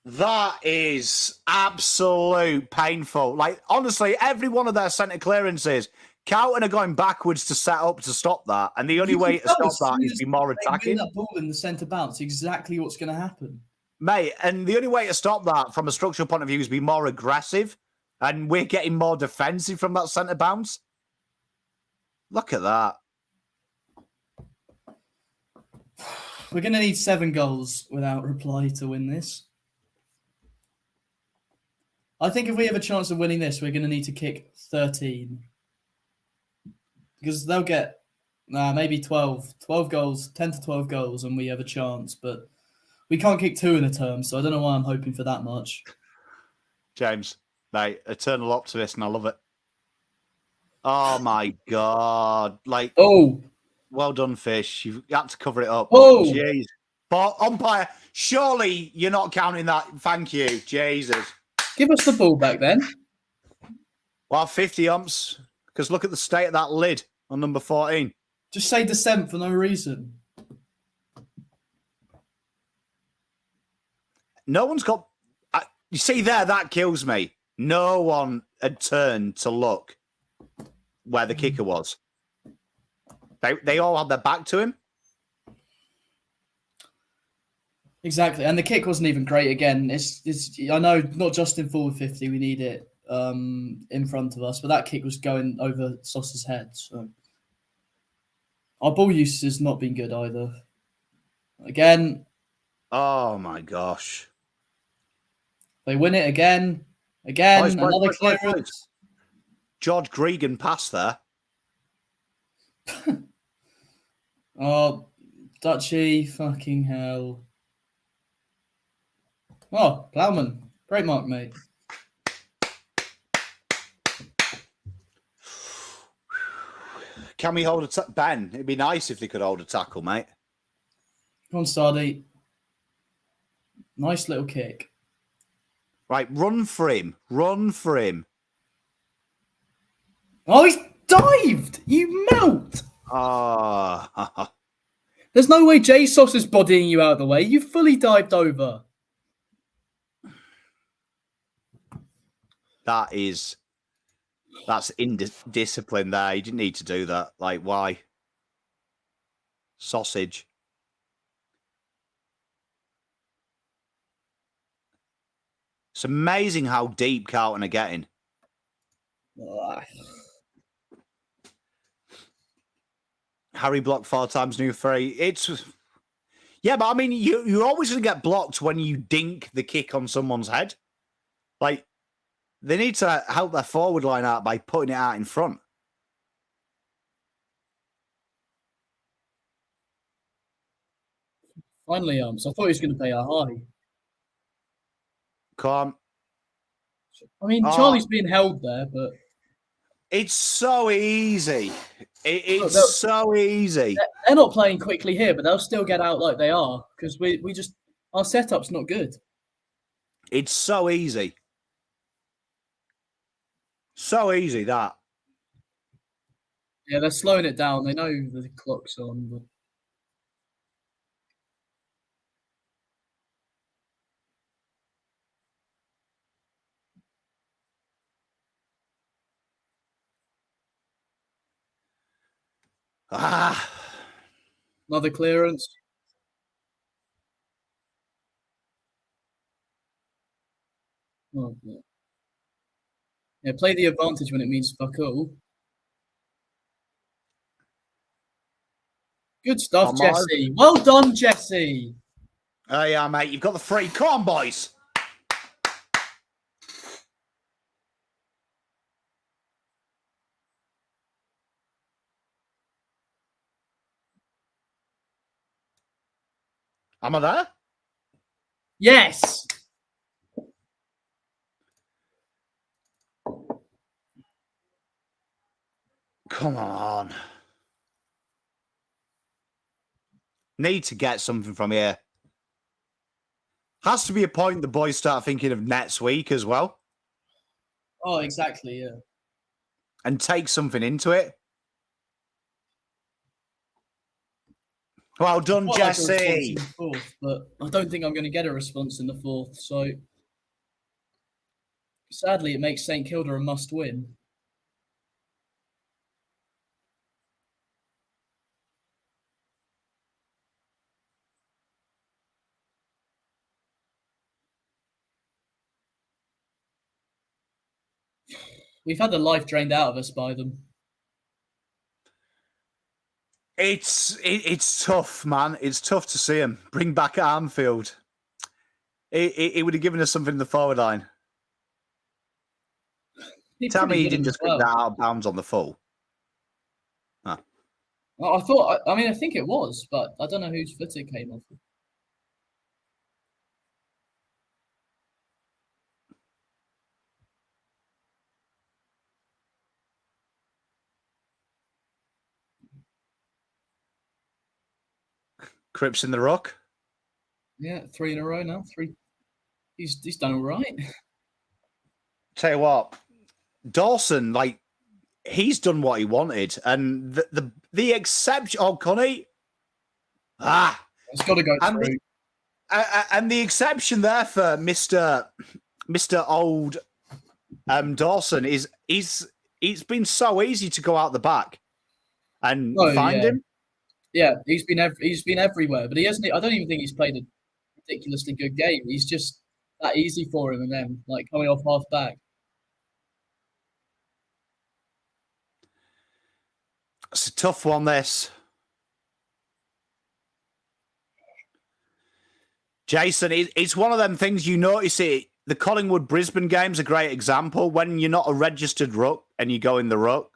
That is absolute painful. Like, honestly, every one of their centre clearances, Carlton are going backwards to set up to stop that. And the only way to stop that is be more attacking. That ball in the centre bounce, exactly what's going to happen. Mate, and the only way to stop that from a structural point of view is be more aggressive. And we're getting more defensive from that centre bounce. Look at that. We're going to need 7 goals without reply to win this. I think if we have a chance of winning this, we're going to need to kick 13. Because they'll get maybe 12 goals, 10 to 12 goals, and we have a chance. But we can't kick 2 in a term, so I don't know why I'm hoping for that much. James, mate, eternal optimist, and I love it. Oh, my God. Like, well done, Fish. You've got to cover it up. Oh, jeez. But umpire, surely you're not counting that. Thank you, Jesus. Give us the ball back then. Well, 50 umps, because look at the state of that lid on number 14. Just say descent for no reason. No one's got... you see there, that kills me. No one had turned to look where the kicker was. They all had their back to him. Exactly, and the kick wasn't even great. Again, it's. I know not just in forward 50, we need it in front of us, but that kick was going over Sauce's head. So our ball use has not been good either. Again. Oh my gosh! They win it again. Another clearance. George Gregan passed there. Oh, Dutchy, fucking hell. Oh, Plowman. Great mark, mate. Can we hold a Ben? It'd be nice if they could hold a tackle, mate. Come on, Sardi. Nice little kick. Right, run for him. Run for him. Oh, he's dived! You melt! Ah. There's no way J Sauce is bodying you out of the way. You fully dived over. That's indiscipline there. You didn't need to do that. Like, why? Sausage. It's amazing how deep Carlton are getting. Harry blocked 4 times, new 3. Yeah, but I mean, you're always going to get blocked when you dink the kick on someone's head. Like, they need to help their forward line out by putting it out in front. Finally, so I thought he was going to pay a high. Come on. I mean, Charlie's being held there, but it's so easy. It's Look, so easy. they're not playing quickly here, but they'll still get out like they are because we just our setup's not good. It's so easy. So easy that. Yeah, they're slowing it down. They know the clock's on. But... Another clearance. Oh, yeah. Yeah, play the advantage when it means fuck all. Good stuff, Jesse. Well done, Jesse. Oh, yeah, mate. You've got the free. Come on, boys. Am I there? Yes. Come on. Need to get something from here. Has to be a point the boys start thinking of next week as well. Oh, exactly, yeah. And take something into it. Well done, Jesse. Fourth, but I don't think I'm going to get a response in the fourth. So sadly, it makes St Kilda a must-win. We've had the life drained out of us by them. It's tough, man. It's tough to see him. Bring back Armfield. It would have given us something in the forward line. Tell me he didn't just get that out of bounds on the full. Huh. I think it was, but I don't know whose foot it came off. Cripps in the rock. Yeah, 3 in a row now. 3. He's done all right. Tell you what, Dawson, like, he's done what he wanted, and the exception. Oh, Connie. It's got to go through. And the exception there for Mister Old Dawson is it's been so easy to go out the back and find him. Yeah, he's been everywhere, but he hasn't. I don't even think he's played a ridiculously good game. He's just that easy for him, and then like coming off half back. It's a tough one, this. Jason, it's one of them things you notice it. The Collingwood-Brisbane game's a great example. When you're not a registered ruck and you go in the ruck,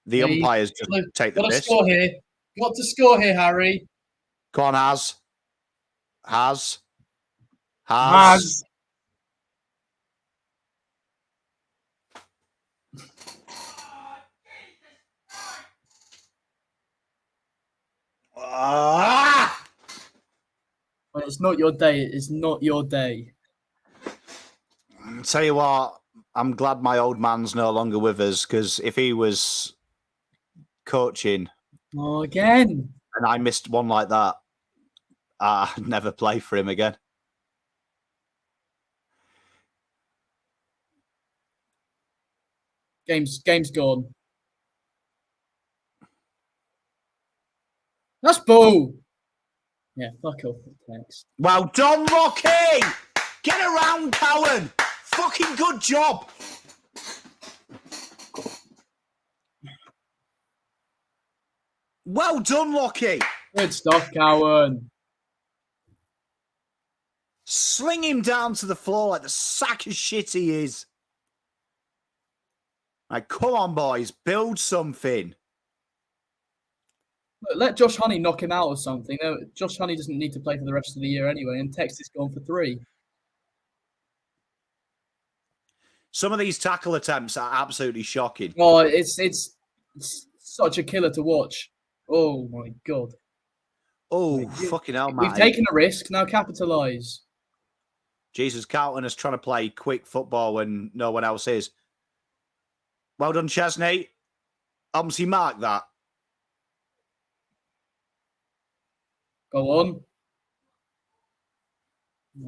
the umpires just take the piss. Score here. Got to score here, Harry. Go on, Has. Well, it's not your day. It's not your day. Tell you what, I'm glad my old man's no longer with us, because if he was coaching again, and I missed one like that, I'd never play for him again. Game's gone. That's bull. Yeah, fuck off. Thanks. Well done, Rocky! Get around, Cowan! Fucking good job! Well done, Lockie! Good stuff, Cowan. Sling him down to the floor like the sack of shit he is. Like, come on, boys, build something. Look, let Josh Honey knock him out or something. No, Josh Honey doesn't need to play for the rest of the year anyway, and Tex is gone for 3. Some of these tackle attempts are absolutely shocking. Oh, it's such a killer to watch. Oh my god. Oh, fucking hell, We've Matty. taken a risk, now capitalise. Jesus, Carlton is trying to play quick football when no one else is. Well done, Chesney. Obviously, mark that. Go on.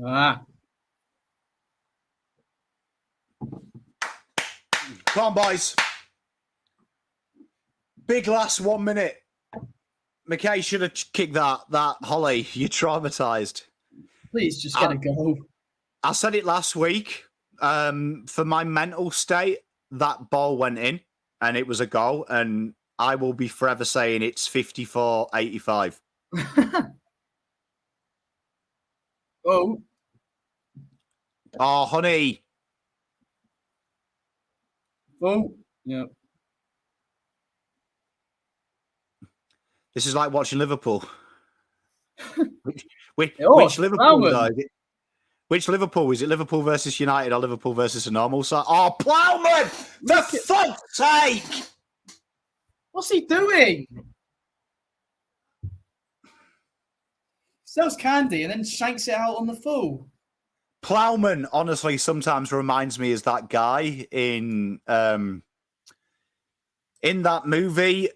Ah. Come on, boys. Big last 1 minute. McKay should have kicked that. Holly, you're traumatised. Please just get a goal. I said it last week. For my mental state, that ball went in and it was a goal. And I will be forever saying it's 54-85. Oh. Oh, honey. Oh. Yeah. This is like watching Liverpool. Which Liverpool Plowman. Which Liverpool? Is it Liverpool versus United or Liverpool versus a normal side? Oh, Plowman! For fuck's sake! What's he doing? Sells candy and then shanks it out on the full. Plowman, honestly, sometimes reminds me as that guy in that movie,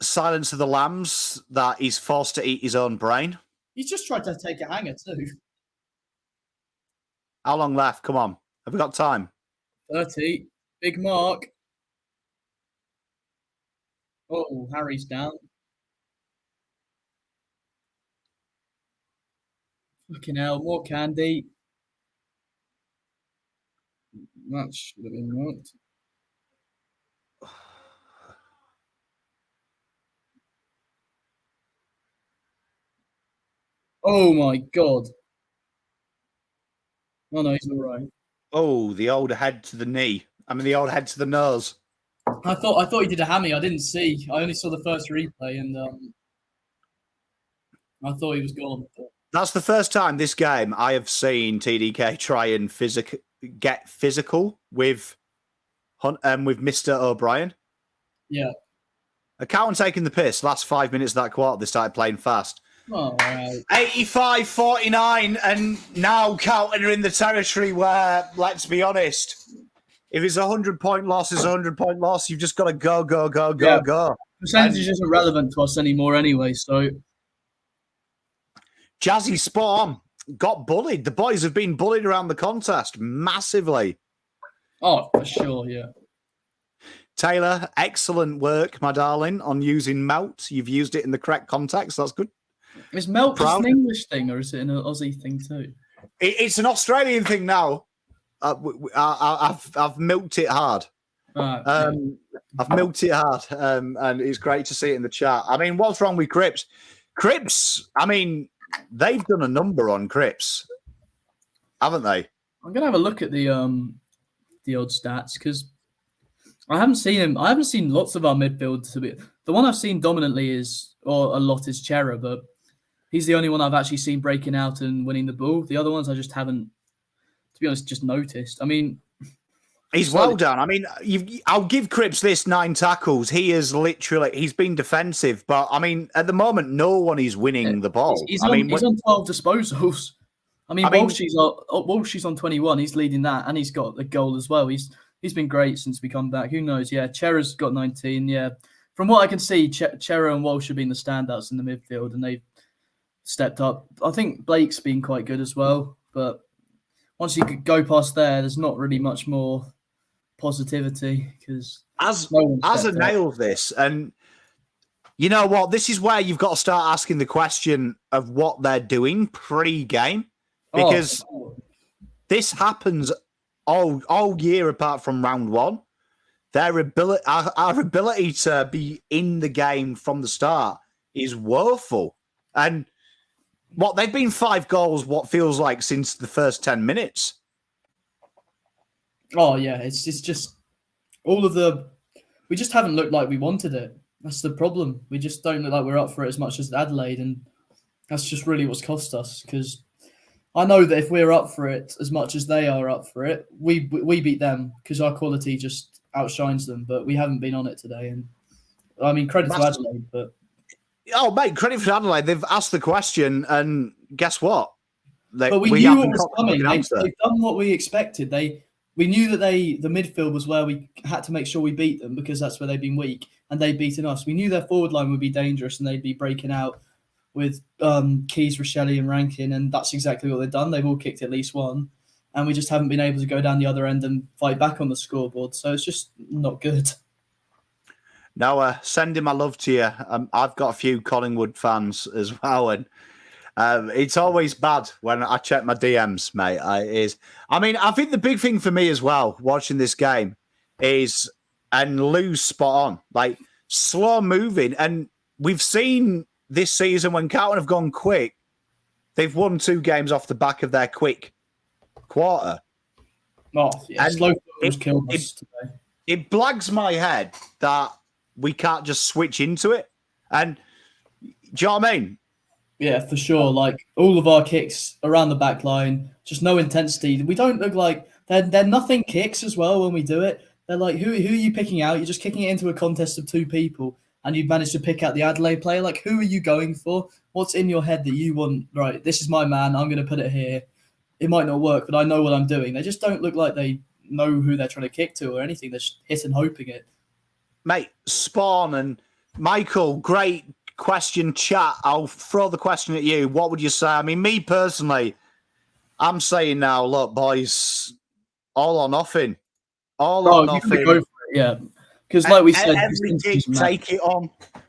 Silence of the Lambs, that he's forced to eat his own brain. He's just tried to take a hanger too. How long left? Come on. Have we got time? 30. Big mark. Oh, Harry's down. Fucking hell, more candy. That should have been marked. Oh my god. Oh no, he's all right. Oh, the old head to the knee. I mean, the old head to the nose. I thought he did a hammy. I didn't see. I only saw the first replay, and I thought he was gone. But... That's the first time this game I have seen TDK try and get physical with Mr. O'Brien. Yeah. A Carlton taking the piss. Last 5 minutes of that quarter, they started playing fast. Oh, right. 85-49, and now Carlton are in the territory where, let's be honest, if it's a 100-point loss, it's a 100-point loss. You've just got to go. Percentage isn't relevant to us anymore anyway, so... Jazzy Spawn got bullied. The boys have been bullied around the contest massively. Oh, for sure, yeah. Taylor, excellent work, my darling, on using melt. You've used it in the correct context. That's good. Is melt just an English thing, or is it an Aussie thing too? It's an Australian thing now. I've milked it hard. I've milked it hard, and it's great to see it in the chat. I mean, what's wrong with Cripps? Cripps, I mean, they've done a number on Cripps, haven't they? I'm gonna have a look at the odd stats because I haven't seen him. I haven't seen lots of our midfield to be. The one I've seen dominantly is a lot is Chera, but he's the only one I've actually seen breaking out and winning the ball. The other ones I just haven't, to be honest, just noticed. I mean, he's well done. I mean, I'll give Cripps this 9 tackles. He's been defensive, but I mean, at the moment, no one is winning the ball. He's on 12 disposals. I mean, Walshy's on 21. He's leading that, and he's got a goal as well. He's been great since we come back. Who knows? Yeah, Chera's got 19. Yeah, from what I can see, Chera and Walsh have been the standouts in the midfield, and they've stepped up. I think Blake's been quite good as well, but once you go past there's not really much more positivity because Azza nailed this, and you know what? This is where you've got to start asking the question of what they're doing pre-game, because this happens all year apart from round one. Our ability to be in the game from the start is woeful, and they've been 5 goals. What feels like since the first 10 minutes. Oh yeah, it's just all of we just haven't looked like we wanted it. That's the problem. We just don't look like we're up for it as much as Adelaide, and that's just really what's cost us. Because I know that if we're up for it as much as they are up for it, we beat them because our quality just outshines them. But we haven't been on it today, and I mean credit to Adelaide, but mate, credit for Adelaide. They've asked the question, and guess what? but we knew what was coming. They've done what we expected. We knew that the midfield was where we had to make sure we beat them because that's where they've been weak, and they've beaten us. We knew their forward line would be dangerous and they'd be breaking out with Keys, Rochelle, and Rankin, and that's exactly what they've done. They've all kicked at least one, and we just haven't been able to go down the other end and fight back on the scoreboard. So it's just not good. Now, sending my love to you. I've got a few Collingwood fans as well, and it's always bad when I check my DMs, mate. I think the big thing for me as well, watching this game, is, and Lou's spot on, like slow moving. And we've seen this season when Carlton have gone quick, they've won 2 games off the back of their quick quarter. Oh, yeah, slow was killed us today. It blags my head that we can't just switch into it. And do you know what I mean? Yeah, for sure. Like all of our kicks around the back line, just no intensity. We don't look like they're nothing kicks as well when we do it. They're like, who are you picking out? You're just kicking it into a contest of 2 people, and you've managed to pick out the Adelaide player. Like, who are you going for? What's in your head that you want? Right, this is my man. I'm going to put it here. It might not work, but I know what I'm doing. They just don't look like they know who they're trying to kick to or anything. They're just hitting, hoping it. Mate, Spawn and Michael, great question, chat. I'll throw the question at you. What would you say? I mean, me personally, I'm saying now, look, boys, all or nothing. All or nothing. Go for it, yeah. Because like we said, every kick, take it on. Do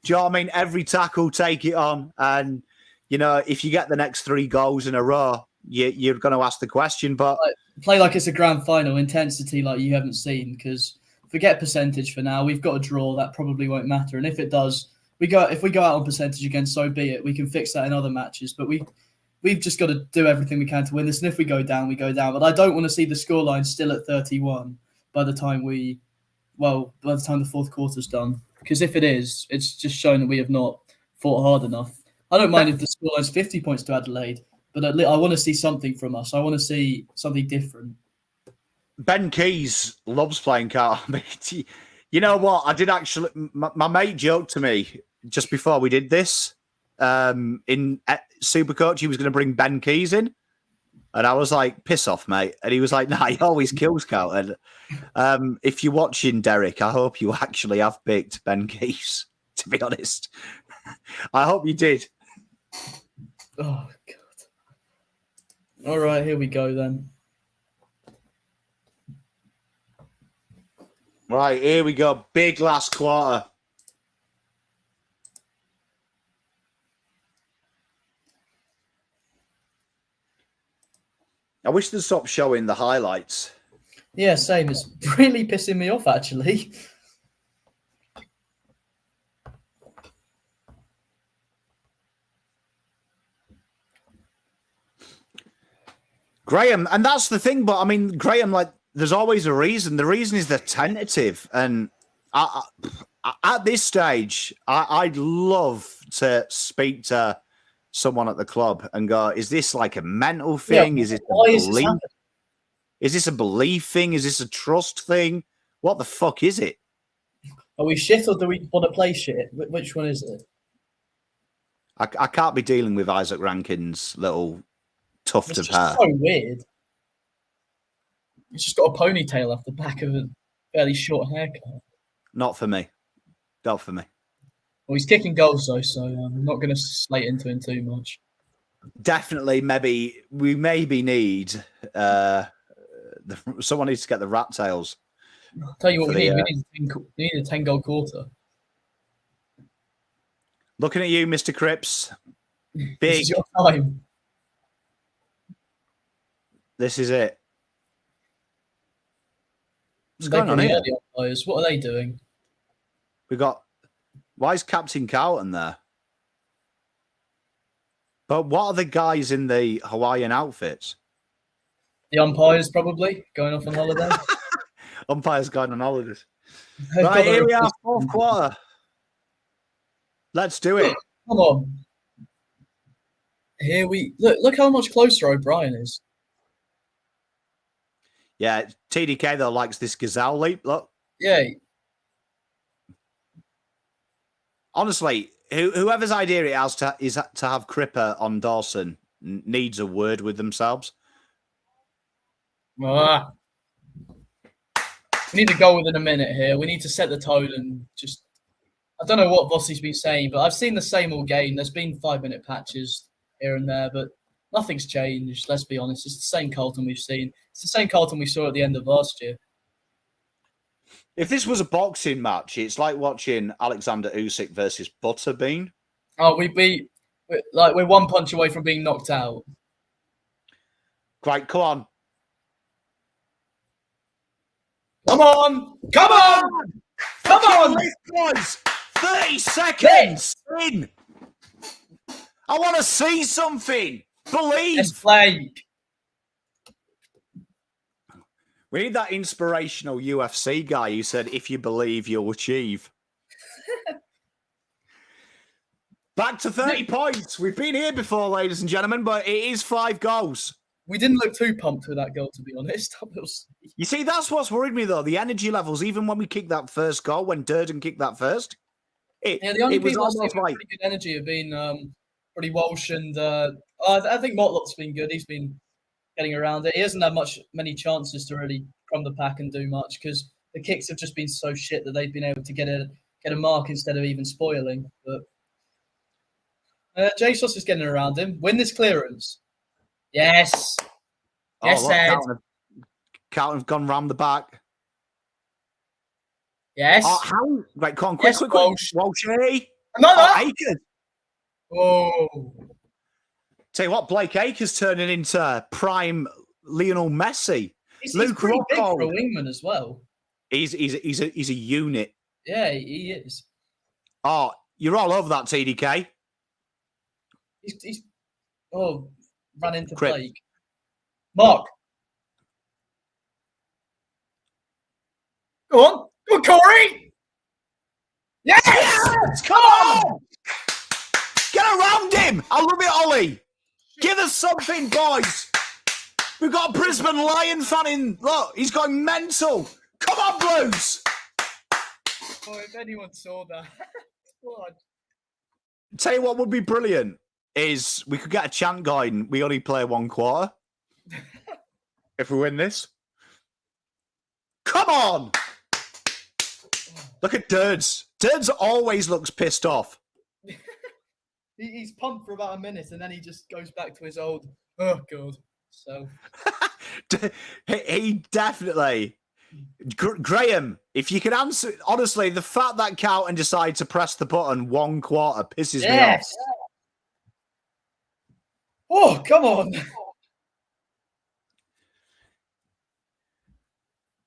you know what I mean? Every tackle, take it on. And, you know, if you get the next 3 goals in a row, you're going to ask the question. But play like it's a grand final, intensity like you haven't seen. Because forget percentage for now. We've got a draw. That probably won't matter. And if it does, if we go out on percentage again, so be it. We can fix that in other matches. But we've just got to do everything we can to win this. And if we go down, we go down. But I don't want to see the scoreline still at 31 by the time the fourth quarter's done. Because if it is, it's just shown that we have not fought hard enough. I don't mind if the scoreline's 50 points to Adelaide, but I want to see something from us. I want to see something different. Ben Keys loves playing Carlton. You know what? I did actually. My mate joked to me just before we did this in Supercoach. He was going to bring Ben Keys in, and I was like, "Piss off, mate!" And he was like, "Nah, he always kills Carlton." If you're watching, Derek, I hope you actually have picked Ben Keys. To be honest, I hope you did. Oh God! All right, here we go then. Right, here we go. Big last quarter. I wish they'd stop showing the highlights. Yeah, same. It's really pissing me off, actually. Graham, and that's the thing, but I mean, Graham, like, there's always a reason. The reason is they're tentative. And at this stage, I'd love to speak to someone at the club and go, is this like a mental thing? Yeah, is it a belief? Is this a belief thing? Is this a trust thing? What the fuck is it? Are we shit or do we want to play shit? Which one is it? I can't be dealing with Isaac Rankin's little tuft of hair. It's so weird. He's just got a ponytail off the back of a fairly short haircut. Not for me. Not for me. Well, he's kicking goals though, so I'm not going to slate into him too much. Definitely, we maybe need someone needs to get the rat tails. I'll tell you what we need. We need a 10-goal quarter. Looking at you, Mr. Cripps. Big. This is your time. This is it. What's going on here? What are they doing? Why is Captain Carlton there? But what are the guys in the Hawaiian outfits? The umpires probably going off on holiday. Umpires going on holidays. Right, here we are, fourth quarter. Let's do it. Come on. Here we look how much closer O'Brien is. Yeah, TDK though likes this gazelle leap. Look, Yeah, honestly, whoever's idea it is to have Cripper on Dawson needs a word with themselves. ah. We need to go within a minute here. We need to set the tone and just. I don't know what Vossi's been saying, but I've seen the same all game. There's been 5-minute patches here and there, but nothing's changed. Let's be honest. It's the same Carlton we've seen. It's the same Carlton we saw at the end of last year. If this was a boxing match, it's like watching Alexander Usyk versus Butterbean. Oh, we're one punch away from being knocked out. Right, come on. Come on! Come on! Come on! Boys, 30 seconds in. I want to see something. Believe. Let's play. We need that inspirational UFC guy who said, if you believe, you'll achieve. Back to 30 points. We've been here before, ladies and gentlemen, but it is 5 goals. We didn't look too pumped with that goal, to be honest. You see, that's what's worried me, though. The energy levels, even when we kicked that first goal, when Durden kicked that first, the only it was people almost with like... pretty good energy have been pretty Walsh and I think Motlop's been good. He's been getting around it. He hasn't had many chances to really crumb the pack and do much because the kicks have just been so shit that they've been able to get a mark instead of even spoiling. But Jesus is getting around him. Win this clearance. Yes. Yes, Ed. Carlton have gone round the back. Yes. How? Right, come on, quick. Walsh. Walshy. Another. Akers. Oh. Tell you what, Blake Akers turning into prime Lionel Messi. He's pretty big for a wingman as well. He's a unit. Yeah, he is. Oh, you're all over that, TDK. He's ran into Crip. Blake. Mark. Go on, Corey. Yes! Come on! Get around him! I love it, Ollie. Give us something, boys. We've got a Brisbane Lion fan in. Look, he's going mental. Come on, Blues. Oh, if anyone saw that. God. Tell you what would be brilliant is we could get a chant going. We only play 1 quarter. If we win this. Come on! Look at Durds. Durds always looks pissed off. He's pumped for about a minute and then he just goes back to his old, oh, God. So. He definitely. Graham, if you can answer, honestly, the fact that Carlton decided to press the button 1 quarter pisses me off. Oh, come on.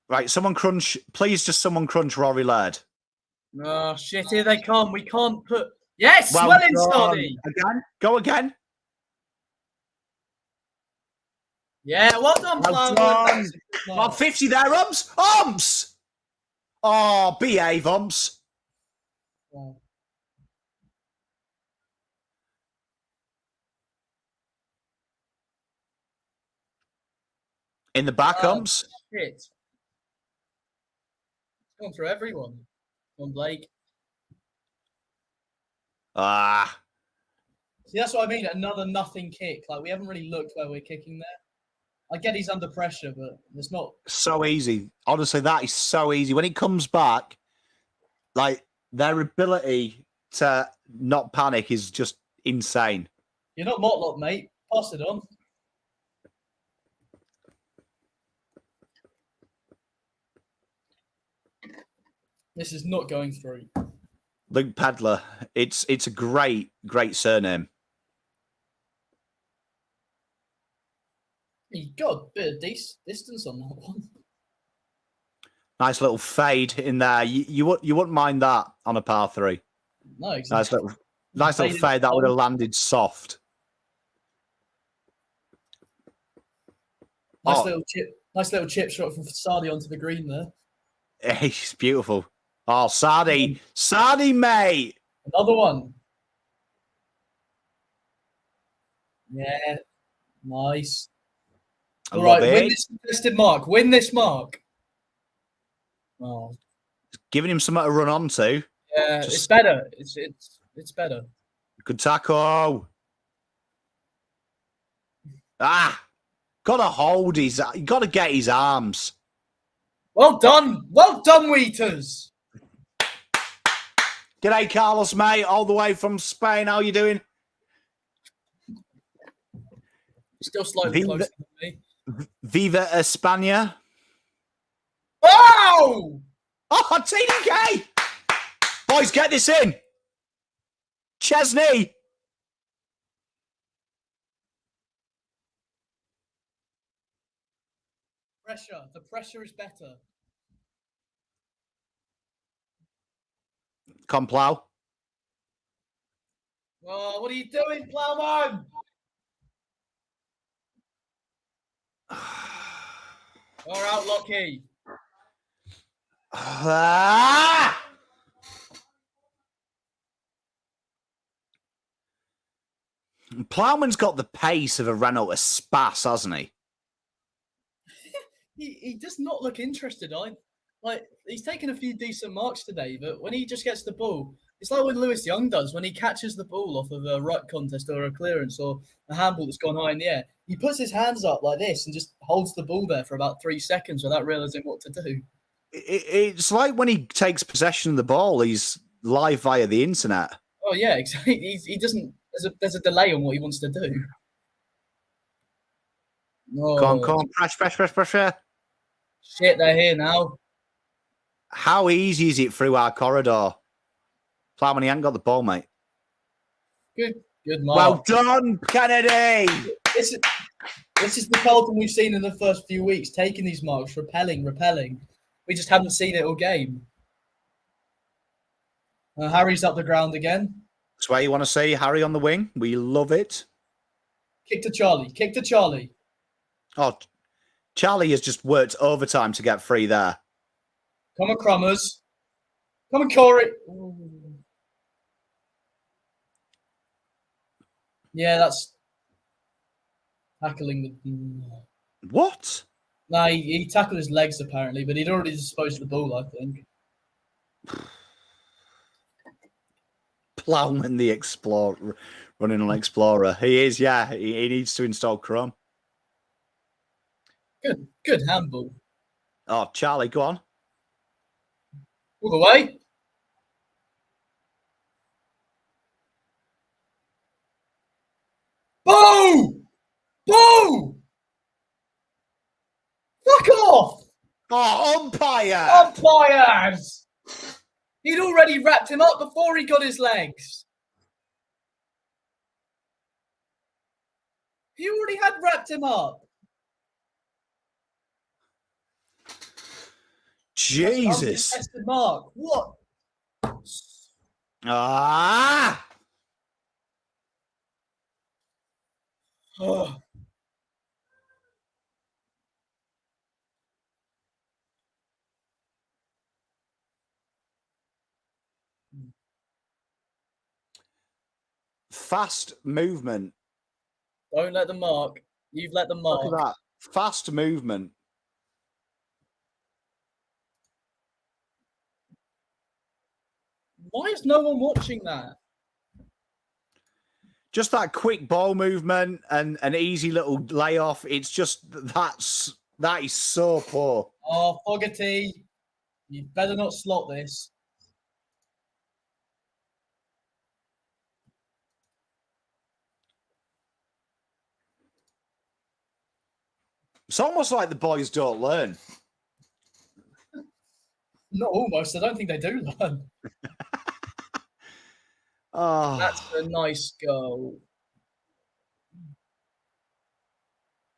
Right, someone crunch. Please just someone crunch Rory Laird. Oh, shit, here they come. We can't put... Yes, well in, Stoddy. Again? Go again. Yeah, well done, Flower. Well, 50 there, Umps. Umps! Oh, behave, Umps. Oh. In the back, Umps. Shit. It's gone through everyone. On Blake. Ah. See, that's what I mean. Another nothing kick. Like, we haven't really looked where we're kicking there. I get he's under pressure, but it's not... So easy. Honestly, that is so easy. When he comes back, like, their ability to not panic is just insane. You're not Motlop, mate. Pass it on. This is not going through. Luke Pedler. It's a great surname. He got a bit of distance on that one. Nice little fade in there. You wouldn't mind that on a par 3. No, exactly. Nice little fade that would have landed soft. Nice little chip shot from Sadi onto the green there. He's beautiful. Oh, Sadi, mate. Another one. Yeah, nice. I All love right, win it. this contested mark. Win this mark. Oh, Giving him something to run onto. yeah, it's Just better. It's better. good tackle. Ah, gotta hold his. You gotta get his arms. Well done, Wheaters. G'day, Carlos, mate, all the way from Spain. How you doing? Still slightly closer than me. Viva España. Oh! Oh, TDK! Boys, get this in. Chesney. Pressure. The pressure is better. Come, Plough. Oh, what are you doing, Plowman? All out, Lockie. Ah! Plowman's got the pace of a Renault Espace, hasn't he? He does not look interested. Like he's taken a few decent marks today, but when he just gets the ball, it's like what Lewis Young does when he catches the ball off of a ruck contest or a clearance or a handball that's gone high in the air. He puts his hands up like this and just holds the ball there for about 3 seconds without realizing what to do. It's like when he takes possession of the ball, he's live via the internet. Oh yeah, exactly. He doesn't. There's a delay on what he wants to do. Oh, Come on, pressure. Shit, they're here now. How easy is it through our corridor? Plowman, he ain't got the ball, mate. Good mark. Well done, Kennedy. This is the Carlton we've seen in the first few weeks, taking these marks, repelling. We just haven't seen it all game. Harry's up the ground again. That's why you want to see Harry on the wing. We love it. Kick to Charlie. Oh, Charlie has just worked overtime to get free there. Come on, Crummers. Come on, Corey. Ooh. Yeah, that's tackling the. What? No, he tackled his legs apparently, but he'd already disposed of the ball, I think. Plowman the Explorer, running on Explorer. He is, yeah. He needs to install Chrome. Good handball. Oh, Charlie, go on. All the way. Boo! Boo! Fuck off! Oh, umpire! Umpires! He'd already wrapped him up before he got his legs. He already had wrapped him up. Jesus. Uncontested mark. What? Ah! Oh. Fast movement. Don't let them mark. You've let them mark. Look at that. Fast movement. Why is no one watching that? Just that quick ball movement and an easy little layoff. It's just that is so poor. Oh, Fogarty. You better not slot this. It's almost like the boys don't learn. Not almost. I don't think they do learn. Oh, That's a nice goal.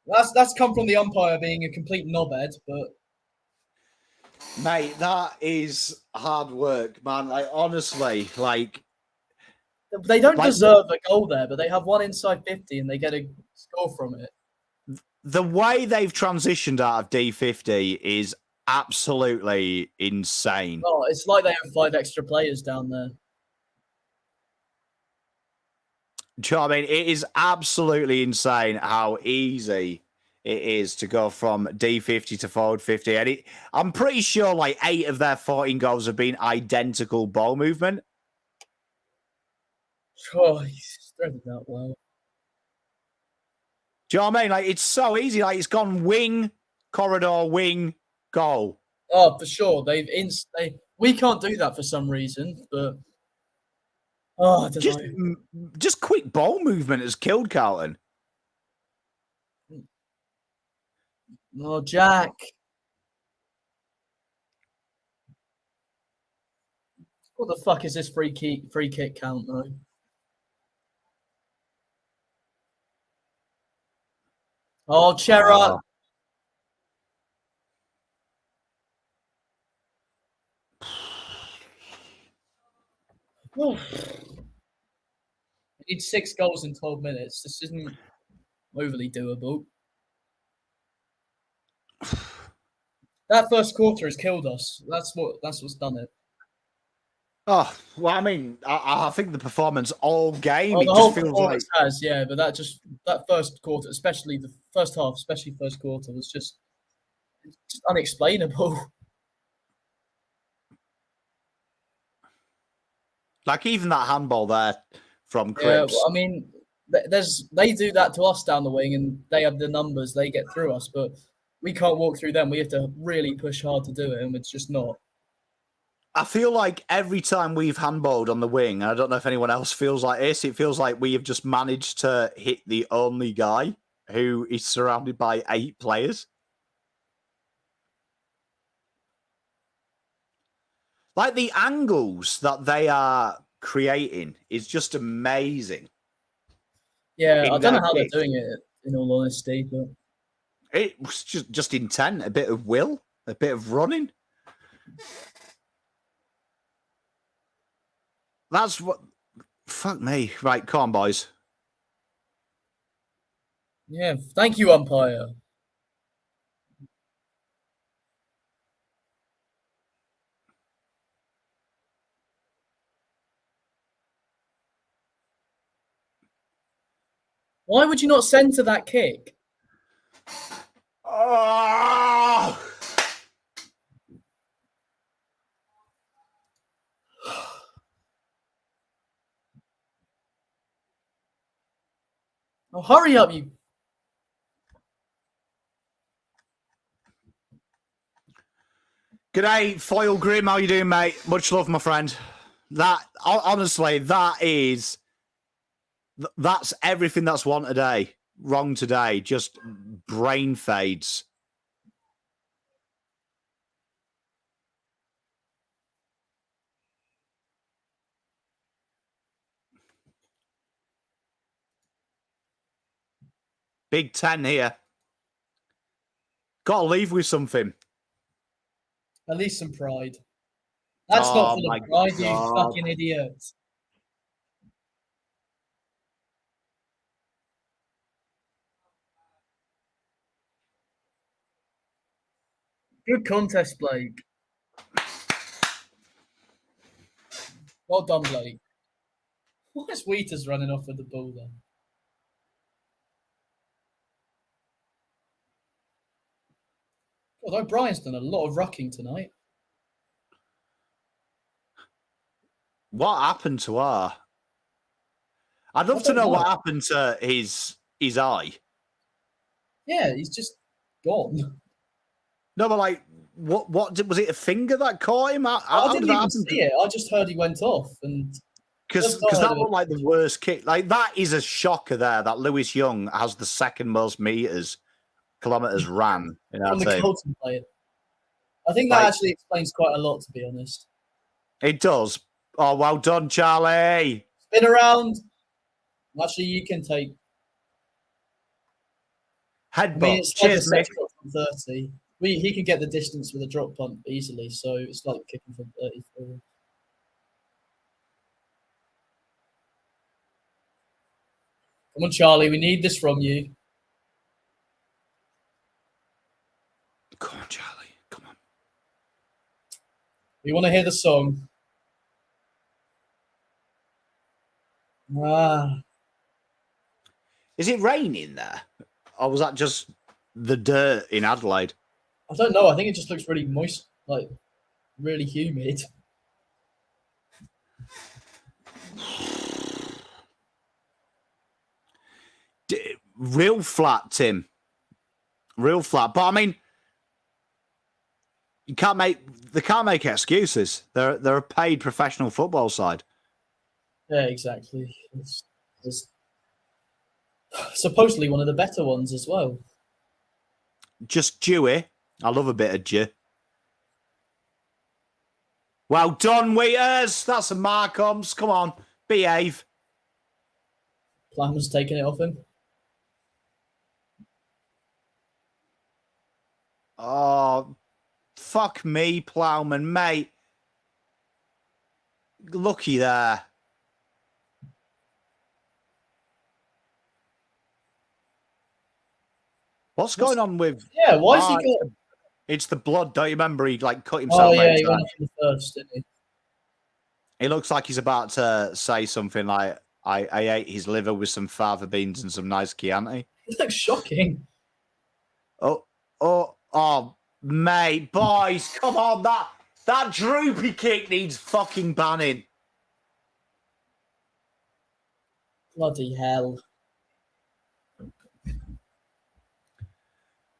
That's come from the umpire being a complete knobhead, but mate, that is hard work, man. Like honestly, like they don't deserve a goal there, but they have one inside 50 and they get a score from it. The way they've transitioned out of D50 is absolutely insane. Oh, it's like they have 5 extra players down there. Do you know what I mean? It is absolutely insane how easy it is to go from D50 to forward 50. And I'm pretty sure like 8 of their 14 goals have been identical ball movement. Oh, he's threaded that well. Do you know what I mean? Like, it's so easy. Like, it's gone wing, corridor, wing, goal. Oh, for sure. We can't do that for some reason, but I don't know. Just quick ball movement has killed Carlton. Oh, Jack. What the fuck is this free kick count though? Oh, Chera. Oh. We need 6 goals in 12 minutes. This isn't overly doable. That first quarter has killed us. That's what's done it. Oh, well, I mean, I think the performance all game, the it whole just feels performance has, yeah, but that first quarter, especially the first half, especially first quarter, was just unexplainable. like even that handball there from Yeah, Cripps. well, I mean, they do that to us down the wing, and they have the numbers. They get through us, but we can't walk through them. We have to really push hard to do it, and it's just not. I feel like every time we've handballed on the wing, and I don't know if anyone else feels like this, it feels like we have just managed to hit the only guy who is surrounded by 8 players. Like the angles that they are creating is just amazing. Yeah, I don't know how they're doing it, in all honesty, but it was just intent, a bit of will, a bit of running. That's what. Fuck me. Right, come on, boys. Yeah, thank you, umpire. Why would you not centre that kick? Oh! Oh, hurry up, you. G'day, Foil Grim. How you doing, mate? Much love, my friend. That honestly, that's everything that's wrong today. Just brain fades. Big 10 here. Got to leave with something. At least some pride. That's not full of pride, you fucking idiot. Good contest, Blake. Well done, Blake. Why is Wheaters running off with the ball then? God, O'Brien's done a lot of rucking tonight. What happened to her? I'd love to know what happened to his eye. Yeah, he's just gone. No, but like, what was it? A finger that caught him? I didn't even see it. I just heard he went off, and because that looked like the worst kick. Like that is a shocker there. That Lewis Young has the second most kilometers ran in our team. Carlton player. I think that actually explains quite a lot, to be honest. It does. Oh, well done, Charlie. Spin around. Actually, you can take headbutt. I mean, it's cheers, like from 30. He can get the distance with a drop punt easily, so it's like kicking from 30 forward. Come on, Charlie, we need this from you. Come on, Charlie. Come on. We want to hear the song. Ah. Is it raining there? Or was that just the dirt in Adelaide? I don't know. I think it just looks really moist, like really humid. Real flat, Tim. Real flat. But I mean, they can't make excuses. They're a paid professional football side. Yeah, exactly. It's supposedly one of the better ones as well. Just dewy. I love a bit of dew. Well done, Waiters. That's a Markhams. Come on, behave. Plum's taking it off him. Oh, fuck me, Plowman, mate. Lucky there. What's going on with? Yeah, why is he got? It's the blood. Don't you remember he cut himself? Oh yeah, he went up in the first, didn't he? He looks like he's about to say something like, I ate his liver with some fava beans and some nice Chianti. He looks shocking. Oh, mate, boys, come on. That droopy kick needs fucking banning. Bloody hell.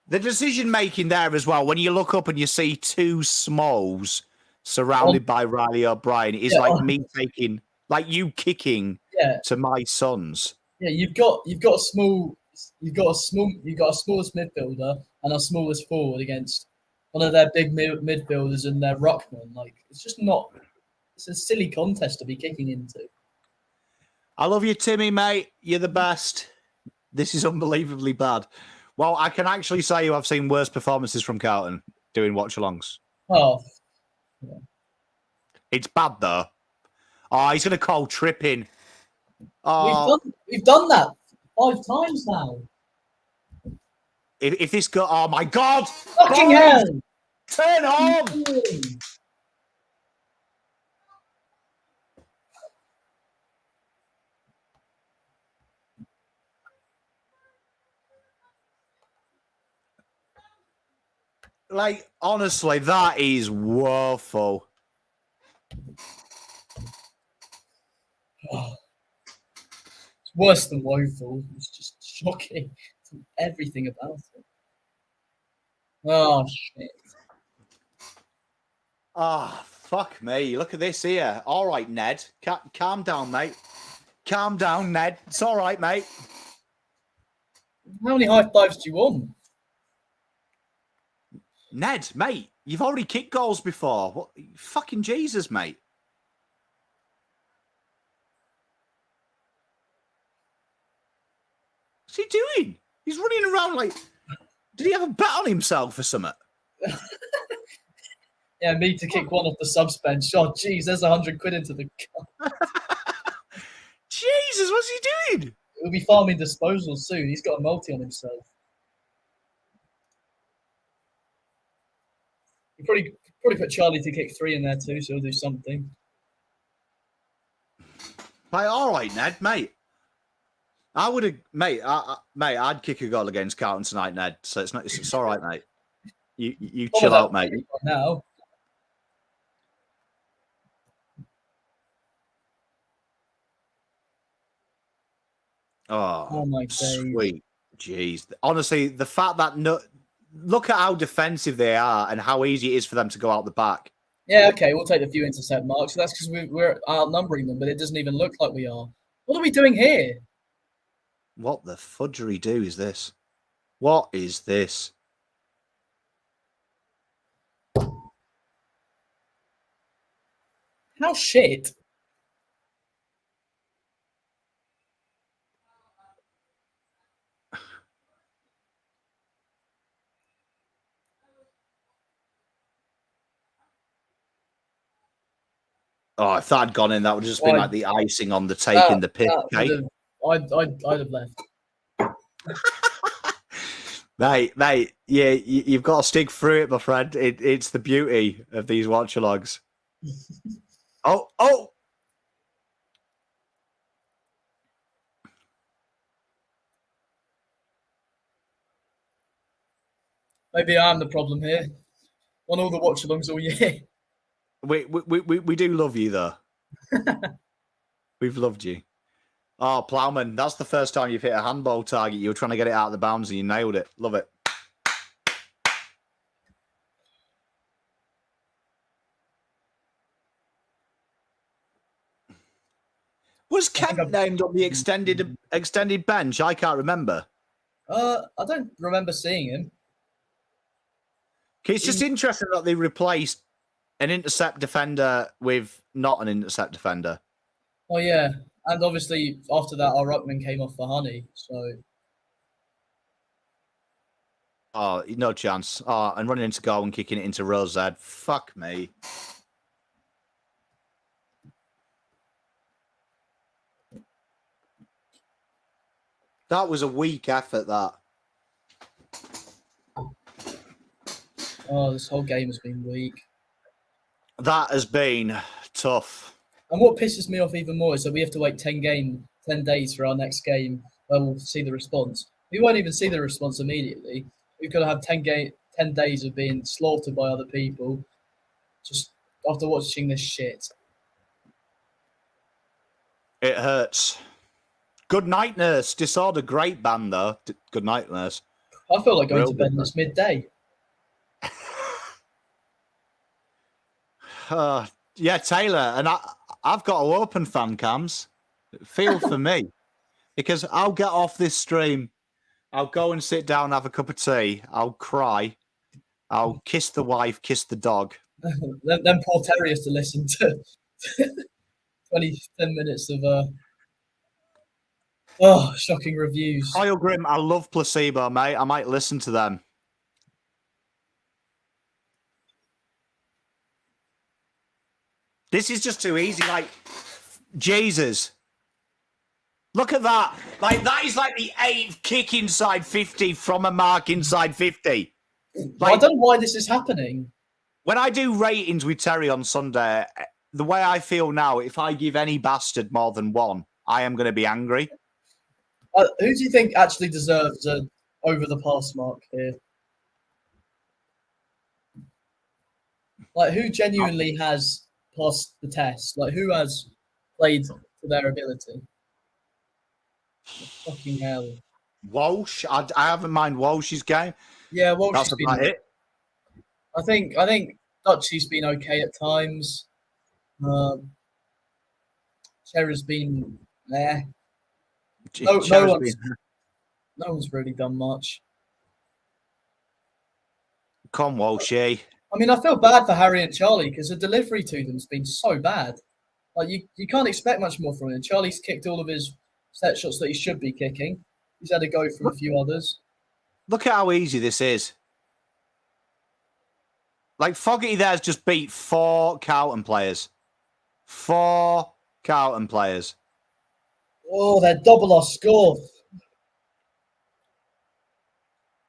The decision making there as well, when you look up and you see two Smalls surrounded by Riley O'Brien, is like me taking, like you kicking to my sons. Yeah, you've got a smallest midfielder and a smallest forward against one of their big midfielders and their ruckman. Like, it's just not. It's a silly contest to be kicking into. I love you, Timmy, mate. You're the best. This is unbelievably bad. Well, I can actually say I've seen worse performances from Carlton doing watch-alongs. Oh. Yeah. It's bad, though. Oh, he's going to call tripping. Oh. We've done that 5 times now. If this go... Oh, my God! Fucking hell! Turn on! Like, honestly, that is woeful. Oh. It's worse than woeful. It's just shocking. Everything about it. Oh, shit. Ah, oh, fuck me. Look at this here. All right, Ned. Calm down, mate. Calm down, Ned. It's all right, mate. How many high fives do you want? Ned, mate, you've already kicked goals before. What? Fucking Jesus, mate. What's he doing? He's running around like... Did he have a bet on himself or something? Yeah, me to kick one off the subs bench. Oh, jeez, there's 100 quid into the... Jesus, what's he doing? He'll be farming disposals soon. He's got a multi on himself. You probably put Charlie to kick 3 in there too, so he'll do something. Mate, all right, Ned, mate. I would have, mate. Mate, I'd kick a goal against Carlton tonight, Ned. So it's all right, mate. You chill out, mate. Now. Oh my sweet, jeez. Honestly, the fact that look at how defensive they are and how easy it is for them to go out the back. Yeah, okay, we'll take the few intercept marks. So that's because we're outnumbering them, but it doesn't even look like we are. What are we doing here? What the fudgery-do is this? What is this? How shit? Oh, if that had gone in, that would have just been like the icing on the taking the piss cake. I'd have left. Mate, yeah, you've got to stick through it, my friend. It's the beauty of these watch-alongs. Oh! Maybe I'm the problem here. On all the watch-alongs all year. We do love you, though. We've loved you. Oh, Plowman, that's the first time you've hit a handball target. You were trying to get it out of the bounds and you nailed it. Love it. Was Kent named on the extended bench? I can't remember. I don't remember seeing him. It's just interesting that they replaced an intercept defender with not an intercept defender. Oh, yeah. And obviously, after that, our ruckman came off for Honey. So, Oh, no chance. Oh, and running into goal and kicking it into Rose head. Fuck me. That was a weak effort, that. oh, this whole game has been weak. That has been tough. And what pisses me off even more is that we have to wait 10 days for our next game where we'll see the response. We won't even see the response immediately. We've got to have 10 days of being slaughtered by other people just after watching this shit. It hurts. Good night, Nurse. Disorder, great band, though. Good night, Nurse. I feel like going Real to bed good, this midday. Yeah, Taylor, and I've got to open fan cams. Feel for me. Because I'll get off this stream. I'll go and sit down, have a cup of tea. I'll cry. I'll kiss the wife, kiss the dog. Then poor Terry has to listen to 10 minutes of shocking reviews. Kyle Grimm, I love Placebo, mate. I might listen to them. This is just too easy. Like, Jesus. Look at that. Like, that is like the 8th kick inside 50 from a mark inside 50. Like, I don't know why this is happening. When I do ratings with Terry on Sunday, the way I feel now, if I give any bastard more than 1, I am going to be angry. Who do you think actually deserves an over the pass mark here? Like, who genuinely has passed the test? Like, who has played to their ability? Fucking hell. Walsh, I haven't mind Walsh's game. Yeah, Walsh. That's about it. I think Dutchy's been okay at times. Cherry's been there. No one's really done much. Come, Walshy. I mean, I feel bad for Harry and Charlie because the delivery to them's been so bad. Like, you can't expect much more from him. Charlie's kicked all of his set shots that he should be kicking. He's had a go from a few others. Look at how easy this is. Like, Fogarty there's just beat 4 Carlton players. 4 Carlton players. Oh, they're double our score. Do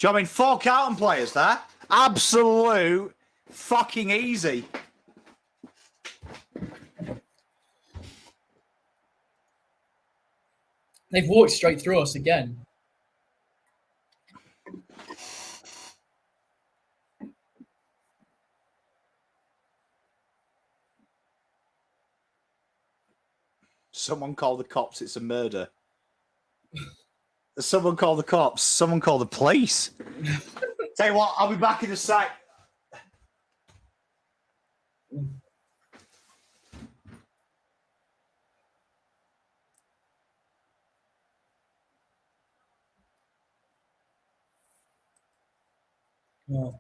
you know what I mean? 4 Carlton players there. Absolute fucking easy. They've walked straight through us again. Someone call the cops. It's a murder. Someone call the cops. Someone call the police. Tell you what, I'll be back in a sec. Oh,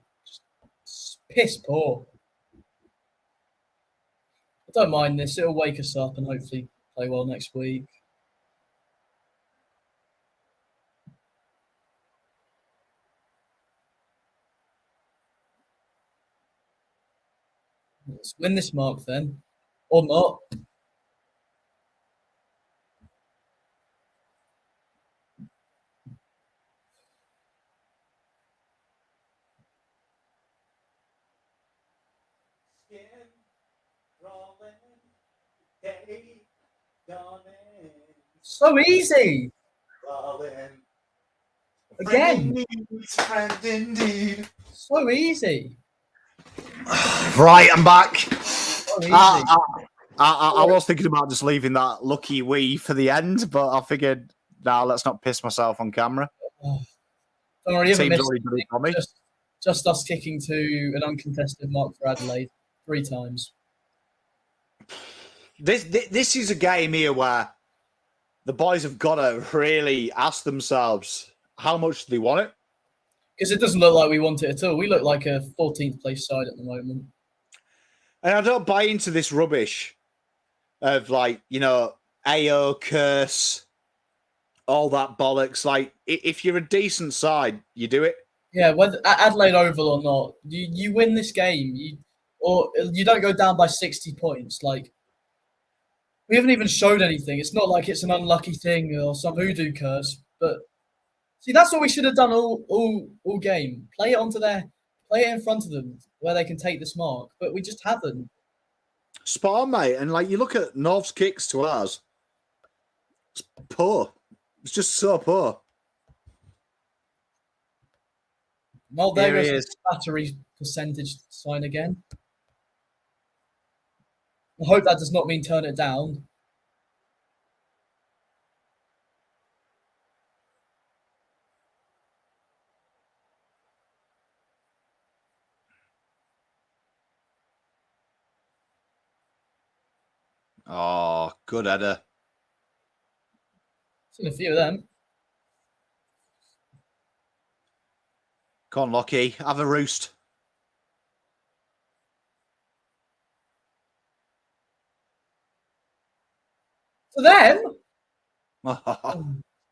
just piss poor. I don't mind this. It'll wake us up and hopefully play well next week. Let's win this mark then. Or not. So easy. Again. Friend indeed. So easy. Right, I'm back. So easy. I was thinking about just leaving that lucky wee for the end, but I figured, let's not piss myself on camera. Don't worry, you haven't Team's missed already done it for me. just us kicking to an uncontested mark for Adelaide 3 times. This is a game here where the boys have got to really ask themselves how much do they want it. Because it doesn't look like we want it at all. We look like a 14th place side at the moment. And I don't buy into this rubbish of AO curse, all that bollocks. Like, if you're a decent side, you do it. Yeah, whether Adelaide Oval or not, you win this game, or you don't go down by 60 points. Like, we haven't even showed anything. It's not like it's an unlucky thing or some hoodoo curse. But see, that's what we should have done all game. Play it in front of them where they can take this mark. But we just haven't. Spot on, mate. And you look at North's kicks to ours. It's poor. It's just so poor. Well, there is battery percentage sign again. I hope that does not mean turn it down. Oh, good header. Seen a few of them. Come on, Lockie. Have a roost. To them? Oh,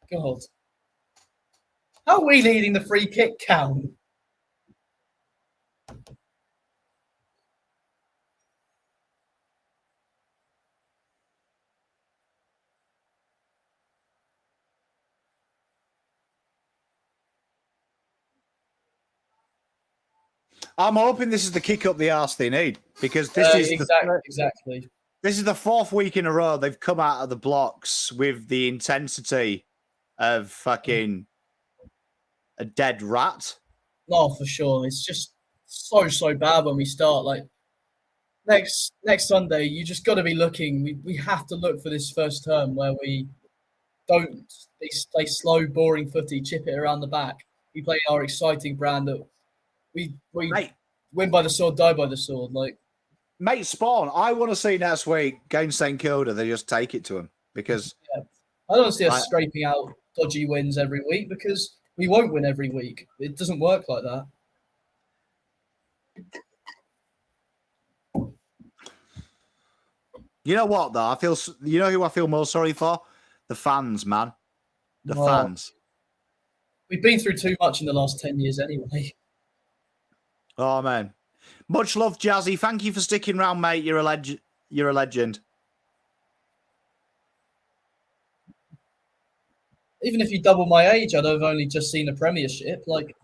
God. How are we leading the free kick count? I'm hoping this is the kick up the arse they need, because this is exactly. This is the 4th week in a row they've come out of the blocks with the intensity of fucking a dead rat. No, for sure. It's just so bad when we start. Like next Sunday, you just got to be looking. We have to look for this first term where we don't play slow, boring footy, chip it around the back. We play our exciting brand that we win by the sword, die by the sword. Like, mate, Spawn, I want to see next week against St Kilda. They just take it to them, because I don't see us scraping out dodgy wins every week, because we won't win every week. It doesn't work like that. You know what, though? You know who I feel most sorry for? The fans, man. The fans. We've been through too much in the last 10 years anyway. Oh, man. Much love, Jazzy. Thank you for sticking around, mate. You're a legend. You're a legend. Even if you double my age, I'd have only just seen a premiership. Like,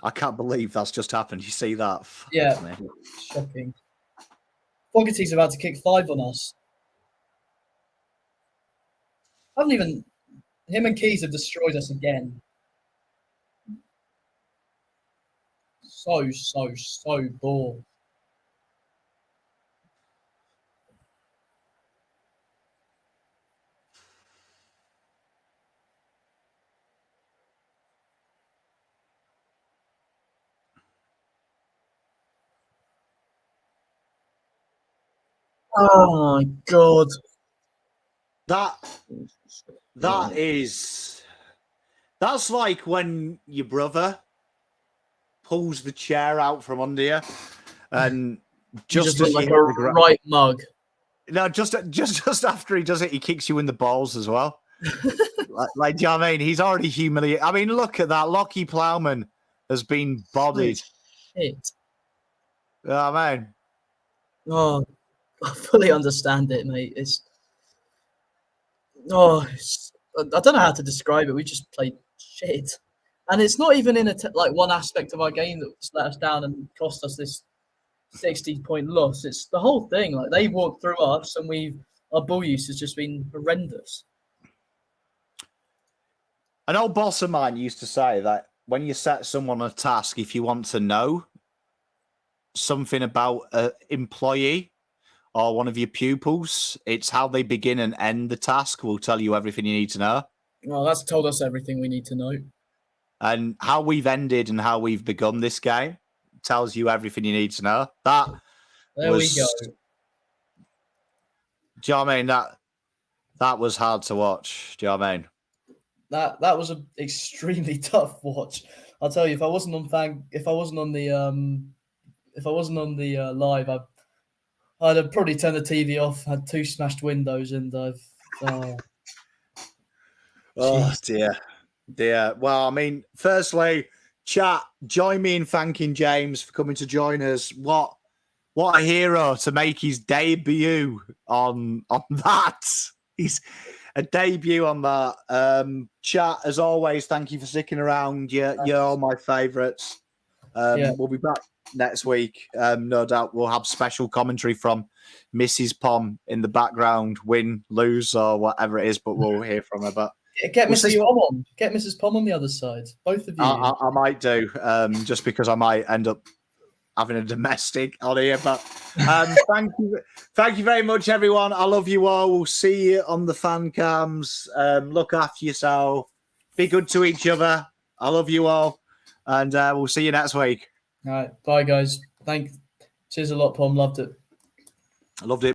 I can't believe that's just happened. You see that? Yeah. Shocking. Fogarty's about to kick 5 on us. Him and Keys have destroyed us again. So bored. Oh my God. That's like when your brother pulls the chair out from under you, and just as like you a right mug. No, just after he does it, he kicks you in the balls as well. like, do you know what I mean? He's already humiliated. I mean, look at that. Lockie Plowman has been bodied. Shit. Oh, man. Oh, I fully understand it, mate. I don't know how to describe it. We just played shit. And it's not even in one aspect of our game that's let us down and cost us this 60-point loss. It's the whole thing. Like, they walked through us, and our ball use has just been horrendous. An old boss of mine used to say that when you set someone a task, if you want to know something about an employee or one of your pupils, it's how they begin and end the task will tell you everything you need to know. Well, that's told us everything we need to know. And how we've ended and how we've begun this game tells you everything you need to know. There we go. Do you know what I mean? That was hard to watch. Do you know what I mean? That was an extremely tough watch. I'll tell you, if I wasn't on the live, I'd have probably turned the TV off, had 2 smashed windows, and oh dear. Well, I mean, firstly, chat, join me in thanking James for coming to join us. What a hero to make his debut on that. He's a debut on that. Chat, as always, thank you for sticking around. You're all my favourites. We'll be back next week. No doubt we'll have special commentary from Mrs. Pom in the background, win, lose, or whatever it is, but we'll hear from her. But get Mrs. Pom on. Get Mrs. Pom on the other side. Both of you. I might do, just because I might end up having a domestic on here. But thank you very much, everyone. I love you all. We'll see you on the fan cams. Look after yourself. Be good to each other. I love you all. And we'll see you next week. All right. Bye, guys. Cheers a lot, Pom. Loved it. I loved it.